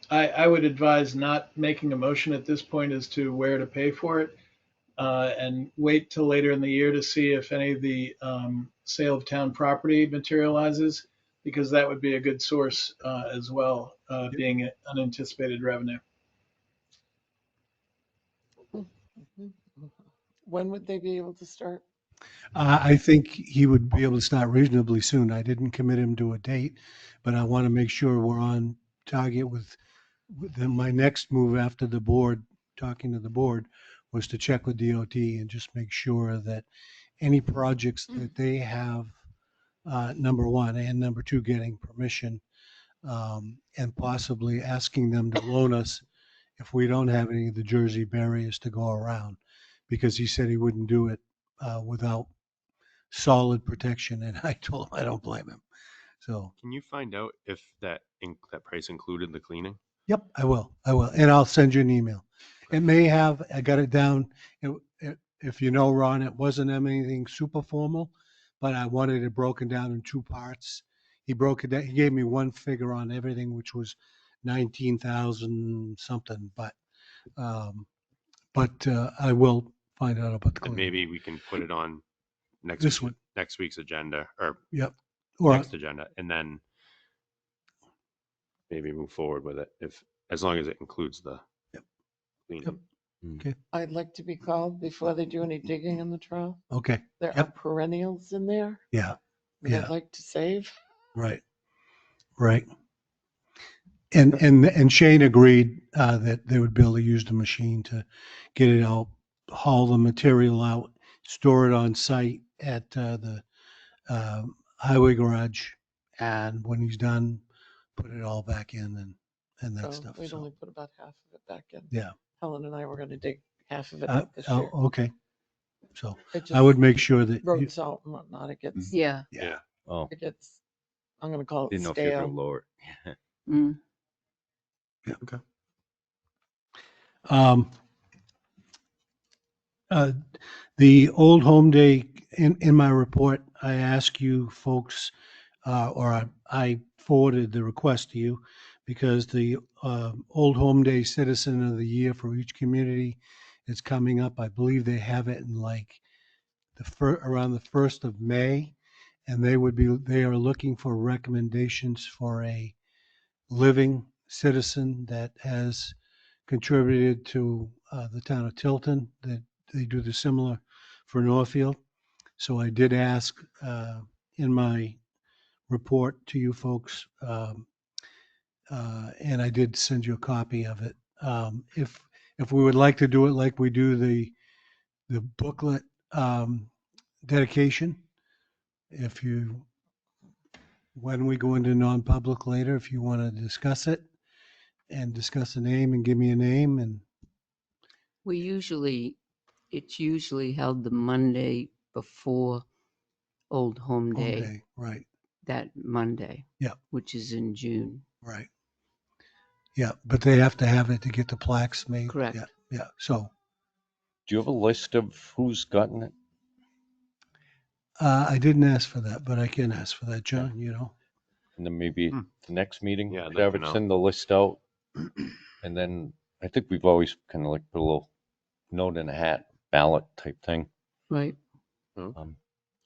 Speaker 9: I would advise not making a motion at this point as to where to pay for it, and wait till later in the year to see if any of the sale of town property materializes, because that would be a good source as well, being unanticipated revenue.
Speaker 6: When would they be able to start?
Speaker 3: I think he would be able to start reasonably soon. I didn't commit him to a date, but I want to make sure we're on target with my next move after the board, talking to the board, was to check with DOT and just make sure that any projects that they have, number one, and number two, getting permission, and possibly asking them to loan us if we don't have any of the Jersey barriers to go around, because he said he wouldn't do it without solid protection, and I told him I don't blame him. So,
Speaker 2: Can you find out if that that price included the cleaning?
Speaker 3: yep, I will, and I'll send you an email. It may have, I got it down, if you know, Ron, it wasn't anything super formal, but I wanted it broken down in two parts. He broke it down, he gave me one figure on everything, which was 19,000 something, but I will find out about the
Speaker 2: And
Speaker 3: cleaning.
Speaker 2: maybe we can put it on
Speaker 3: This one.
Speaker 2: next week's agenda, or
Speaker 3: Yep. Or,
Speaker 2: next agenda, and then maybe move forward with it as long as it includes the
Speaker 3: Yep.
Speaker 2: cleaning.
Speaker 3: okay,
Speaker 6: I'd like to be called before they do any digging in the trail.
Speaker 3: okay,
Speaker 6: There are
Speaker 3: Yep.
Speaker 6: perennials in there
Speaker 3: yeah,
Speaker 6: that
Speaker 3: Yeah.
Speaker 6: I'd like to save.
Speaker 3: right. And Shane agreed that they would be able to use the machine to get it out, haul the material out, store it on site at the highway garage, and when he's done, put it all back in and that
Speaker 6: So
Speaker 3: stuff.
Speaker 6: we'd
Speaker 3: So,
Speaker 6: only put about half of it back in.
Speaker 3: yeah.
Speaker 6: Helen and I were gonna dig half of it out this year.
Speaker 3: Okay. So
Speaker 6: It
Speaker 3: I would
Speaker 6: just-
Speaker 3: make sure that
Speaker 6: road
Speaker 3: you,
Speaker 6: salt and whatnot, it gets,
Speaker 4: Yeah.
Speaker 3: yeah.
Speaker 7: Oh,
Speaker 6: it gets, I'm gonna call it
Speaker 7: didn't know if you were
Speaker 6: stale.
Speaker 7: gonna lower it.
Speaker 4: Mm.
Speaker 2: Okay.
Speaker 3: Um, the Old Home Day, in my report, I ask you folks, or I forwarded the request to you, because the Old Home Day Citizen of the Year for each community is coming up. I believe they have it in like around the 1st of May, and they are looking for recommendations for a living citizen that has contributed to the town of Tilton, that they do the similar for Northfield. So I did ask in my report to you folks, and I did send you a copy of it. If we would like to do it like we do the booklet dedication, when we go into non-public later, if you want to discuss it and discuss a name and give me a name, and
Speaker 4: It's usually held the Monday before Old Home
Speaker 3: Home
Speaker 4: Day,
Speaker 3: Day, right,
Speaker 4: that Monday.
Speaker 3: Yeah.
Speaker 4: Which is in June.
Speaker 3: right. Yeah, but they have to have it to get the plaques made.
Speaker 4: Correct.
Speaker 3: Yeah, so
Speaker 7: Do you have a list of who's gotten it?
Speaker 3: I didn't ask for that, but I can ask for that, John, you know.
Speaker 7: And then maybe
Speaker 2: Hmm.
Speaker 7: the next meeting,
Speaker 2: Yeah, I'd
Speaker 7: have
Speaker 2: like
Speaker 7: it
Speaker 2: to know.
Speaker 7: send the list out. And then I think we've always kind of like put a little note in a hat, ballot type thing.
Speaker 4: Right.
Speaker 7: You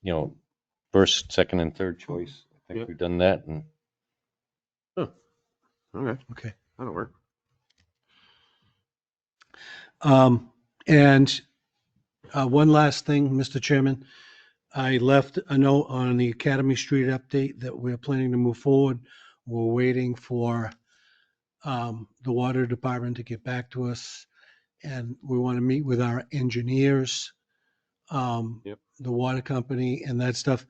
Speaker 7: know, first, second, and third choice. I think
Speaker 2: Yeah.
Speaker 7: we've done that. And
Speaker 2: Okay, that'll work.
Speaker 3: And one last thing, Mr. Chairman, I left a note on the Academy Street update that we're planning to move forward. We're waiting for the water department to get back to us, and we want to meet with our engineers,
Speaker 2: Yep.
Speaker 3: the water company and that stuff.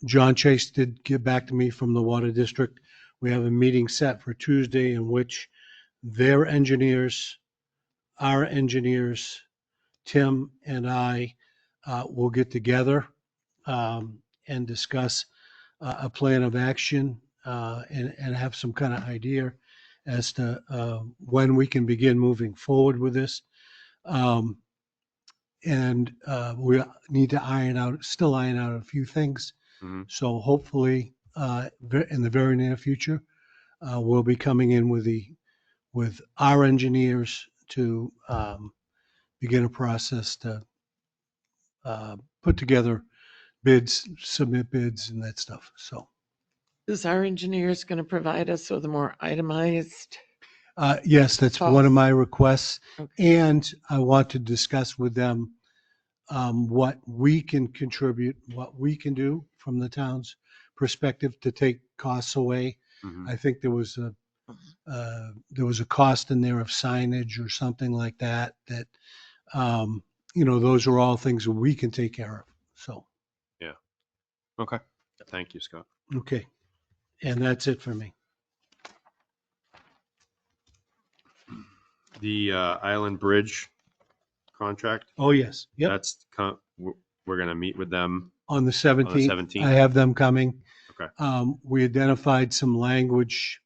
Speaker 3: John Chase did get back to me from the water district. We have a meeting set for Tuesday in which their engineers, our engineers, Tim and I will get together and discuss a plan of action and have some kind of idea as to when we can begin moving forward with this. And we need to still iron out a few things.
Speaker 2: Mhm.
Speaker 3: So hopefully in the very near future, we'll be coming in with our engineers to begin a process to put together bids, submit bids and that stuff. So,
Speaker 6: Is our engineers gonna provide us with a more itemized?
Speaker 3: yes, that's one of
Speaker 6: Cost.
Speaker 3: my requests.
Speaker 6: Okay.
Speaker 3: And I want to discuss with them what we can contribute, what we can do from the town's perspective to take costs away.
Speaker 2: Mhm.
Speaker 3: I think there was there was a cost in there of signage or something like that, those are all things that we can take care of. So,
Speaker 2: Okay. Thank you, Scott.
Speaker 3: okay. And that's it for me.
Speaker 2: The Island Bridge contract.
Speaker 3: Oh, yes. Yep.
Speaker 2: That's we're going to meet with them.
Speaker 3: On the 17th,
Speaker 2: 17th?
Speaker 3: I have them coming.
Speaker 2: Okay.
Speaker 3: We identified some language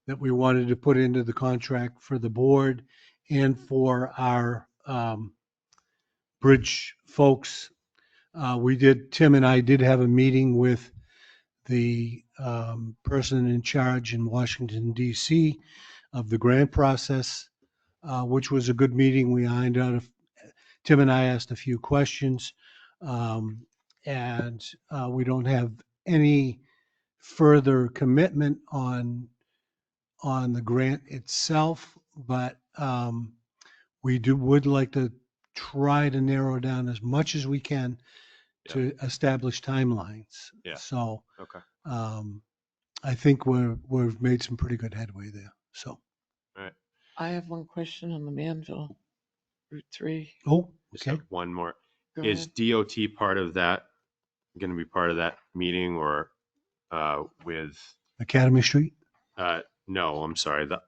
Speaker 3: that we wanted to put into the contract for the board and for our bridge folks. Tim and I did have a meeting with the person in charge in Washington, D.C. of the grant process, which was a good meeting. We ironed out, Tim and I asked a few questions, and we don't have any further commitment on the grant itself, but we would like to try to narrow down as much as we can to establish timelines.
Speaker 2: Yeah.
Speaker 3: So
Speaker 2: Okay.
Speaker 3: I think we've made some pretty good headway there. So.
Speaker 2: All right.
Speaker 6: I have one question on the Manville Route 3.
Speaker 3: Oh,
Speaker 2: Just
Speaker 3: okay.
Speaker 2: have one more.
Speaker 6: Go
Speaker 2: Is
Speaker 6: ahead.
Speaker 2: DOT part of that? Going to be part of that meeting or with?
Speaker 3: Academy Street?
Speaker 2: No, I'm sorry. The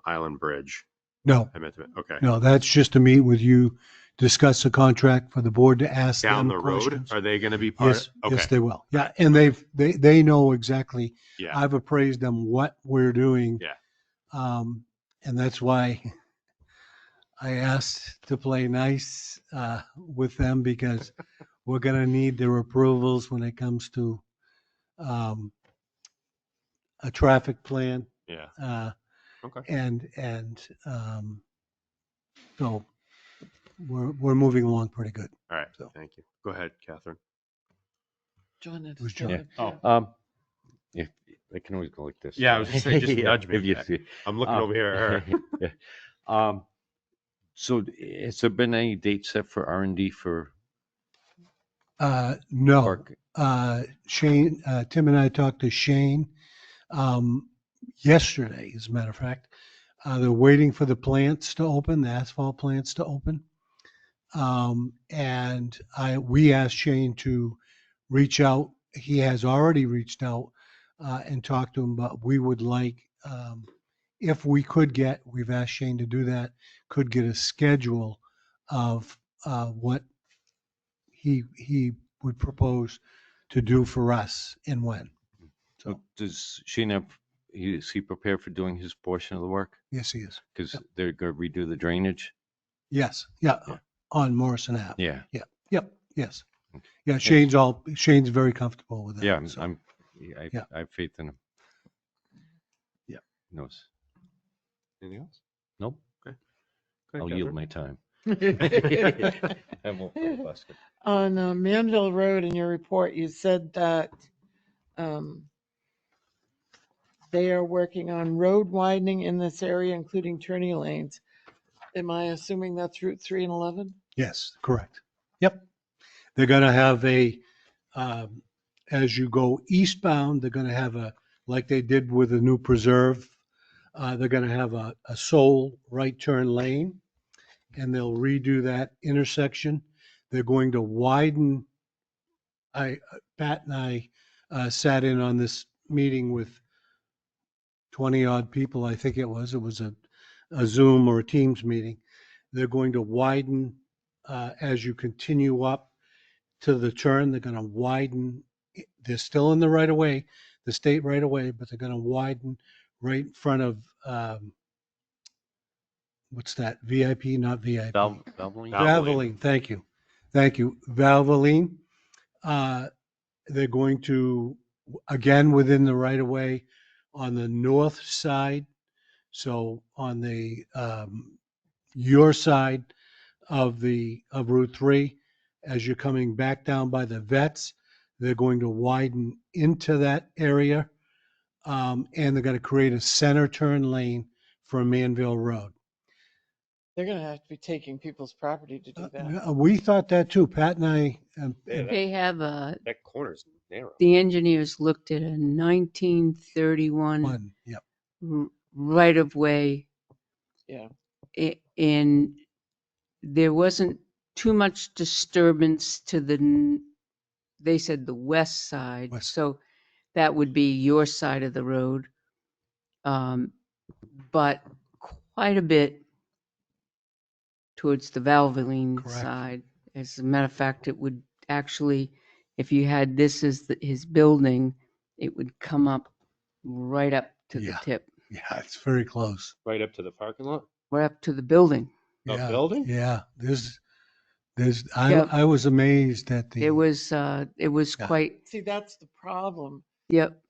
Speaker 2: Island Bridge.
Speaker 3: No,
Speaker 2: I meant to. Okay.
Speaker 3: no, that's just to meet with you, discuss the contract for the board to ask
Speaker 2: Down
Speaker 3: them
Speaker 2: the road,
Speaker 3: questions.
Speaker 2: are they going to be part?
Speaker 3: Yes,
Speaker 2: Okay.
Speaker 3: yes, they will. Yeah, and they know exactly.
Speaker 2: Yeah.
Speaker 3: I've appraised them what we're doing.
Speaker 2: Yeah.
Speaker 3: And that's why I asked to play nice with them, because we're going to need their approvals when it comes to a traffic plan.
Speaker 2: Yeah. Okay.
Speaker 3: And so we're moving along pretty good.
Speaker 2: All right.
Speaker 3: So.
Speaker 2: Thank you. Go ahead, Catherine.
Speaker 6: John had
Speaker 3: It was
Speaker 6: his
Speaker 3: John.
Speaker 6: hand
Speaker 2: Oh.
Speaker 6: up.
Speaker 7: If I can always go like this.
Speaker 2: Yeah, I was just saying, just nudge me.
Speaker 7: If you see.
Speaker 2: I'm looking over here at her.
Speaker 7: Yeah. So has there been any date set for R&D for
Speaker 3: No.
Speaker 7: park?
Speaker 3: Shane, Tim and I talked to Shane yesterday, as a matter of fact. They're waiting for the plants to open, the asphalt plants to open. And we asked Shane to reach out. He has already reached out and talked to him, but we would like, if we could get, we've asked Shane to do that, could get a schedule of what he would propose to do for us and when. So,
Speaker 7: Does Shane have, is he prepared for doing his portion of the work?
Speaker 3: yes, he is.
Speaker 7: Because they're going to redo the drainage?
Speaker 3: Yes, yeah,
Speaker 7: Yeah.
Speaker 3: on Morrison Ave.
Speaker 7: Yeah.
Speaker 3: Yep, yes. Yeah, Shane's very comfortable with that.
Speaker 7: Yeah,
Speaker 3: so.
Speaker 7: I
Speaker 3: Yeah.
Speaker 7: have faith in him.
Speaker 3: Yeah.
Speaker 7: Knows.
Speaker 2: Anything else?
Speaker 7: Nope.
Speaker 2: Okay. Go
Speaker 7: I'll
Speaker 2: ahead,
Speaker 7: yield
Speaker 2: Catherine.
Speaker 7: my time. I won't filibuster.
Speaker 6: On Manville Road, in your report, you said that they are working on road widening in this area, including turning lanes. Am I assuming that's Route 3 and 11?
Speaker 3: Yes, correct. Yep. They're going to have as you go eastbound, they're going to have like they did with the new preserve, they're going to have a sole right turn lane, and they'll redo that intersection. They're going to widen. Pat and I sat in on this meeting with 20 odd people. I think it was a Zoom or a Teams meeting. They're going to widen as you continue up to the turn. They're going to widen. They're still in the right of way, the state right of way, but they're going to widen right in front of what's that? VIP, not VIP.
Speaker 7: Valvoline?
Speaker 3: Valvoline. Thank you. Valvoline. They're going to, again, within the right of way on the north side. So on the your side of Route 3, as you're coming back down by the vets, they're going to widen into that area, and they're going to create a center turn lane for Manville Road.
Speaker 6: They're going to have to be taking people's property to do that.
Speaker 3: We thought that too, Pat and I.
Speaker 4: They have
Speaker 2: That corner's narrow.
Speaker 4: the engineers looked at a 1931
Speaker 3: Yep.
Speaker 4: right of way.
Speaker 6: Yeah.
Speaker 4: And there wasn't too much disturbance to they said the west side.
Speaker 3: West.
Speaker 4: So that would be your side of the road. But quite a bit towards the Valvoline
Speaker 3: Correct.
Speaker 4: side. As a matter of fact, it would actually, if you had this as his building, it would come up right up to the
Speaker 3: Yeah.
Speaker 4: tip,
Speaker 3: Yeah, it's very close.
Speaker 2: Right up to the parking lot?
Speaker 4: right up to the building.
Speaker 2: A
Speaker 3: Yeah.
Speaker 2: building?
Speaker 3: Yeah,
Speaker 4: Yep.
Speaker 3: I was amazed at the.
Speaker 4: It was
Speaker 3: Yeah.
Speaker 4: quite,
Speaker 6: See, that's the problem.
Speaker 4: yep.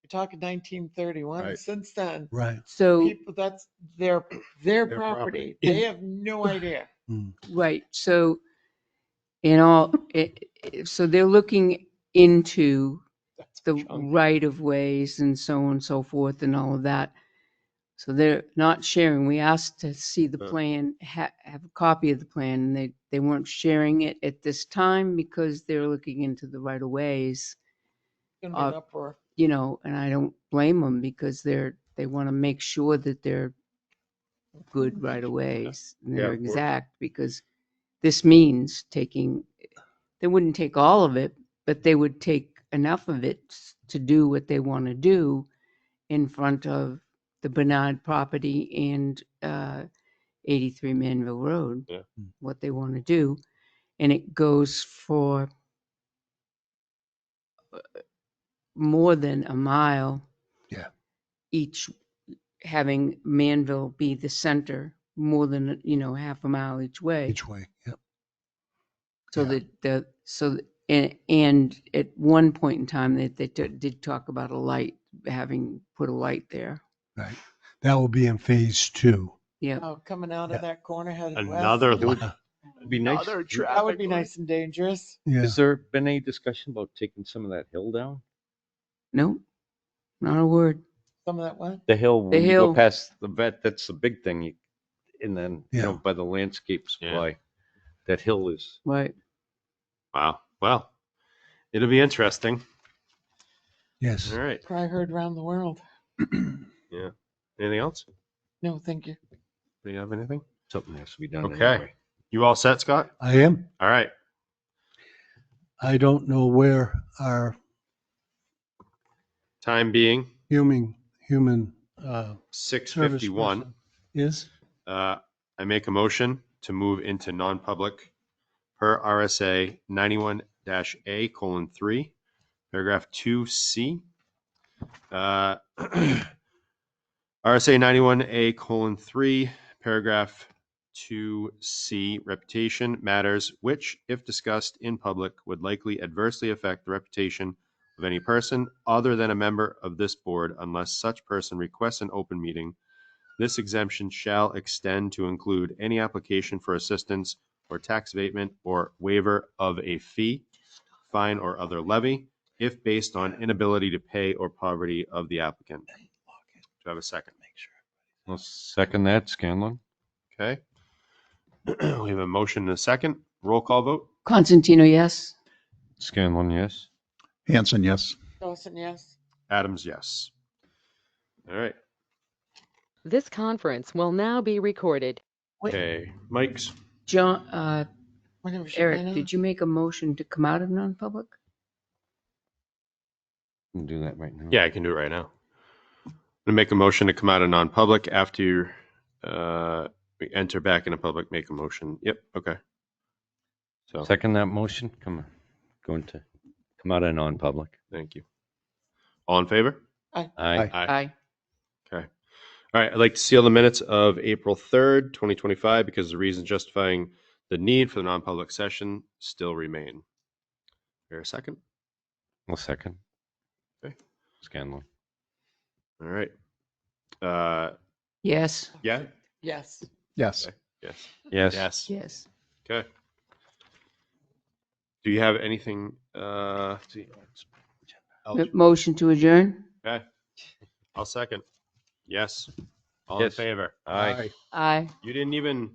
Speaker 6: You're talking 1931.
Speaker 3: Right.
Speaker 6: Since then,
Speaker 3: Right.
Speaker 4: So,
Speaker 6: people, that's their property.
Speaker 2: property.
Speaker 6: They have no idea.
Speaker 4: right, so so they're looking into
Speaker 2: That's
Speaker 4: the
Speaker 2: chunky.
Speaker 4: right of ways and so on and so forth and all of that. So they're not sharing. We asked to see the
Speaker 2: Huh.
Speaker 4: plan, have a copy of the plan, and they weren't sharing it at this time because they're looking into the right of ways,
Speaker 6: It's gonna be an uproar.
Speaker 4: and I don't blame them because they want to make sure that they're good right of ways and
Speaker 2: Yeah,
Speaker 4: they're
Speaker 2: of course.
Speaker 4: exact, because this means they wouldn't take all of it, but they would take enough of it to do what they want to do in front of the Bernard property and 83 Manville Road,
Speaker 2: Yeah.
Speaker 4: what they want to do. And it goes for more than a mile.
Speaker 3: Yeah.
Speaker 4: Each, having Manville be the center, more than, half a mile each way.
Speaker 3: Each way. Yep.
Speaker 4: So
Speaker 3: Yeah.
Speaker 4: and at one point in time, they did talk about a light, having put a light there.
Speaker 3: Right. That will be in phase 2.
Speaker 4: Yeah.
Speaker 6: Oh, coming out
Speaker 3: Yeah.
Speaker 6: of that corner headed
Speaker 2: Another
Speaker 6: west.
Speaker 2: light.
Speaker 7: It'd be nice.
Speaker 6: That would be nice and dangerous.
Speaker 3: Yeah.
Speaker 7: Has there been any discussion about taking some of that hill down?
Speaker 4: No, not a word.
Speaker 6: Some of that what?
Speaker 7: The hill, when you
Speaker 4: hill.
Speaker 7: go past the vet, that's the big thing. And then,
Speaker 3: Yeah.
Speaker 7: by the landscape
Speaker 2: Yeah.
Speaker 7: supply, that hill is.
Speaker 4: Right.
Speaker 2: Wow. Well, it'll be interesting.
Speaker 3: Yes.
Speaker 2: All right.
Speaker 6: Probably heard around the world.
Speaker 2: Yeah. Anything else?
Speaker 6: No, thank you.
Speaker 2: Do you have anything?
Speaker 7: Something has to be done
Speaker 2: Okay.
Speaker 7: anyway.
Speaker 2: You all set, Scott?
Speaker 3: I am.
Speaker 2: All right.
Speaker 3: I don't know where our
Speaker 2: Time being
Speaker 3: human
Speaker 2: 6:51.
Speaker 3: person is.
Speaker 2: I make a motion to move into non-public per RSA 91-A:3, paragraph 2C. RSA 91A:3, paragraph 2C, reputation matters which, if discussed in public, would likely adversely affect the reputation of any person other than a member of this board unless such person requests an open meeting. This exemption shall extend to include any application for assistance or tax abatement or waiver of a fee, fine, or other levy, if based on inability to pay or poverty of the applicant. Do I have a second?
Speaker 7: I'll second that, Scanlon.
Speaker 2: Okay. We have a motion and a second. Roll call vote.
Speaker 4: Constantino, yes.
Speaker 7: Scanlon, yes.
Speaker 8: Hanson, yes.
Speaker 6: Dawson, yes.
Speaker 2: Adams, yes. All right.
Speaker 1: This conference will now be recorded.
Speaker 2: Okay. Mike's.
Speaker 4: John,
Speaker 6: Whenever she
Speaker 4: Eric,
Speaker 6: ran out.
Speaker 4: did you make a motion to come out of non-public?
Speaker 7: We'll do that right now.
Speaker 2: Yeah, I can do it right now. I'm gonna make a motion to come out of non-public after we enter back into public. Make a motion. Yep. Okay. So
Speaker 7: Second that motion. Come on. Going to come out of non-public.
Speaker 2: thank you. All in favor?
Speaker 7: Aye.
Speaker 4: Aye.
Speaker 2: Okay. All right. I'd like to seal the minutes of April 3rd, 2025, because the reasons justifying the need for the non-public session still remain. Here a second.
Speaker 7: Well, second.
Speaker 2: Okay.
Speaker 7: Scanlon.
Speaker 2: All right.
Speaker 4: Yes.
Speaker 2: Yeah.
Speaker 6: Yes.
Speaker 8: Yes.
Speaker 2: Yes.
Speaker 7: Yes.
Speaker 2: Yes.
Speaker 4: Yes.
Speaker 2: Okay. Do you have anything?
Speaker 4: Motion to adjourn?
Speaker 2: Okay. I'll second. Yes. All
Speaker 7: Yes.
Speaker 2: in favor?
Speaker 7: Aye.
Speaker 4: Aye.
Speaker 2: You didn't even